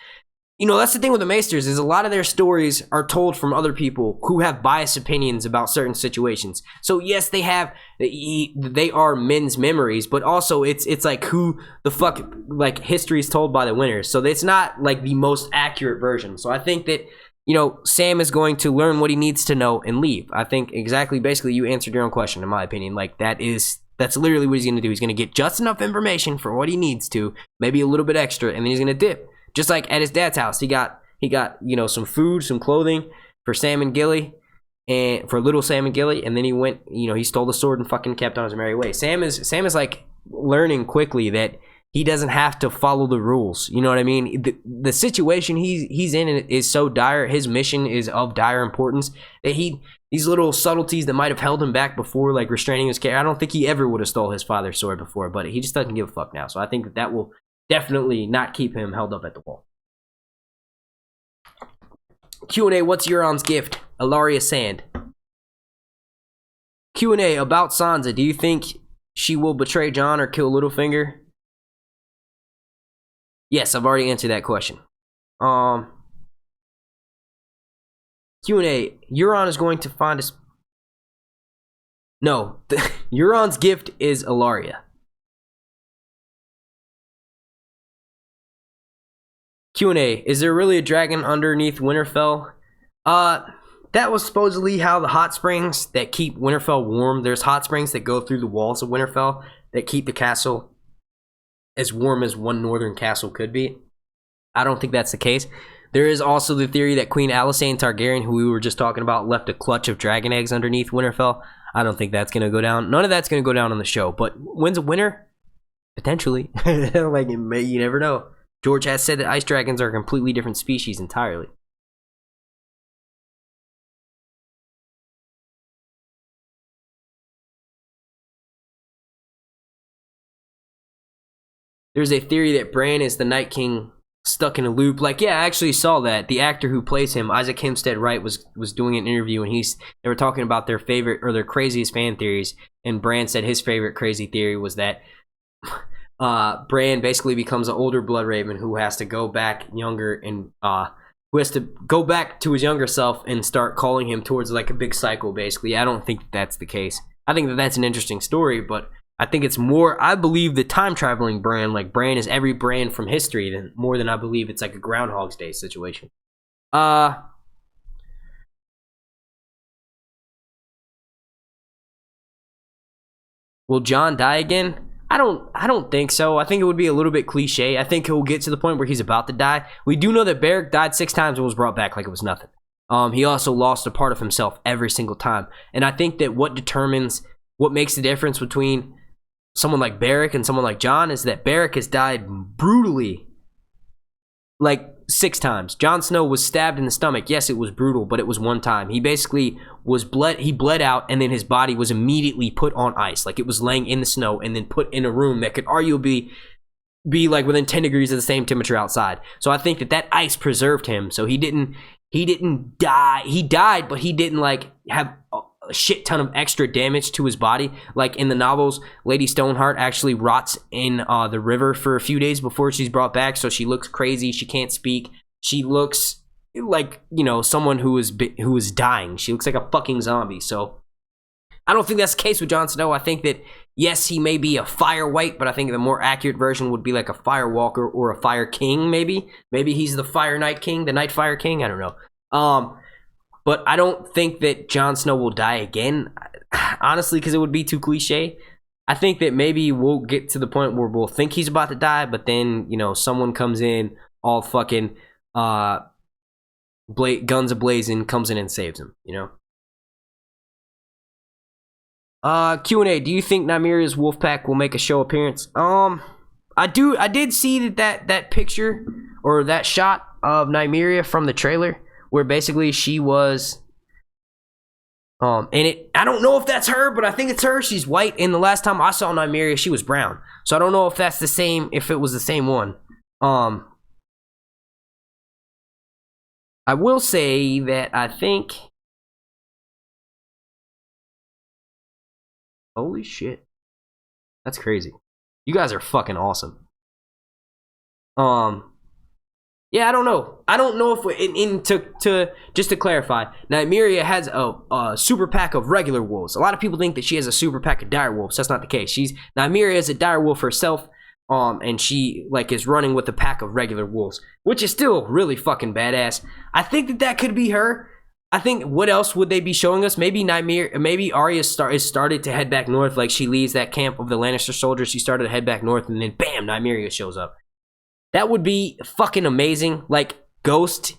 You know, that's the thing with the Maesters, is a lot of their stories are told from other people who have biased opinions about certain situations. So yes, they are men's memories, but also it's like who the fuck, like, history is told by the winners. So it's not like the most accurate version. So I think that, you know, Sam is going to learn what he needs to know and leave. I think basically you answered your own question, in my opinion. Like, that's literally what he's going to do. He's going to get just enough information for what he needs to, maybe a little bit extra, and then he's going to dip. Just like at his dad's house, he got you know, some food, some clothing for Sam and Gilly, and for little Sam and Gilly, and then he went, you know, he stole the sword and fucking kept on his merry way. Sam is like learning quickly that he doesn't have to follow the rules. You know what I mean? The situation he's in is so dire. His mission is of dire importance that these little subtleties that might have held him back before, like restraining his character. I don't think he ever would have stole his father's sword before, but he just doesn't give a fuck now. So I think that will definitely not keep him held up at the wall. Q&A, what's Euron's gift? Ilaria Sand. Q&A, about Sansa. Do you think she will betray Jon or kill Littlefinger? Yes, I've already answered that question. Q&A, Euron is going to find us... No, Euron's gift is Ilaria. Q&A, is there really a dragon underneath Winterfell? That was supposedly how the hot springs that keep Winterfell warm. There's hot springs that go through the walls of Winterfell that keep the castle as warm as one northern castle could be. I don't think that's the case. There is also the theory that Queen Alysanne Targaryen, who we were just talking about, left a clutch of dragon eggs underneath Winterfell. I don't think that's going to go down. None of that's going to go down on the show. But when's a winter? Potentially. Like, you never know. George has said that ice dragons are a completely different species entirely. There's a theory that Bran is the Night King stuck in a loop. Like, yeah, I actually saw that. The actor who plays him, Isaac Hempstead Wright, was doing an interview, and they were talking about their favorite or their craziest fan theories, and Bran said his favorite crazy theory was that Bran basically becomes an older blood raven who has to go back younger and who has to go back to his younger self and start calling him towards like a big cycle. Basically, I don't think that's the case. I think that's an interesting story, but I think it's more, I believe the time traveling Bran, like Bran is every Bran from history, more than I believe it's like a Groundhog's Day situation. Will Jon die again? I don't think so. I think it would be a little bit cliche. I think he'll get to the point where he's about to die. We do know that Beric died 6 times and was brought back like it was nothing. He also lost a part of himself every single time. And I think that what makes the difference between someone like Beric and someone like Jon is that Beric has died brutally. Like, 6 times. Jon Snow was stabbed in the stomach. Yes, it was brutal, but it was 1 time. He basically was bled out, and then his body was immediately put on ice. Like, it was laying in the snow and then put in a room that could arguably be like within 10 degrees of the same temperature outside. So I think that ice preserved him. So he didn't die. He died, but he didn't like have a shit ton of extra damage to his body. Like in the novels, Lady Stoneheart actually rots in the river for a few days before she's brought back. So she looks crazy. She can't speak. She looks like, you know, someone who is dying. She looks like a fucking zombie. So I don't think that's the case with Jon Snow. I think that, yes, he may be a Fire White, but I think the more accurate version would be like a Fire Walker or a Fire King, maybe. Maybe he's the Fire Night King, the Night Fire King. I don't know. But I don't think that Jon Snow will die again, honestly, because it would be too cliche. I think that maybe we'll get to the point where we'll think he's about to die, but then, you know, someone comes in all fucking guns ablazing, comes in and saves him, you know? Q&A, do you think Nymeria's wolf pack will make a show appearance? I did see that picture or that shot of Nymeria from the trailer where basically she was and I don't know if that's her, but I think it's her. She's white, and the last time I saw Nymeria, she was brown. So I don't know if that's the same, if it was the same one. I will say that I think, holy shit. That's crazy. You guys are fucking awesome. Yeah, I don't know. I don't know if to just to clarify, Nymeria has a super pack of regular wolves. A lot of people think that she has a super pack of dire wolves. That's not the case. Nymeria is a dire wolf herself, and she like is running with a pack of regular wolves, which is still really fucking badass. I think that could be her. I think, what else would they be showing us? Maybe Arya started to head back north. Like, she leaves that camp of the Lannister soldiers. She started to head back north, and then bam, Nymeria shows up. That would be fucking amazing. Like, Ghost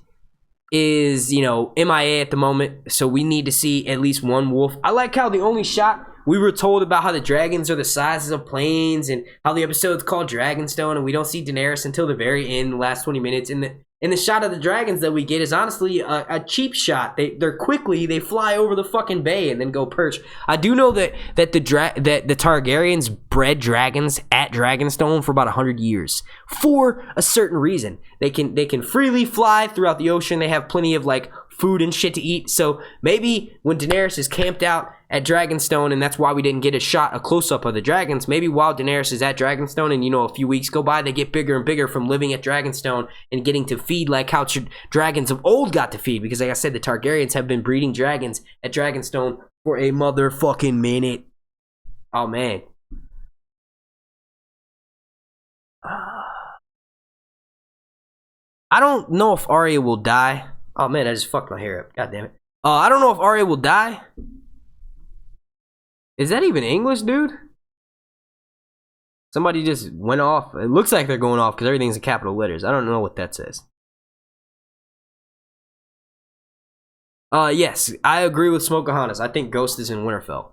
is, you know, MIA at the moment, so we need to see at least one wolf. I like how the only shot we were told about how the dragons are the sizes of planes and how the episode's called Dragonstone, and we don't see Daenerys until the very end, the last 20 minutes. And the shot of the dragons that we get is honestly a cheap shot. They fly over the fucking bay and then go perch. I do know that the Targaryens bred dragons at Dragonstone for about 100 years for a certain reason. They can freely fly throughout the ocean. They have plenty of like food and shit to eat. So maybe when Daenerys is camped out at Dragonstone, and that's why we didn't get a close-up of the dragons, maybe while Daenerys is at Dragonstone and, you know, a few weeks go by, they get bigger and bigger from living at Dragonstone and getting to feed like how dragons of old got to feed, because like I said, the Targaryens have been breeding dragons at Dragonstone for a motherfucking minute. Oh man. I don't know if Arya will die. Oh man, I just fucked my hair up. God damn it. I don't know if Arya will die. Is that even English, dude? Somebody just went off. It looks like they're going off because everything's in capital letters. I don't know what that says. Yes, I agree with Smokeahanas. I think Ghost is in Winterfell.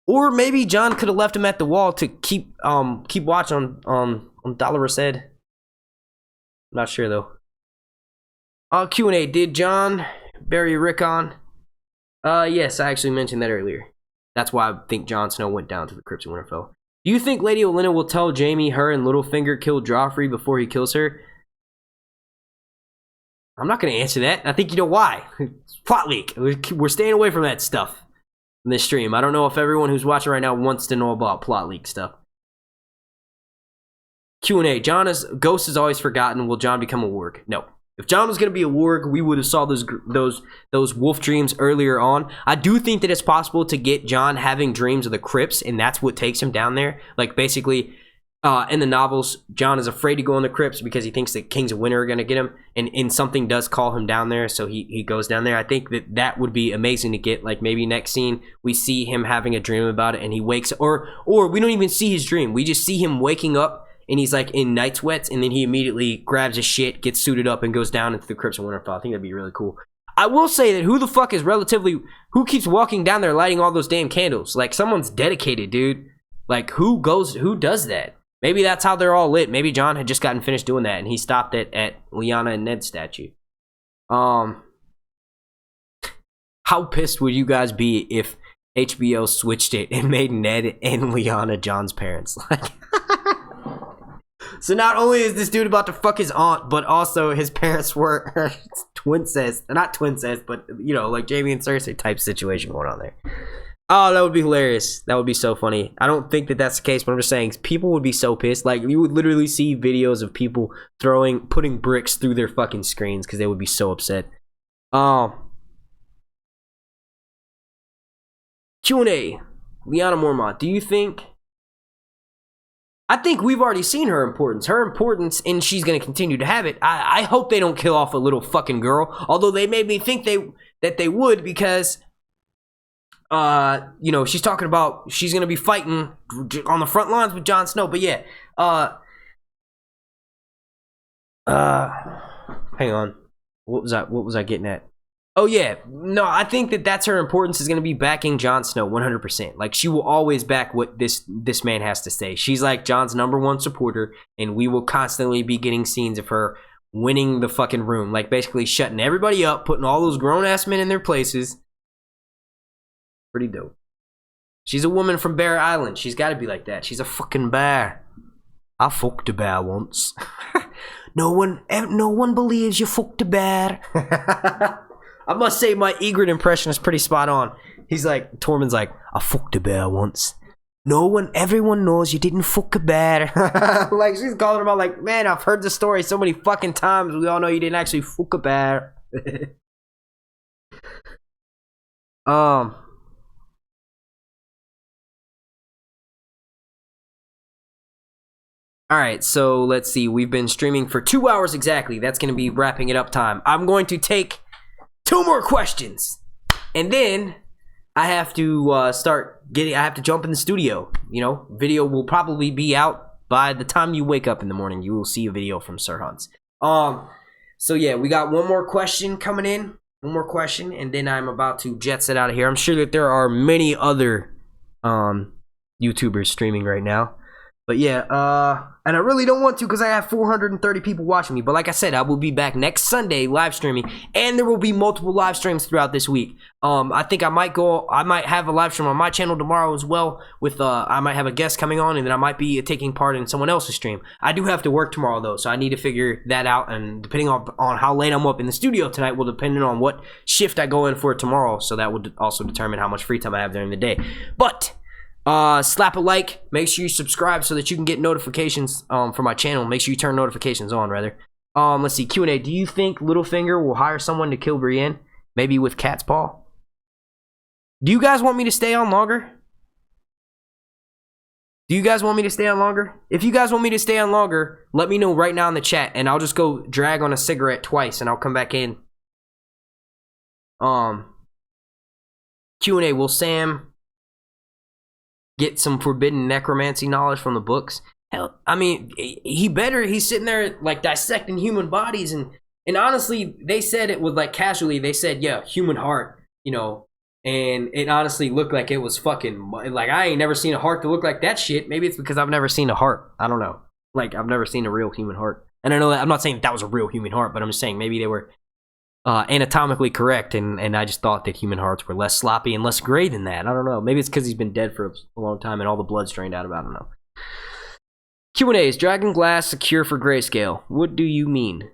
Or maybe Jon could have left him at the wall to keep watch on Dolores said. Not sure though. Q&A, did Jon bury Rickon? Yes, I actually mentioned that earlier. That's why I think Jon Snow went down to the Crypts of Winterfell. Do you think Lady Olenna will tell Jaime her and Littlefinger killed Joffrey before he kills her? I'm not going to answer that. I think you know why. Plot leak. We're staying away from that stuff in this stream. I don't know if everyone who's watching right now wants to know about plot leak stuff. Q&A. Ghost is always forgotten. Will Jon become a warg? No. If Jon was going to be a warg, we would have saw those wolf dreams earlier on. I do think that it's possible to get Jon having dreams of the crypts, and that's what takes him down there. Like, basically, in the novels, Jon is afraid to go in the crypts because he thinks that Kings of Winter are going to get him, and something does call him down there, so he goes down there. I think that would be amazing to get. Like, maybe next scene, we see him having a dream about it, and he wakes, or we don't even see his dream. We just see him waking up, and he's like in night sweats, and then he immediately grabs his shit, gets suited up, and goes down into the Crypts of Winterfell. I think that'd be really cool. I will say that who the fuck is who keeps walking down there lighting all those damn candles? Like, someone's dedicated, dude. Like, who does that? Maybe that's how they're all lit. Maybe Jon had just gotten finished doing that, and he stopped at Lyanna and Ned statue. How pissed would you guys be if HBO switched it and made Ned and Lyanna Jon's parents? Like, so not only is this dude about to fuck his aunt, but also his parents were twincest, not twincest, but you know, like Jaime and Cersei type situation going on there. Oh, that would be hilarious. That would be so funny. I don't think that that's the case, but I'm just saying people would be so pissed. Like, you would literally see videos of people putting bricks through their fucking screens because they would be so upset. Q&A. Lyanna Mormont, do you think... I think we've already seen her importance. Her importance, and she's going to continue to have it. I hope they don't kill off a little fucking girl. Although they made me think that they would, because... you know, she's talking about she's gonna be fighting on the front lines with Jon Snow. But yeah, hang on, what was I getting at? Oh yeah, no, I think that's her importance is gonna be backing Jon Snow 100%. Like, she will always back what this man has to say. She's like Jon's #1 supporter, and we will constantly be getting scenes of her winning the fucking room, like basically shutting everybody up, putting all those grown ass men in their places. Pretty dope. She's a woman from Bear Island. She's got to be like that. She's a fucking bear. I fucked a bear once. No one believes you fucked a bear. I must say my Ygritte impression is pretty spot on. He's like, Tormund's like, I fucked a bear once. Everyone knows you didn't fuck a bear. Like, she's calling him out like, man, I've heard the story so many fucking times. We all know you didn't actually fuck a bear. Alright, so let's see. We've been streaming for 2 hours exactly. That's going to be wrapping it up time. I'm going to take 2 more questions. And then I have to I have to jump in the studio. You know, video will probably be out by the time you wake up in the morning. You will see a video from Sir Hunts. So yeah, we got one more question coming in. One more question, and then I'm about to jet set out of here. I'm sure that there are many other YouTubers streaming right now. But yeah, and I really don't want to because I have 430 people watching me. But like I said, I will be back next Sunday live streaming, and there will be multiple live streams throughout this week. I think I might have a live stream on my channel tomorrow as well. With I might have a guest coming on, and then I might be taking part in someone else's stream. I do have to work tomorrow though, so I need to figure that out. And depending on how late I'm up in the studio tonight, will depend on what shift I go in for tomorrow. So that would also determine how much free time I have during the day. But slap a like, make sure you subscribe so that you can get notifications for my channel. Make sure you turn notifications on, rather. Let's see, Q&A. Do you think Littlefinger will hire someone to kill Brienne? Maybe with Cat's Paw? Do you guys want me to stay on longer? Do you guys want me to stay on longer? If you guys want me to stay on longer, let me know right now in the chat, and I'll just go drag on a cigarette twice, and I'll come back in. Q&A. Will Sam get some forbidden necromancy knowledge from the books? Hell, I mean, he better. He's sitting there like dissecting human bodies, and honestly, they said it with like casually. They said, yeah, human heart, you know, and it honestly looked like it was fucking like I ain't never seen a heart to look like that shit. Maybe it's because I've never seen a heart. I don't know. Like, I've never seen a real human heart, and I know that I'm not saying that was a real human heart, but I'm just saying maybe they were anatomically correct, and I just thought that human hearts were less sloppy and less gray than that. I don't know. Maybe it's because he's been dead for a long time and all the blood's drained out of it. I don't know. Q&A. Is Dragon Glass a cure for grayscale? What do you mean?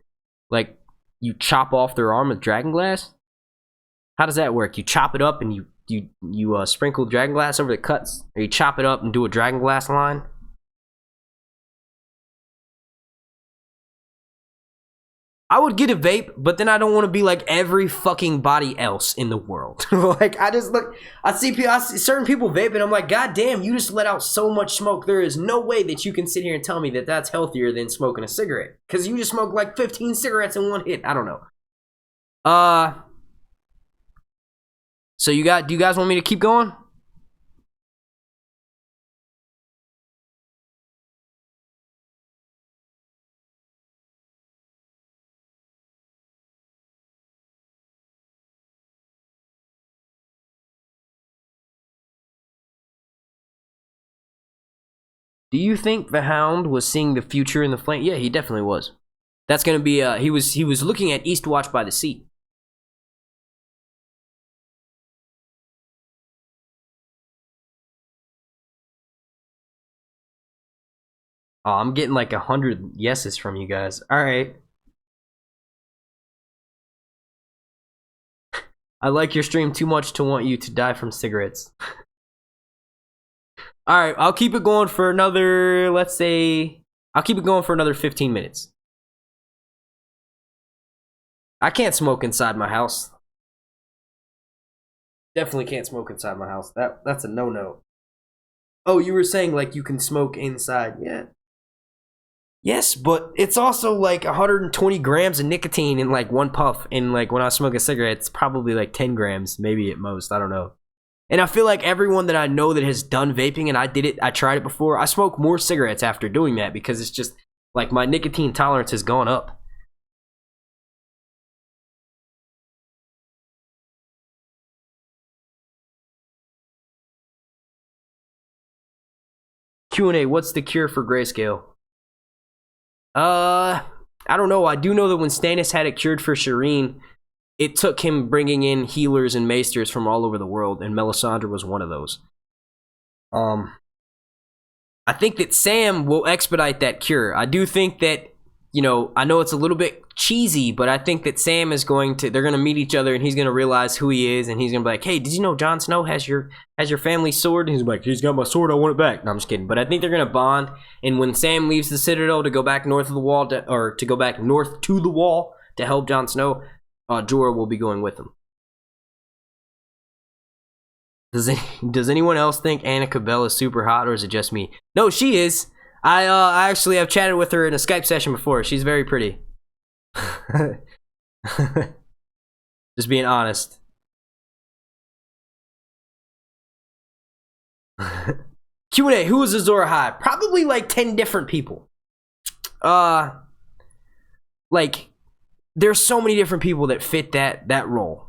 Like, you chop off their arm with Dragon Glass? How does that work? You chop it up and you sprinkle Dragon Glass over the cuts? Or you chop it up and do a Dragon Glass line? I would get a vape, but then I don't want to be like every fucking body else in the world. Like, I see certain people vape, and I'm like, God damn, you just let out so much smoke. There is no way that you can sit here and tell me that that's healthier than smoking a cigarette. Because you just smoke like 15 cigarettes in one hit. I don't know. So do you guys want me to keep going? Do you think the Hound was seeing the future in the flame? Yeah, he definitely was. That's gonna be he was looking at Eastwatch by the Sea. Oh, I'm getting like 100 yeses from you guys. All right. I like your stream too much to want you to die from cigarettes. All right, I'll keep it going for another, let's say, I'll keep it going for another 15 minutes. I can't smoke inside my house. Definitely can't smoke inside my house. That's a no-no. Oh, you were saying like you can smoke inside. Yeah. Yes, but it's also like 120 grams of nicotine in like one puff. And like when I smoke a cigarette, it's probably like 10 grams, maybe at most. I don't know. And I feel like everyone that I know that has done vaping, and I tried it before, I smoke more cigarettes after doing that because it's just like my nicotine tolerance has gone up. Q&A, what's the cure for grayscale? I don't know. I do know that when Stannis had it cured for Shireen, it took him bringing in healers and maesters from all over the world, and Melisandre was one of those. I think that Sam will expedite that cure. I do think that, you know, I know it's a little bit cheesy, but I think that Sam is going to, they're going to meet each other, and he's going to realize who he is, and he's going to be like, hey, did you know Jon Snow has your family's sword? And he's like, he's got my sword, I want it back. No, I'm just kidding. But I think they're going to bond, and when Sam leaves the Citadel to go back north of the wall, to go back north to the wall to help Jon Snow, Jorah will be going with him. Does anyone else think Annika Bell is super hot, or is it just me? No, she is. I actually have chatted with her in a Skype session before. She's very pretty. Just being honest. Q&A, who is Azor Ahai? Probably like 10 different people. Like, there's so many different people that fit that role.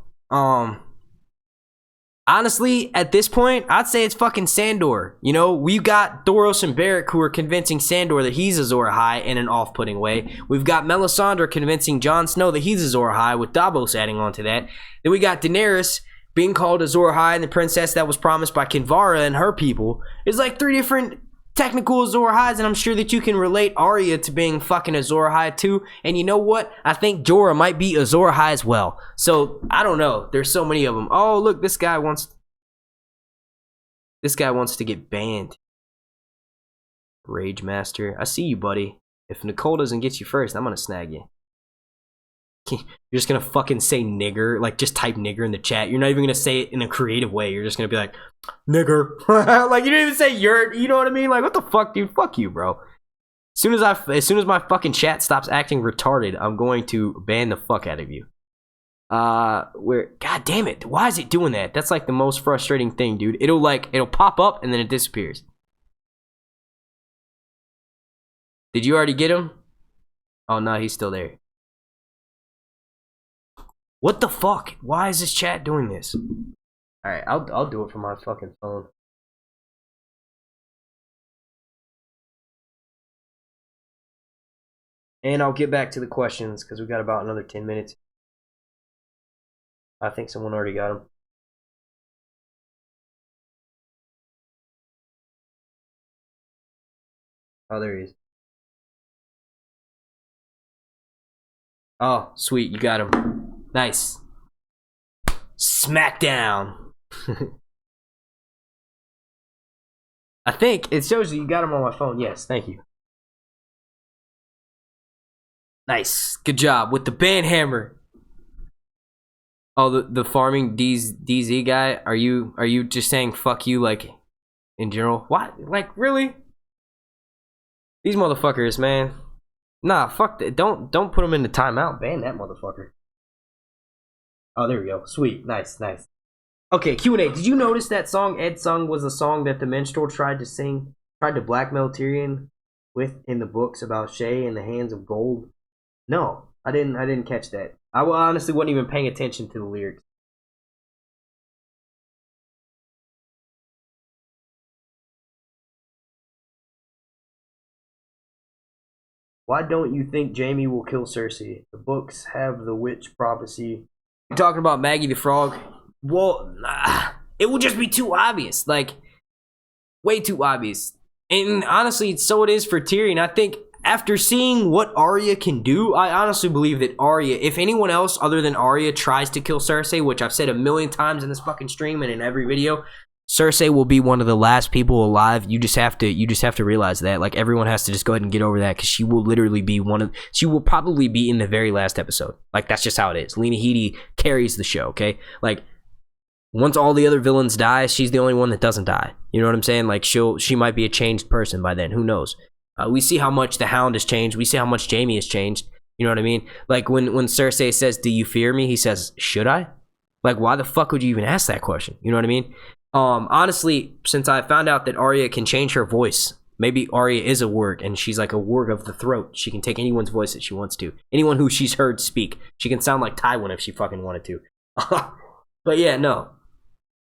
Honestly, at this point, I'd say it's fucking Sandor. You know, we've got Thoros and Beric who are convincing Sandor that he's Azor Ahai in an off-putting way. We've got Melisandre convincing Jon Snow that he's Azor Ahai, with Davos adding on to that. Then we got Daenerys being called Azor Ahai and the princess that was promised by Kinvara and her people. It's like 3 different technical Azor Ahais, and I'm sure that you can relate Arya to being fucking Azor Ahai too. And you know what? I think Jorah might be Azor Ahai as well. So I don't know. There's so many of them. Oh, look, this guy wants to get banned. Rage Master, I see you, buddy. If Nicole doesn't get you first, I'm gonna snag you. You're just gonna fucking say nigger, like just type nigger in the chat. You're not even gonna say it in a creative way. You're just gonna be like, nigger. Like you didn't even say you know what I mean? Like what the fuck, dude? Fuck you, bro. As soon as my fucking chat stops acting retarded, I'm going to ban the fuck out of you. God damn it, why is it doing that? That's like the most frustrating thing, dude. It'll pop up and then it disappears. Did you already get him? Oh no, he's still there. What the fuck? Why is this chat doing this? Alright, I'll do it from my fucking phone. And I'll get back to the questions because we got about another 10 minutes. I think someone already got him. Oh, there he is. Oh, sweet, you got him. Nice. Smackdown. I think it shows that you got him on my phone. Yes, thank you. Nice. Good job with the band hammer. Oh, the farming DZ guy. Are you just saying fuck you like in general? What? Like really? These motherfuckers, man. Nah, fuck that. Don't put them in the timeout. Ban that motherfucker. Oh, there we go. Sweet. Nice, nice. Okay, Q&A. Did you notice that song Ed sung was a song that the minstrel tried to blackmail Tyrion with in the books about Shay and the hands of gold? No, I didn't catch that. I honestly wasn't even paying attention to the lyrics. Why don't you think Jaime will kill Cersei? The books have the witch prophecy. You're talking about Maggie the Frog? Well, it will just be too obvious. Like, way too obvious. And honestly, so it is for Tyrion. I think after seeing what Arya can do, I honestly believe that Arya, if anyone else other than Arya tries to kill Cersei, which I've said a million times in this fucking stream and in every video, Cersei will be one of the last people alive. You just have to realize that. Like, everyone has to just go ahead and get over that, because she will literally be she will probably be in the very last episode. Like, that's just how it is. Lena Headey carries the show, okay? Like, once all the other villains die, she's the only one that doesn't die. You know what I'm saying? Like, she might be a changed person by then. Who knows? We see how much the Hound has changed. We see how much Jaime has changed. You know what I mean? Like, when Cersei says, "Do you fear me?" he says, "Should I?" Like, why the fuck would you even ask that question? You know what I mean? Honestly, since I found out that Arya can change her voice, maybe Arya is a warg, and she's like a warg of the throat. She can take anyone's voice that she wants to. Anyone who she's heard speak. She can sound like Tywin if she fucking wanted to. But yeah, no.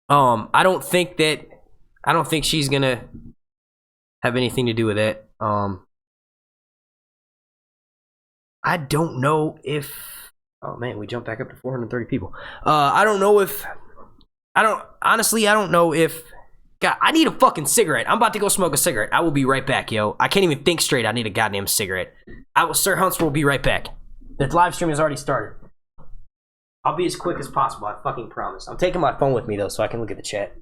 I don't think she's gonna have anything to do with it. I don't know if... Oh man, we jumped back up to 430 people. I don't know if... Honestly, I don't know if... God, I need a fucking cigarette. I'm about to go smoke a cigarette. I will be right back, yo. I can't even think straight. I need a goddamn cigarette. Sir Hunster will be right back. The live stream has already started. I'll be as quick as possible. I fucking promise. I'm taking my phone with me, though, so I can look at the chat.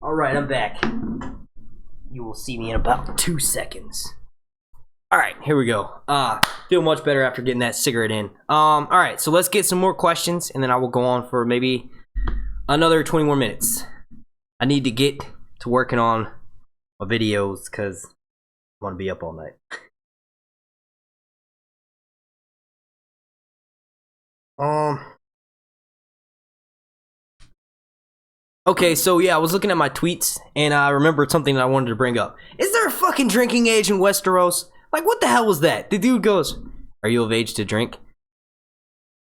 Alright, I'm back. You will see me in about 2 seconds. Alright, here we go. Feel much better after getting that cigarette in. Alright, so let's get some more questions, and then I will go on for maybe another 20 more minutes. I need to get to working on my videos, because I want to be up all night. Okay, so yeah, I was looking at my tweets, and I remembered something that I wanted to bring up. Is there a fucking drinking age in Westeros? Like, what the hell was that? The dude goes, "Are you of age to drink?"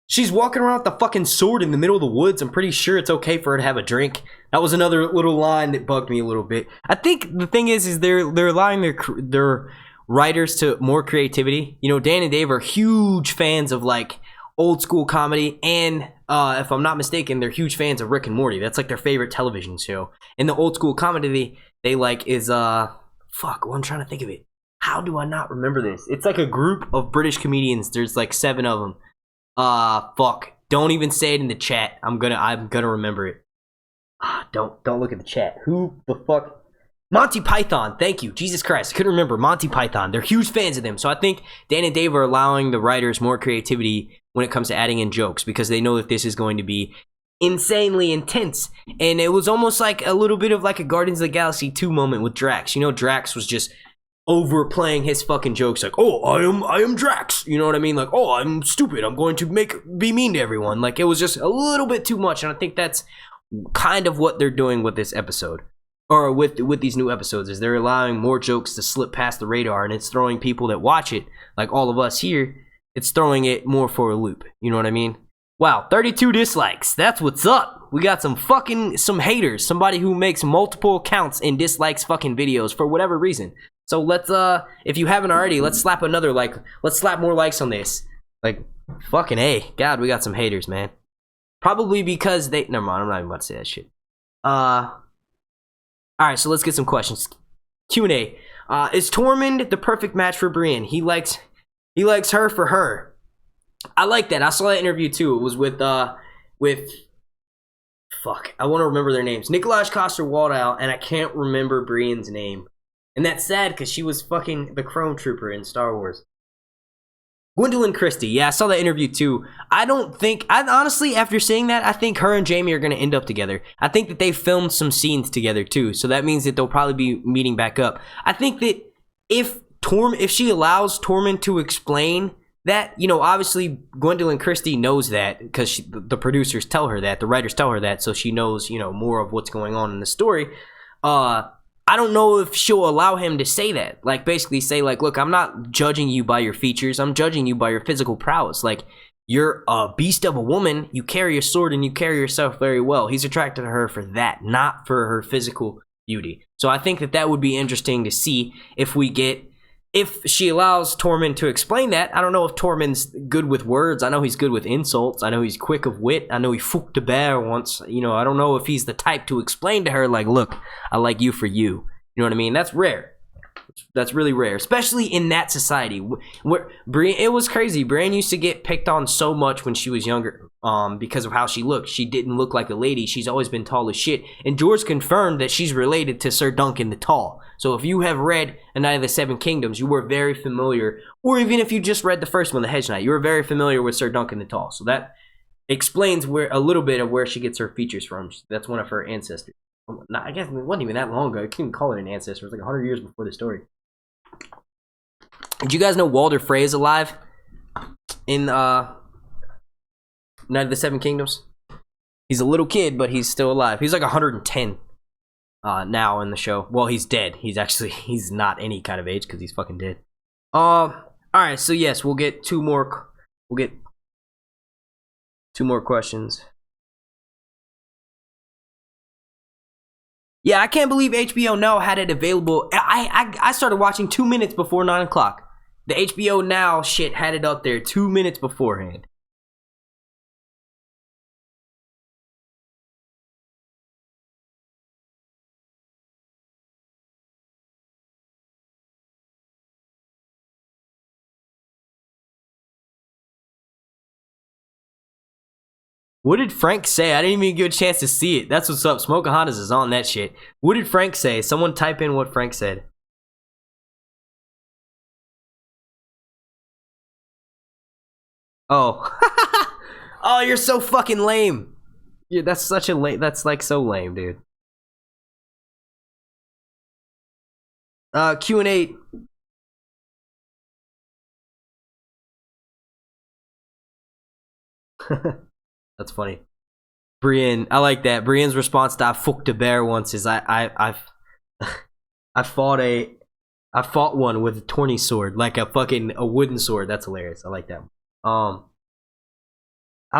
She's walking around with the fucking sword in the middle of the woods. I'm pretty sure it's okay for her to have a drink. That was another little line that bugged me a little bit. I think the thing is they're allowing their writers to more creativity. You know, Dan and Dave are huge fans of like old school comedy, and if I'm not mistaken, they're huge fans of Rick and Morty. That's like their favorite television show. And the old school comedy they like is fuck, well, I'm trying to think of it. How do I not remember this? It's like a group of British comedians. There's like 7 of them. Fuck. Don't even say it in the chat. I'm gonna remember it. Don't look at the chat. Who the fuck? Monty Python. Thank you. Jesus Christ. I couldn't remember. Monty Python. They're huge fans of them. So I think Dan and Dave are allowing the writers more creativity when it comes to adding in jokes, because they know that this is going to be insanely intense. And it was almost like a little bit of like a Guardians of the Galaxy 2 moment with Drax. You know, Drax was just overplaying his fucking jokes, like, "Oh, I am Drax," you know what I mean? Like, "Oh, I'm stupid, I'm going to be mean to everyone." Like, it was just a little bit too much, and I think that's kind of what they're doing with this episode, or with these new episodes, is they're allowing more jokes to slip past the radar, and it's throwing people that watch it, like all of us here, it's throwing it more for a loop. You know what I mean? Wow, 32 dislikes. That's what's up. We got some haters, somebody who makes multiple accounts and dislikes fucking videos for whatever reason. So let's, if you haven't already, let's slap another like. Let's slap more likes on this. Like, fucking A. God, we got some haters, man. Probably because they... Never mind, I'm not even about to say that shit. Alright, so let's get some questions. Q&A. Is Tormund the perfect match for Brienne? He likes her for her. I like that. I saw that interview too. It was with fuck, I want to remember their names. Nikolaj Coster-Waldau, and I can't remember Brienne's name. And that's sad, because she was fucking the Chrome Trooper in Star Wars. Gwendolyn Christie. Yeah, I saw that interview too. I honestly, after seeing that, I think her and Jaime are going to end up together. I think that they filmed some scenes together too, so that means that they'll probably be meeting back up. I think that if she allows Tormund to explain that, you know, obviously Gwendolyn Christie knows that, because the producers tell her that, the writers tell her that, so she knows, you know, more of what's going on in the story. I don't know if she'll allow him to say that. Like, basically say, like, "Look, I'm not judging you by your features. I'm judging you by your physical prowess. Like, you're a beast of a woman. You carry a sword and you carry yourself very well." He's attracted to her for that, not for her physical beauty. So I think that would be interesting to see if she allows Tormund to explain that. I don't know if Tormund's good with words. I know he's good with insults. I know he's quick of wit. I know he fucked a bear once. You know, I don't know if he's the type to explain to her, like, "Look, I like you for you." You know what I mean? That's rare. That's really rare, especially in that society. Where it was crazy. Brienne used to get picked on so much when she was younger, because of how she looked. She didn't look like a lady. She's always been tall as shit. And George confirmed that she's related to Sir Duncan the Tall. So if you have read A Knight of the Seven Kingdoms, you were very familiar, or even if you just read the first one, The Hedge Knight, you were very familiar with Sir Duncan the Tall. So that explains a little bit of where she gets her features from. That's one of her ancestors. I guess it wasn't even that long ago. I can't even call it an ancestor. It was like 100 years before the story. Did you guys know Walder Frey is alive in Night of the Seven Kingdoms? He's a little kid, but he's still alive. He's like 110 now in the show. Well, he's dead. He's not any kind of age, because he's fucking dead. Alright, so yes, we'll get two more questions. Yeah, I can't believe HBO Now had it available. I started watching 2 minutes before 9 o'clock. The HBO Now shit had it up there 2 minutes beforehand. What did Frank say? I didn't even get a chance to see it. That's what's up. Smokeahonas is on that shit. What did Frank say? Someone type in what Frank said. Oh. Oh, you're so fucking lame. Yeah, that's such a lame. That's like so lame, dude. Q&A. That's funny. Brienne, I like that. Brienne's response to "I fucked a bear once" is I fought one with a tourney sword, like a wooden sword. That's hilarious. I like that. I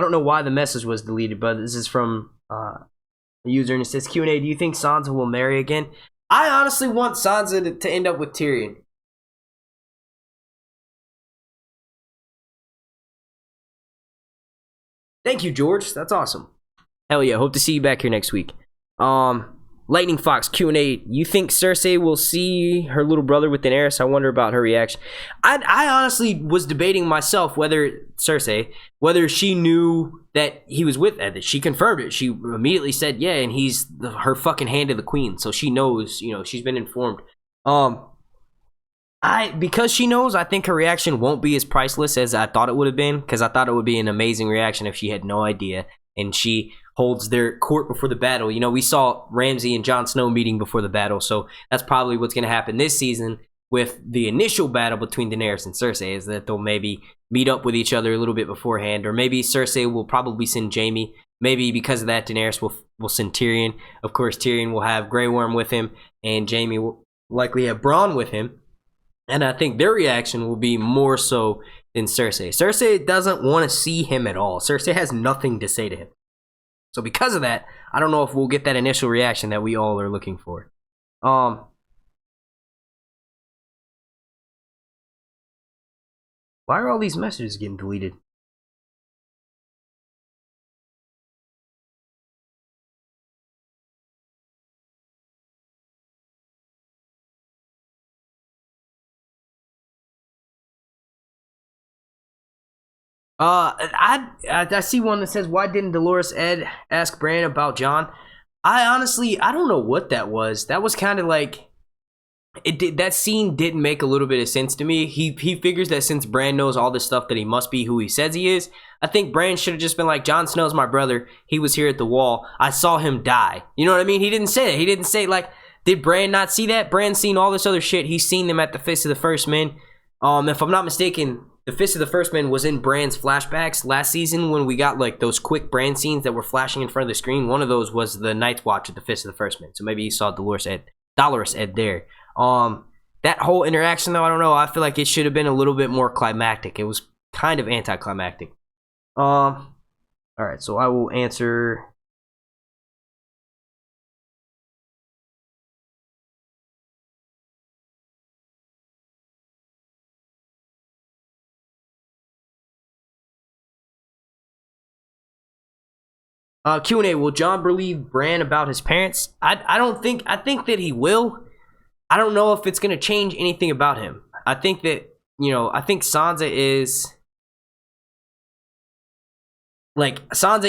don't know why the message was deleted, but this is from a user, and it says Q&A. Do you think Sansa will marry again? I honestly want Sansa to end up with Tyrion. Thank you, George. That's awesome. Hell yeah. Hope to see you back here next week. Lightning Fox Q&A. You think Cersei will see her little brother with Daenerys? I wonder about her reaction. I honestly was debating myself whether she knew that he was with that. She confirmed it. She immediately said yeah, and he's her fucking hand of the queen, so she knows. You know, she's been informed. Because she knows, I think her reaction won't be as priceless as I thought it would have been, because I thought it would be an amazing reaction if she had no idea and she holds their court before the battle. You know, we saw Ramsay and Jon Snow meeting before the battle, so that's probably what's going to happen this season with the initial battle between Daenerys and Cersei, is that they'll maybe meet up with each other a little bit beforehand, or maybe Cersei will probably send Jaime. Maybe because of that, Daenerys will send Tyrion. Of course, Tyrion will have Grey Worm with him, and Jaime will likely have Bronn with him. And I think their reaction will be more so than Cersei. Cersei doesn't want to see him at all. Cersei has nothing to say to him. So because of that, I don't know if we'll get that initial reaction that we all are looking for. Why are all these messages getting deleted? I see one that says, why didn't Dolores Ed ask Bran about Jon? I don't know what that was. That was kind of like, that scene didn't make a little bit of sense to me. He figures that since Bran knows all this stuff that he must be who he says he is. I think Bran should have just been like, Jon Snow's my brother. He was here at the wall. I saw him die. You know what I mean? He didn't say that. He didn't say, like, did Bran not see that? Bran's seen all this other shit. He's seen them at the Fist of the First Men. If I'm not mistaken, the Fist of the First Men was in Bran's flashbacks last season when we got like those quick Bran scenes that were flashing in front of the screen. One of those was the Night's Watch at the Fist of the First Men. So maybe you saw Dolores Ed there. That whole interaction though, I don't know. I feel like it should have been a little bit more climactic. It was kind of anticlimactic. All right, so I will answer. Q&A, will Jon believe Bran about his parents? I think that he will. I don't know if it's going to change anything about him. I think that, I think Sansa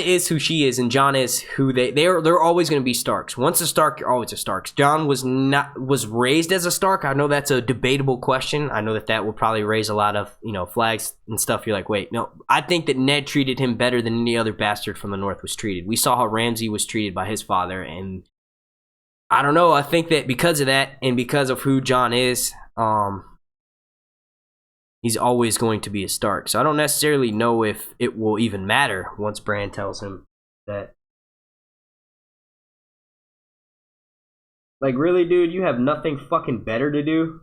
is who she is, and Jon is who they're always going to be Starks. Once a Stark, you're always a Stark. Jon was raised as a Stark. I know that's a debatable question. I know that will probably raise a lot of, flags and stuff. You're like, wait, no. I think that Ned treated him better than any other bastard from the North was treated. We saw how Ramsay was treated by his father, and I don't know. I think that because of that and because of who Jon is, he's always going to be a Stark. So I don't necessarily know if it will even matter once Bran tells him that. Like, really, dude? You have nothing fucking better to do?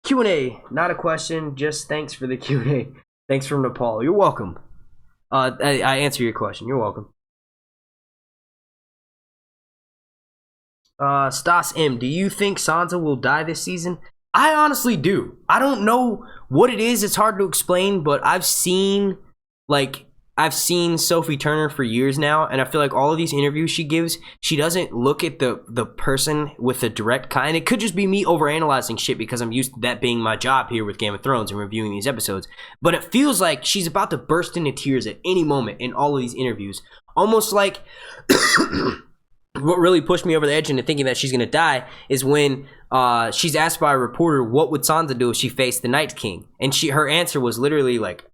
Q&A, not a question, just thanks for the Q&A. Thanks from Nepal. You're welcome. I answer your question. You're welcome. Stas M, do you think Sansa will die this season? I honestly do. I don't know what it is. It's hard to explain, but I've seen, like, I've seen Sophie Turner for years now, and I feel like all of these interviews she gives, she doesn't look at the person with a direct kind. It could just be me overanalyzing shit because I'm used to that being my job here with Game of Thrones and reviewing these episodes. But it feels like she's about to burst into tears at any moment in all of these interviews. Almost like what really pushed me over the edge into thinking that she's going to die is when she's asked by a reporter, what would Sansa do if she faced the Night King? And her answer was literally like,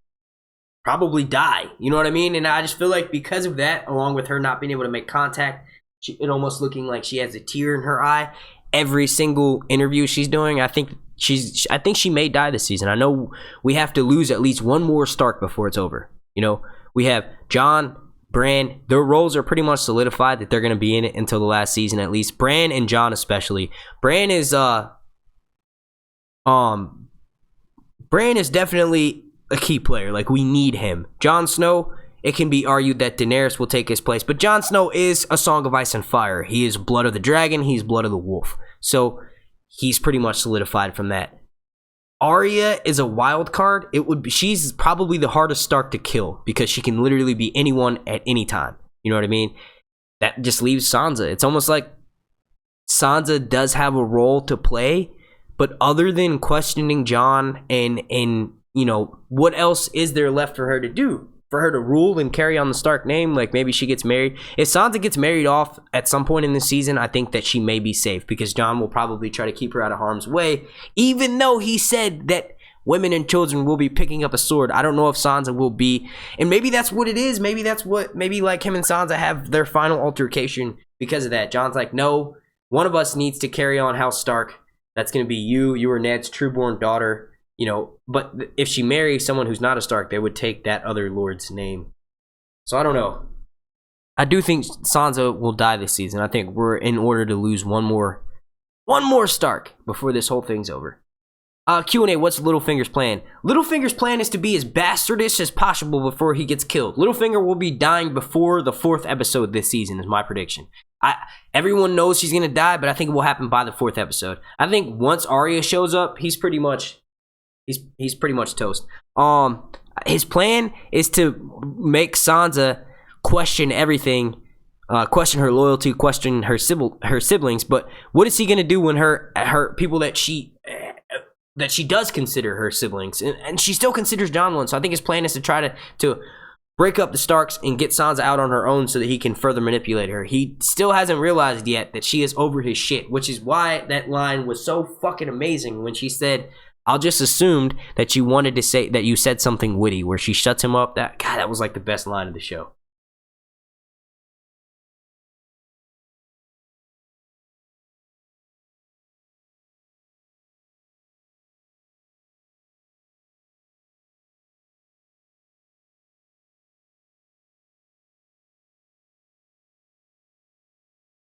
probably die. You know what I mean? And I just feel like because of that, along with her not being able to make contact, it almost looking like she has a tear in her eye every single interview she's doing, I think she may die this season. I know we have to lose at least one more Stark before it's over. You know, we have Jon, Bran, their roles are pretty much solidified that they're going to be in it until the last season at least. Bran and Jon especially. Bran is definitely a key player. Like, we need him. Jon Snow, it can be argued that Daenerys will take his place, but Jon Snow is a Song of Ice and Fire. He is blood of the dragon, he's blood of the wolf. So he's pretty much solidified from that. Arya is a wild card. She's probably the hardest Stark to kill because she can literally be anyone at any time. You know what I mean? That just leaves Sansa. It's almost like Sansa does have a role to play, but other than questioning Jon and you know, what else is there left for her to do? For her to rule and carry on the Stark name? Like, maybe she gets married. If Sansa gets married off at some point in this season, I think that she may be safe because Jon will probably try to keep her out of harm's way, even though he said that women and children will be picking up a sword. I don't know if Sansa will be, and maybe that's what it is. Maybe like him and Sansa have their final altercation because of that. Jon's like, no, one of us needs to carry on House Stark. That's going to be you. You are Ned's trueborn daughter. You know, but if she marries someone who's not a Stark, they would take that other lord's name. So I don't know. I do think Sansa will die this season. I think we're in order to lose one more Stark before this whole thing's over. Q&A, what's Littlefinger's plan? Littlefinger's plan is to be as bastardish as possible before he gets killed. Littlefinger will be dying before the 4th episode this season is my prediction. Everyone knows she's going to die, but I think it will happen by the 4th episode. I think once Arya shows up, he's pretty much toast. His plan is to make Sansa question everything, question her loyalty, question her siblings. But what is he gonna do when her people that she does consider her siblings, and she still considers Jon one? So I think his plan is to try to break up the Starks and get Sansa out on her own so that he can further manipulate her. He still hasn't realized yet that she is over his shit, which is why that line was so fucking amazing when she said, I'll just assumed that you wanted to say that you said something witty, where she shuts him up. That was like the best line of the show.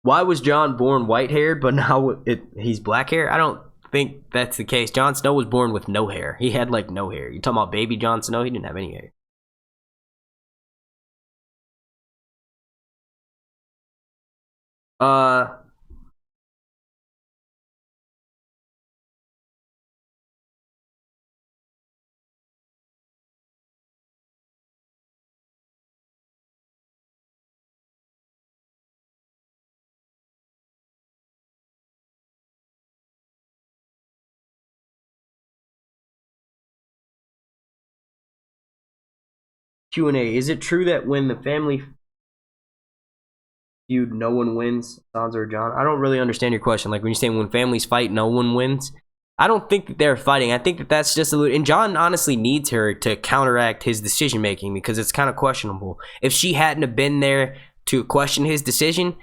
Why was Jon born white-haired, but now he's black-haired? I don't think that's the case. Jon Snow was born with no hair. He had like no hair. You talking about baby Jon Snow? He didn't have any hair. Q&A, is it true that when the family feud, no one wins, Sansa or Jon? I don't really understand your question. Like, when you're saying when families fight, no one wins, I don't think that they're fighting. I think that that's just a little, and Jon honestly needs her to counteract his decision making because it's kind of questionable. If she hadn't have been there to question his decision,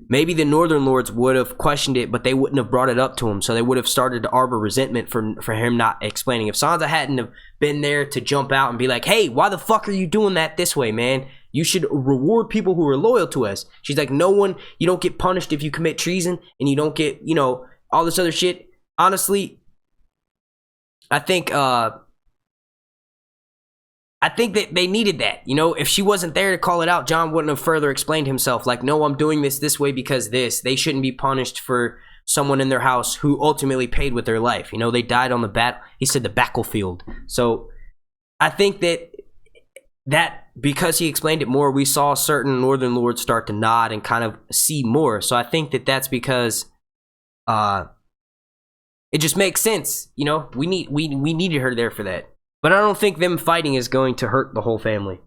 maybe the Northern Lords would have questioned it, but they wouldn't have brought it up to him. So they would have started to harbor resentment for him not explaining. If Sansa hadn't have been there to jump out and be like, hey, why the fuck are you doing that this way, man? You should reward people who are loyal to us. She's like, you don't get punished if you commit treason, and you don't get, all this other shit. Honestly, I think that they needed that. If she wasn't there to call it out, Jon wouldn't have further explained himself. Like, no, I'm doing this way because this. They shouldn't be punished for someone in their house who ultimately paid with their life. They died on the he said the battlefield. So I think that that, because he explained it more, we saw certain Northern Lords start to nod and kind of see more. So I think that that's because it just makes sense. You know, we needed her there for that. But I don't think them fighting is going to hurt the whole family.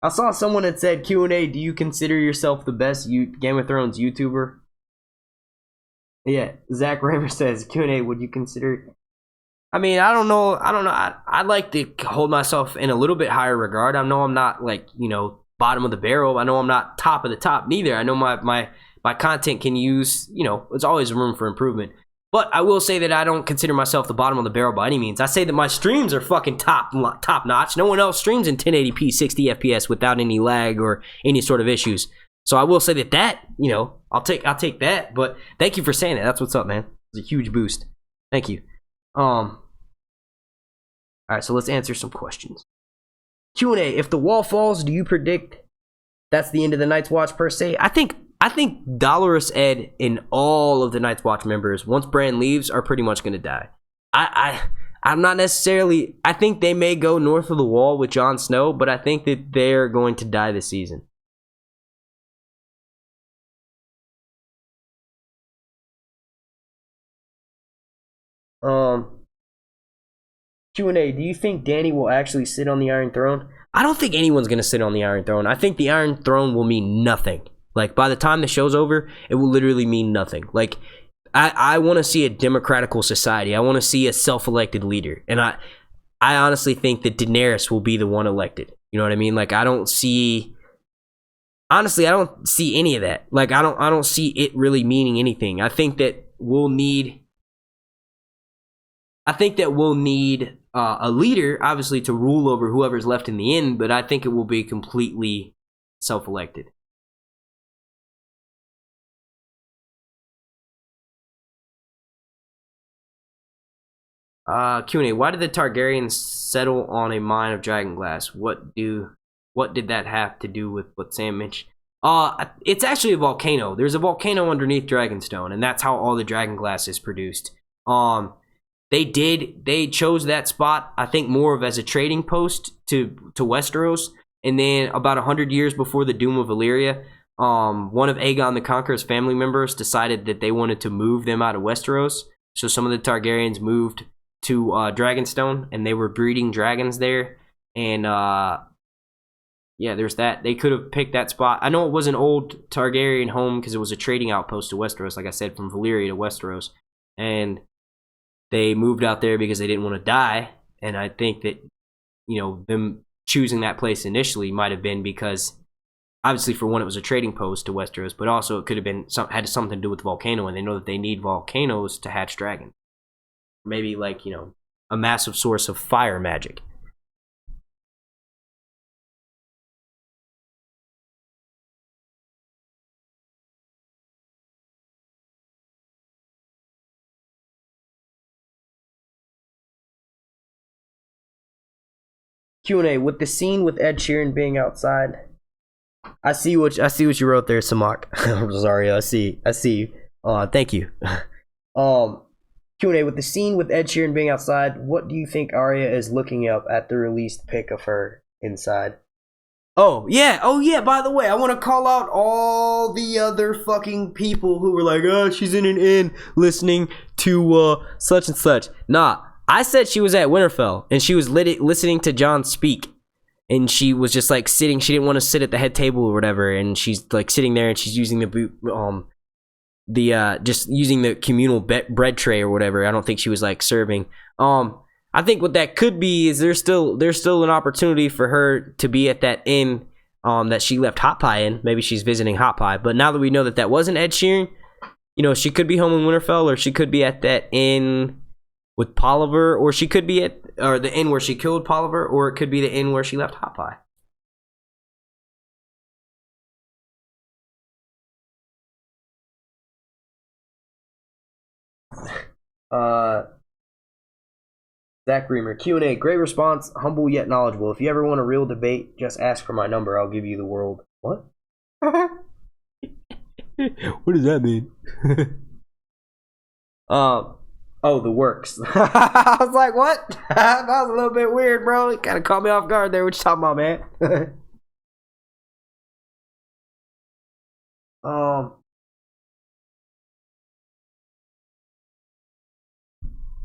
I saw someone that said, Q&A, do you consider yourself the best Game of Thrones YouTuber? Yeah, Zach Raver says, Q&A, would you consider... I mean, I don't know. I'd like to hold myself in a little bit higher regard. I know I'm not, like, you know, bottom of the barrel. I know I'm not top of the top neither. I know my content can use, you know, there's always room for improvement. But I will say that I don't consider myself the bottom of the barrel by any means. I say that my streams are fucking top notch. No one else streams in 1080p 60 FPS without any lag or any sort of issues. So I will say that, you know, I'll take that. But thank you for saying that. That's what's up, man. It's a huge boost. Thank you. All right, so let's answer some questions. Q&A, if the wall falls, do you predict that's the end of the Night's Watch per se? I think Dolorous Ed and all of the Night's Watch members, once Bran leaves, are pretty much going to die. I'm not necessarily... I think they may go north of the wall with Jon Snow, but I think that they're going to die this season. Q&A, do you think Dany will actually sit on the Iron Throne? I don't think anyone's going to sit on the Iron Throne. I think the Iron Throne will mean nothing. Like, by the time the show's over, it will literally mean nothing. Like, I want to see a democratical society. I want to see a self-elected leader. And I honestly think that Daenerys will be the one elected. You know what I mean? Like, I don't see... Honestly, I don't see any of that. Like, I don't see it really meaning anything. I think that we'll need a leader, obviously, to rule over whoever's left in the end, but I think it will be completely self-elected. Q&A, why did the Targaryens settle on a mine of dragonglass? What did that have to do with what Sam mentioned? It's actually a volcano. There's a volcano underneath Dragonstone, and that's how all the dragonglass is produced. They chose that spot, I think, more of as a trading post to Westeros. And then about 100 years before the Doom of Valyria, one of Aegon the Conqueror's family members decided that they wanted to move them out of Westeros. So some of the Targaryens moved to Dragonstone, and they were breeding dragons there. And yeah, there's that. They could have picked that spot. I know it was an old Targaryen home because it was a trading outpost to Westeros, like I said, from Valyria to Westeros. And they moved out there because they didn't want to die. And I think that, you know, them choosing that place initially might have been because, obviously, for one, it was a trading post to Westeros, but also it could have been had something to do with the volcano, and they know that they need volcanoes to hatch dragons. Maybe, like, you know, a massive source of fire magic. Q&A, with the scene with Ed Sheeran being outside, I see what you wrote there, Samak. I'm sorry, I see you. Thank you. Q&A, with the scene with Ed Sheeran being outside, what do you think Arya is looking up at the released pic of her inside? Oh yeah, by the way, I want to call out all the other fucking people who were like, oh, she's in an inn listening to such and such. Nah, I said she was at Winterfell, and she was listening to Jon speak. And she was just like sitting, she didn't want to sit at the head table or whatever, and she's like sitting there, and she's using just using the communal bread tray or whatever. I don't think she was like serving. I think what that could be is there's still an opportunity for her to be at that inn that she left Hot Pie in. Maybe she's visiting Hot Pie. But now that we know that wasn't Ed Sheeran, you know, she could be home in Winterfell, or she could be at that inn with Polliver, or she could be at the inn where she killed Polliver, or it could be the inn where she left Hot Pie. Zach Reamer, Q&A, great response, humble yet knowledgeable. If you ever want a real debate, just ask for my number. I'll give you the world. What? What does that mean? Oh, the works. I was like, what? That was a little bit weird, bro. It kind of caught me off guard there. What you talking about, man?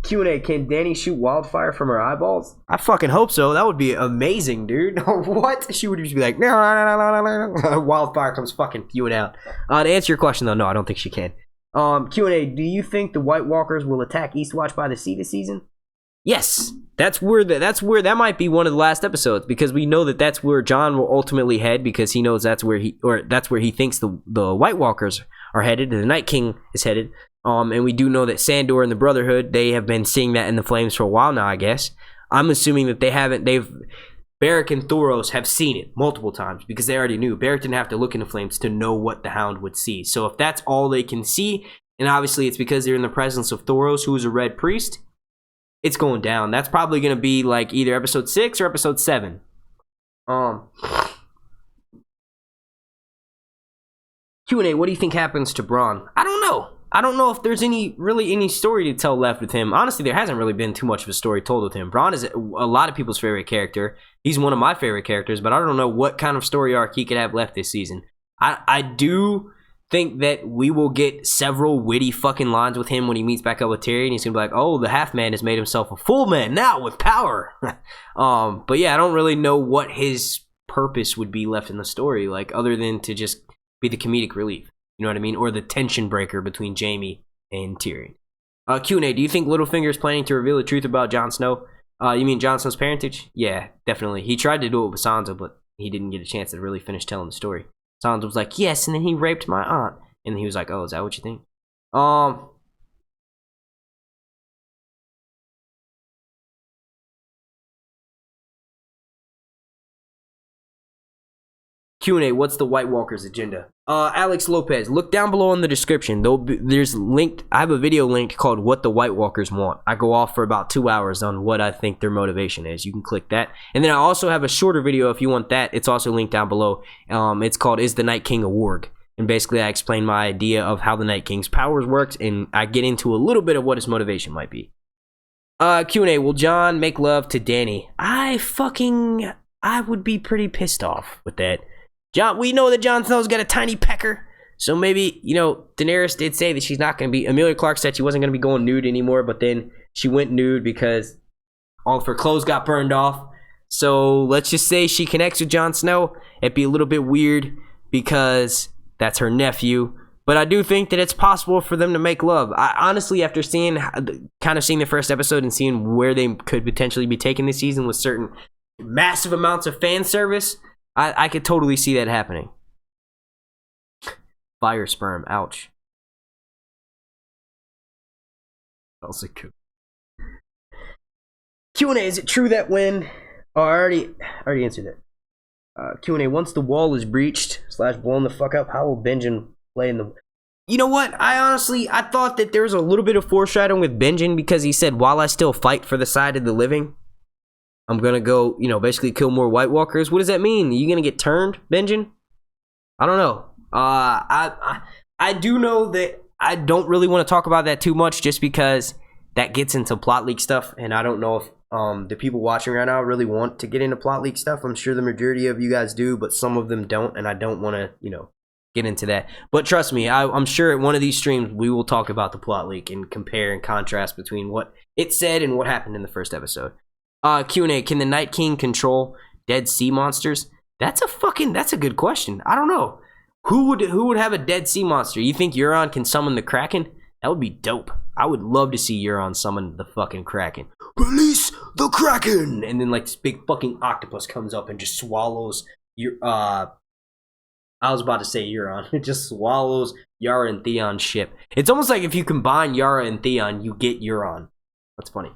Q&A, can Dany shoot wildfire from her eyeballs? I fucking hope so. That would be amazing, dude. What? She would just be like, wildfire comes fucking spewing out. To answer your question, though, no, I don't think she can. Q&A, do you think the White Walkers will attack Eastwatch by the Sea this season? Yes. That's where that might be one of the last episodes, because we know that that's where Jon will ultimately head, because he knows that's where he thinks the White Walkers are headed, the Night King is headed. And we do know that Sandor and the Brotherhood, they have been seeing that in the flames for a while now, I guess. I'm assuming that Beric and Thoros have seen it multiple times, because they already knew. Beric didn't have to look in the flames to know what the Hound would see. So if that's all they can see, and obviously it's because they're in the presence of Thoros, who is a Red Priest, it's going down. That's probably going to be like either episode 6 or episode 7. Q&A, what do you think happens to Bronn? I don't know. I don't know if there's any story to tell left with him. Honestly, there hasn't really been too much of a story told with him. Bronn is a lot of people's favorite character. He's one of my favorite characters, but I don't know what kind of story arc he could have left this season. I do think that we will get several witty fucking lines with him when he meets back up with Tyrion. He's gonna be like, oh, the half man has made himself a full man now with power. But yeah, I don't really know what his purpose would be left in the story, like, other than to just be the comedic relief. You know what I mean? Or the tension breaker between Jaime and Tyrion. Q&A, do you think Littlefinger is planning to reveal the truth about Jon Snow? You mean Jon Snow's parentage? Yeah, definitely. He tried to do it with Sansa, but he didn't get a chance to really finish telling the story. Sansa was like, yes, and then he raped my aunt. And he was like, oh, is that what you think? Q&A, what's the White Walkers agenda? Alex Lopez, look down below in the description. There's linked. I have a video linked called What the White Walkers Want. I go off for about 2 hours on what I think their motivation is. You can click that. And then I also have a shorter video if you want that. It's also linked down below. It's called Is the Night King a Warg? And basically I explain my idea of how the Night King's powers works, and I get into a little bit of what his motivation might be. Q&A, will Jon make love to Dany? I would be pretty pissed off with that. We know that Jon Snow's got a tiny pecker, so maybe, Daenerys did say that she's not going to be, Emilia Clarke said she wasn't going to be going nude anymore, but then she went nude because all of her clothes got burned off. So let's just say she connects with Jon Snow. It'd be a little bit weird because that's her nephew, but I do think that it's possible for them to make love. I honestly, after seeing the first episode and seeing where they could potentially be taking this season with certain massive amounts of fan service, I could totally see that happening. Fire sperm, ouch. Also cool. Q&A, is it true that when... Oh, I already answered that. Q&A, once the wall is breached / blown the fuck up, how will Benjen play in the... You know what? I thought that there was a little bit of foreshadowing with Benjen, because he said, while I still fight for the side of the living, I'm gonna go, basically kill more White Walkers. What does that mean? Are you gonna get turned, Benjen? I don't know. I do know that I don't really want to talk about that too much, just because that gets into plot leak stuff, and I don't know if the people watching right now really want to get into plot leak stuff. I'm sure the majority of you guys do, but some of them don't, and I don't want to, get into that. But trust me, I'm sure at one of these streams we will talk about the plot leak and compare and contrast between what it said and what happened in the first episode. Q&A, can the Night King control dead sea monsters? That's a good question. I don't know. Who would have a dead sea monster? You think Euron can summon the Kraken? That would be dope. I would love to see Euron summon the fucking Kraken. Release the Kraken! And then like this big fucking octopus comes up and just swallows I was about to say Euron. It just swallows Yara and Theon's ship. It's almost like if you combine Yara and Theon, you get Euron. That's funny.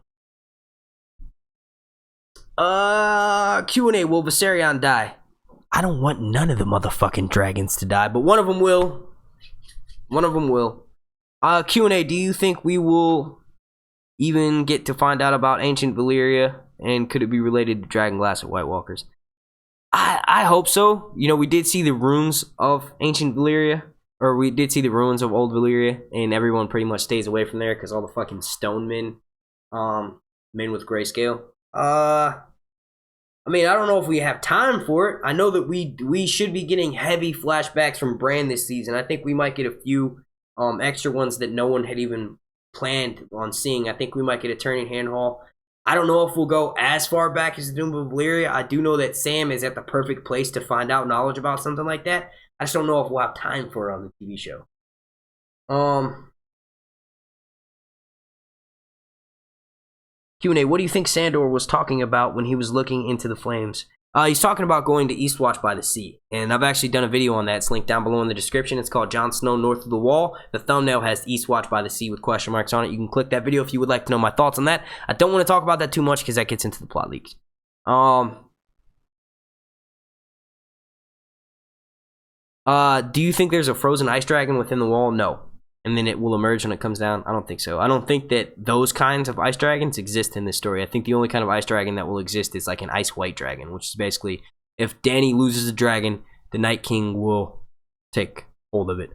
Q&A, will Viserion die? I don't want none of the motherfucking dragons to die, but one of them will. Q&A, do you think we will even get to find out about ancient Valyria, and could it be related to Dragonglass or White Walkers? I hope so. You know, we did see the ruins of ancient Valyria, or we did see the ruins of old Valyria, and everyone pretty much stays away from there because all the fucking stone men, men with grayscale. I mean, I don't know if we have time for it. I know that we should be getting heavy flashbacks from Bran this season. I think we might get a few extra ones that no one had even planned on seeing. I think we might get a turn in Handhall. I don't know if we'll go as far back as the Doom of Valyria. I do know that Sam is at the perfect place to find out knowledge about something like that. I just don't know if we'll have time for it on the TV show. Q&A, what do you think Sandor was talking about when he was looking into the flames? He's talking about going to Eastwatch by the Sea, and I've actually done a video on that. It's linked down below in the description. It's called Jon Snow North of the Wall. The thumbnail has Eastwatch by the Sea with question marks on it. You can click that video if you would like to know my thoughts on that. I don't want to talk about that too much because that gets into the plot leaks. Do you think there's a frozen ice dragon within the wall? No. And then it will emerge when it comes down? I don't think so. I don't think that those kinds of ice dragons exist in this story. I think the only kind of ice dragon that will exist is like an ice white dragon, which is basically if Dany loses a dragon, the Night King will take hold of it.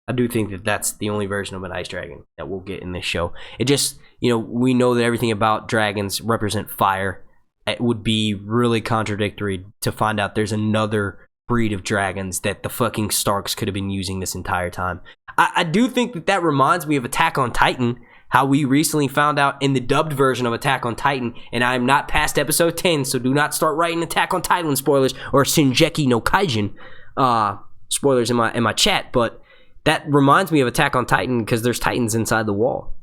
I do think that that's the only version of an ice dragon that we'll get in this show. It just, you know, we know that everything about dragons represent fire. It would be really contradictory to find out there's another breed of dragons that the fucking Starks could have been using this entire time. I do think that that reminds me of Attack on Titan, how we recently found out in the dubbed version of Attack on Titan, and I'm not past episode 10, so do not start writing Attack on Titan spoilers or Shinjeki no Kaijin spoilers in my chat, but that reminds me of Attack on Titan because there's Titans inside the wall.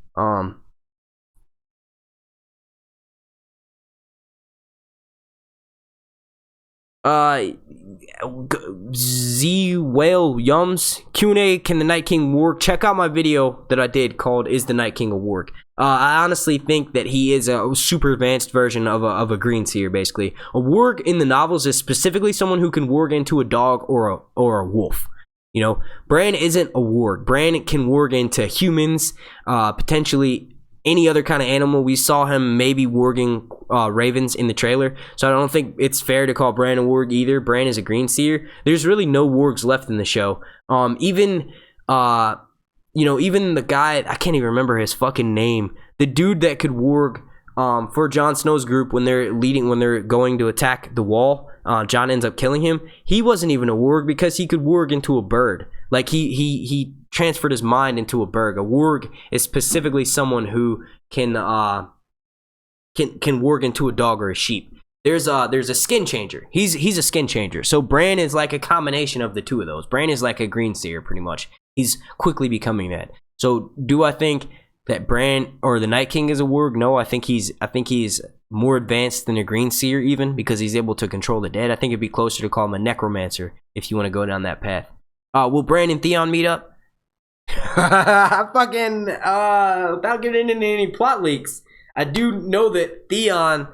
Z Whale Yums Q&A, can the Night King warg? Check out my video that I did called Is the Night King a Warg? I honestly think that he is a super advanced version of a green seer. Basically, a warg in the novels is specifically someone who can warg into a dog or a wolf. You know, Bran isn't a warg. Bran can warg into humans, potentially any other kind of animal. We saw him maybe warging ravens in the trailer, so I don't think it's fair to call Bran a warg either. Bran is a green seer. There's really no wargs left in the show. Even the guy, I can't even remember his fucking name, the dude that could warg for Jon Snow's group when they're going to attack the wall. Jon ends up killing him. He wasn't even a warg because he could warg into a bird. Like he transferred his mind into a bird. A warg is specifically someone who can warg into a dog or a sheep. There's a skin changer. He's a skin changer. So Bran is like a combination of the two of those. Bran is like a green seer pretty much. He's quickly becoming that. So do I think that Bran or the Night King is a warg? No, I think he's more advanced than a green seer even because he's able to control the dead. I think it'd be closer to call him a necromancer if you want to go down that path. Will Bran and Theon meet up? Fucking without getting into any plot leaks, I do know that Theon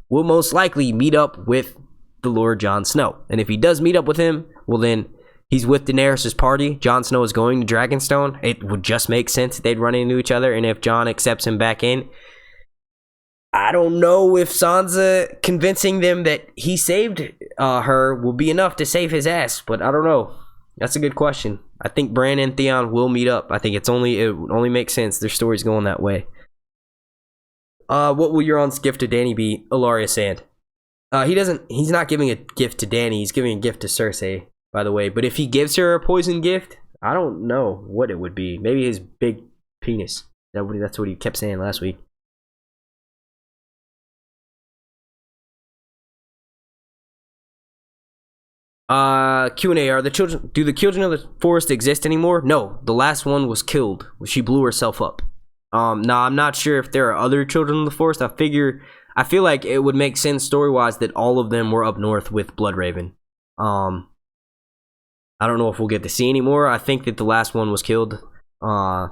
will most likely meet up with the Lord Jon Snow, and if he does meet up with him, well then he's with Daenerys' party. Jon Snow is going to Dragonstone. It would just make sense they'd run into each other, and if Jon accepts him back in, I don't know if Sansa convincing them that he saved her will be enough to save his ass, but I don't know. That's a good question. I think Bran and Theon will meet up. I think it would only make sense. Their story's going that way. What will Euron's gift to Dany be? Ilaria Sand. He's not giving a gift to Dany. He's giving a gift to Cersei, by the way. But if he gives her a poison gift, I don't know what it would be. Maybe his big penis. That's what he kept saying last week. Q&A, do the children of the forest exist anymore? No, the last one was killed. She blew herself up. Now I'm not sure if there are other children of the forest. I feel like it would make sense story-wise that all of them were up north with Bloodraven. I don't know if we'll get to see anymore. I think that the last one was killed, on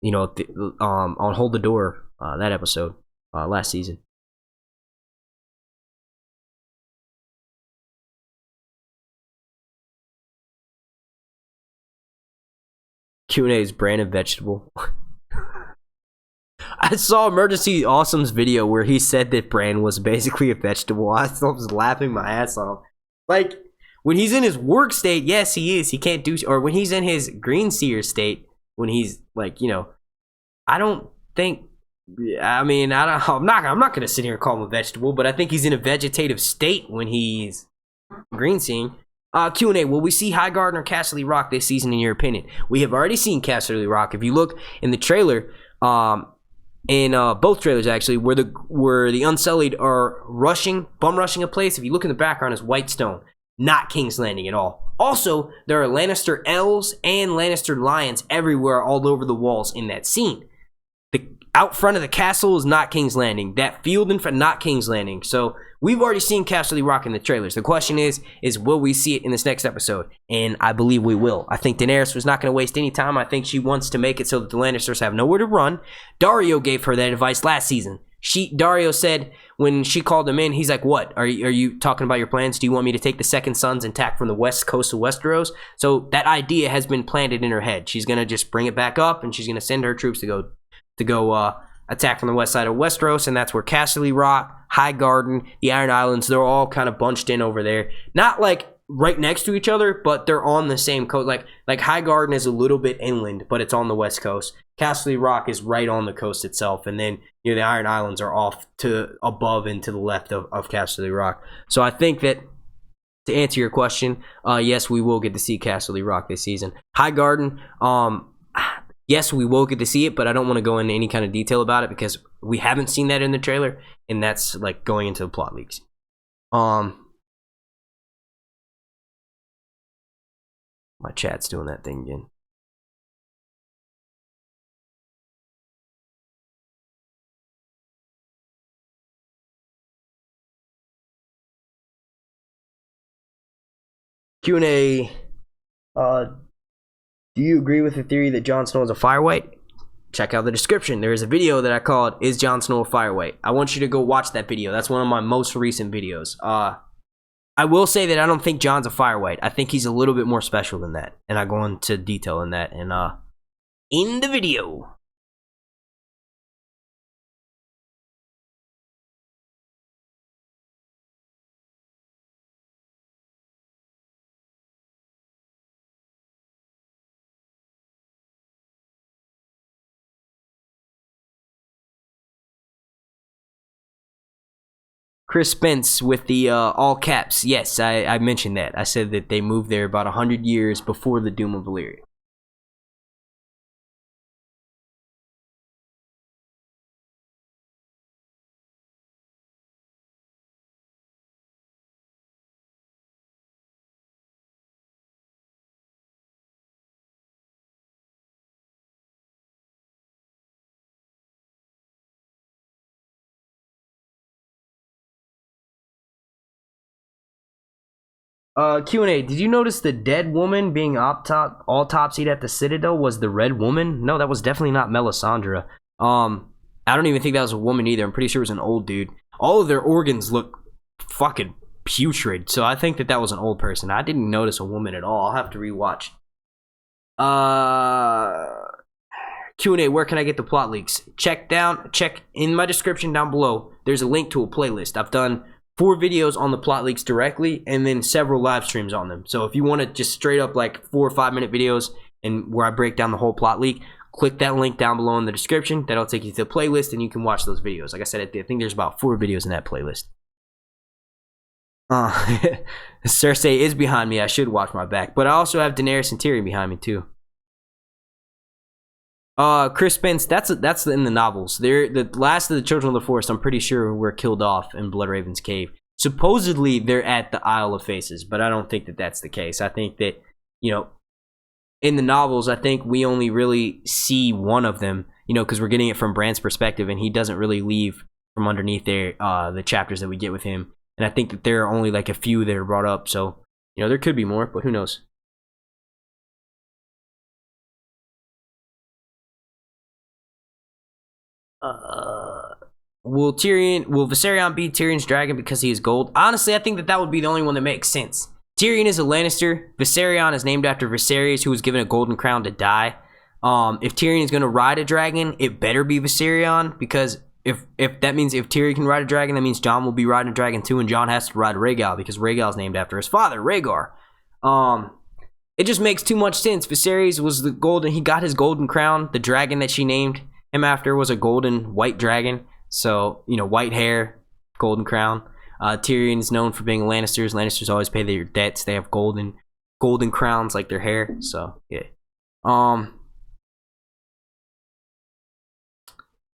Hold the Door, that episode, last season. Q&A, is Bran a vegetable? I saw Emergency Awesome's video where he said that Bran was basically a vegetable. I was laughing my ass off. Like, when he's in his work state, yes, he is. He can't do... Or when he's in his green seer state, when he's, like, you know... I don't think... I mean, I'm not going to sit here and call him a vegetable, but I think he's in a vegetative state when he's green seeing. Q&A, will we see Highgarden or Casterly Rock this season in your opinion? We have already seen Casterly Rock. If you look in the trailer, in both trailers actually, where the Unsullied are bum rushing a place, if you look in the background, is Whitestone, not King's Landing at all. Also, there are Lannister elves and Lannister lions everywhere all over the walls in that scene. The out front of the castle is not King's Landing. That field in front, not King's Landing. So we've already seen Casterly Rock in the trailers. The question is will we see it in this next episode? And I believe we will. I think Daenerys was not going to waste any time. I think she wants to make it so that the Lannisters have nowhere to run. Dario gave her that advice last season. Dario said when she called him in, he's like, what? Are you talking about your plans? Do you want me to take the Second Sons and attack from the west coast of Westeros? So that idea has been planted in her head. She's going to just bring it back up, and she's going to send her troops to go attack from the west side of Westeros, and that's where Casterly Rock, Highgarden, the Iron Islands, they're all kind of bunched in over there. Not like right next to each other, but they're on the same coast. Like Highgarden is a little bit inland, but it's on the west coast. Casterly Rock is right on the coast itself, and then the Iron Islands are off to above and to the left of Casterly Rock. So I think that to answer your question, yes, we will get to see Casterly Rock this season. Highgarden, yes, we will get to see it, but I don't want to go into any kind of detail about it because we haven't seen that in the trailer, and that's like going into the plot leaks. My chat's doing that thing again. Q&A. Do you agree with the theory that Jon Snow is a Firewhite? Check out the description. There is a video that I called, Is Jon Snow a Firewhite? I want you to go watch that video. That's one of my most recent videos. I will say that I don't think Jon's a Firewhite. I think he's a little bit more special than that. And I go into detail in that in the video. Chris Spence with the all caps. Yes, I mentioned that. I said that they moved there about 100 years before the Doom of Valyria. Q&A, did you notice the dead woman being autopsied at the Citadel was the Red Woman? No, that was definitely not Melisandre. I don't even think that was a woman either. I'm pretty sure it was an old dude. All of their organs look fucking putrid, so I think that was an old person. I didn't notice a woman at all. I'll have to rewatch. Q&A, where can I get the plot leaks? Check in my description down below. There's a link to a playlist. I've done 4 videos on the plot leaks directly, and then several live streams on them. So if you want to just straight up like 4 or 5 minute videos and where I break down the whole plot leak, click that link down below in the description. That'll take you to the playlist, and you can watch those videos. Like I said, I think there's about 4 videos in that playlist. Cersei is behind me. I should watch my back, but I also have Daenerys and Tyrion behind me too. Chris Spence, that's in the novels. They're the last of the Children of the Forest. I'm pretty sure were killed off in Bloodraven's cave. Supposedly they're at the Isle of Faces, but I don't think that that's the case. I think that, you know, in the novels, I think we only really see one of them, you know, because we're getting it from Bran's perspective, and he doesn't really leave from underneath there the chapters that we get with him. And I think that there are only like a few that are brought up, so you know there could be more, but who knows. Will Viserion be Tyrion's dragon because he is gold? Honestly, I think that would be the only one that makes sense. Tyrion is a Lannister. Viserion is named after Viserys, who was given a golden crown to die. If Tyrion is going to ride a dragon, it better be Viserion, because if that means if Tyrion can ride a dragon, that means Jon will be riding a dragon too, and Jon has to ride a Rhaegal because Rhaegal is named after his father, Rhaegar. It just makes too much sense. Viserys was the golden, he got his golden crown. The dragon that she named him after was a golden white dragon. So, you know, white hair, golden crown. Tyrion is known for being Lannisters. Lannisters always pay their debts. They have golden crowns like their hair. So, yeah.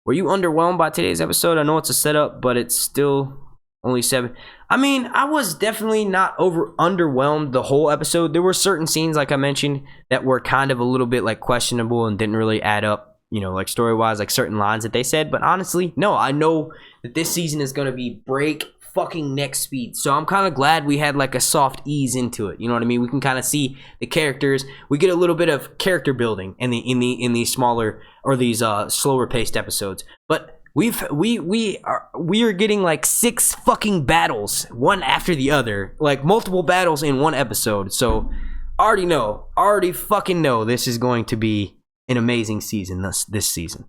Were you underwhelmed by today's episode? I know it's a setup, but it's still only 7. I mean, I was definitely not underwhelmed the whole episode. There were certain scenes, like I mentioned, that were kind of a little bit like questionable and didn't really add up, you know, like story-wise, like certain lines that they said. But honestly, no, I know that this season is going to be break fucking neck speed. So I'm kind of glad we had like a soft ease into it. You know what I mean? We can kind of see the characters. We get a little bit of character building in these smaller or these slower paced episodes. But we are getting like 6 fucking battles, one after the other, like multiple battles in one episode. So already fucking know this is going to be an amazing season this season.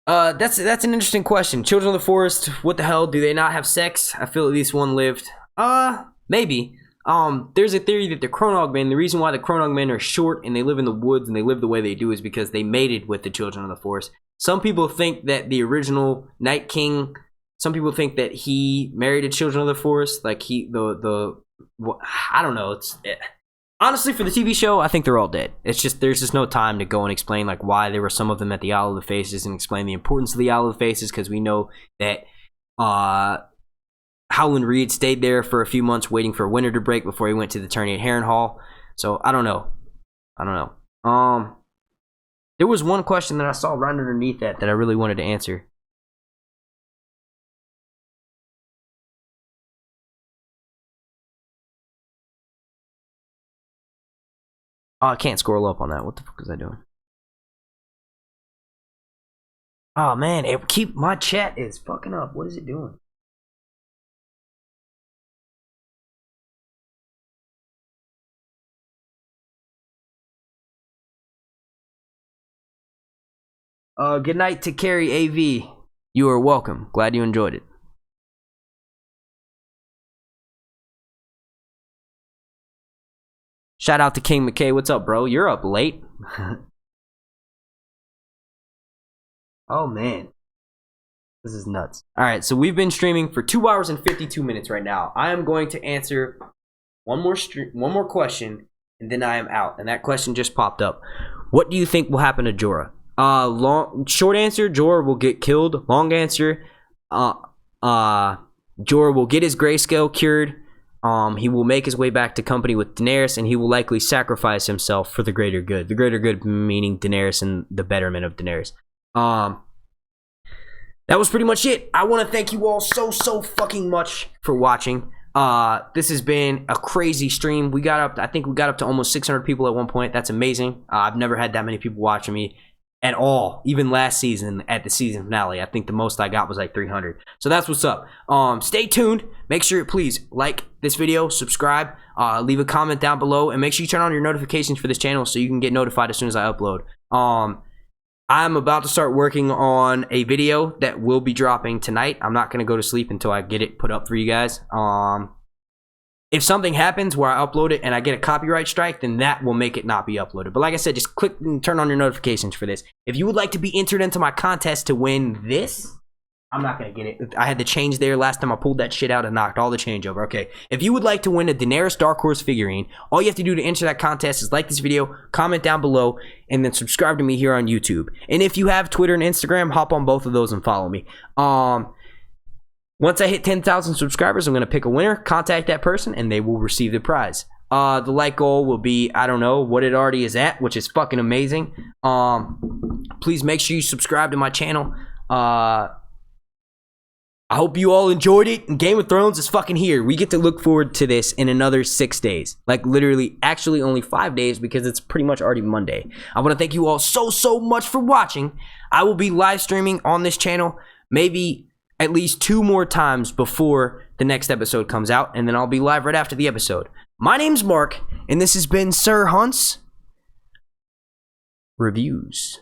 That's an interesting question. Children of the Forest, what the hell? Do they not have sex? I feel at least one lived. Maybe. There's a theory that the Cronogmen, the reason why the Cronogmen are short and they live in the woods and they live the way they do is because they mated with the Children of the Forest. Some people think that the original Night King, some people think that he married a Children of the Forest, like I don't know. Honestly, for the TV show, I think they're all dead. It's just, there's just no time to go and explain like why there were some of them at the Isle of the Faces and explain the importance of the Isle of the Faces, because we know that Howland Reed stayed there for a few months waiting for winter to break before he went to the tourney at Harrenhal. So I don't know. There was one question that I saw right underneath that I really wanted to answer. Oh, I can't scroll up on that. What the fuck is I doing? Oh man, my chat is fucking up. What is it doing? Good night to Carrie AV. You are welcome. Glad you enjoyed it. Shout out to King McKay. What's up, bro? You're up late. Oh, man. This is nuts. All right, so we've been streaming for 2 hours and 52 minutes right now. I am going to answer one more question, and then I am out. And that question just popped up. What do you think will happen to Jorah? Short answer, Jorah will get killed. Long answer, Jorah will get his grayscale cured. He will make his way back to company with Daenerys, and he will likely sacrifice himself for the greater good. The greater good meaning Daenerys and the betterment of Daenerys. That was pretty much it. I want to thank you all so fucking much for watching. This has been a crazy stream. I think we got up to almost 600 people at one point. That's amazing. I've never had that many people watching me at all, even last season at the season finale. I think the most I got was like 300. So that's what's up. Stay tuned. Make sure, please, like this video, subscribe, leave a comment down below, and make sure you turn on your notifications for this channel so you can get notified as soon as I upload. I'm about to start working on a video that will be dropping tonight. I'm not going to go to sleep until I get it put up for you guys. If something happens where I upload it and I get a copyright strike, then that will make it not be uploaded. But like I said, just click and turn on your notifications for this. If you would like to be entered into my contest to win this, I'm not going to get it. I had the change there last time I pulled that shit out and knocked all the change over. Okay, if you would like to win a Daenerys Dark Horse figurine, all you have to do to enter that contest is like this video, comment down below, and then subscribe to me here on YouTube. And if you have Twitter and Instagram, hop on both of those and follow me. Once I hit 10,000 subscribers, I'm going to pick a winner, contact that person, and they will receive the prize. The like goal will be, I don't know, what it already is at, which is fucking amazing. Please make sure you subscribe to my channel. I hope you all enjoyed it. And Game of Thrones is fucking here. We get to look forward to this in another 6 days. Like literally, actually only 5 days because it's pretty much already Monday. I want to thank you all so much for watching. I will be live streaming on this channel maybe at least 2 more times before the next episode comes out, and then I'll be live right after the episode. My name's Mark, and this has been Sir Hunt's Reviews.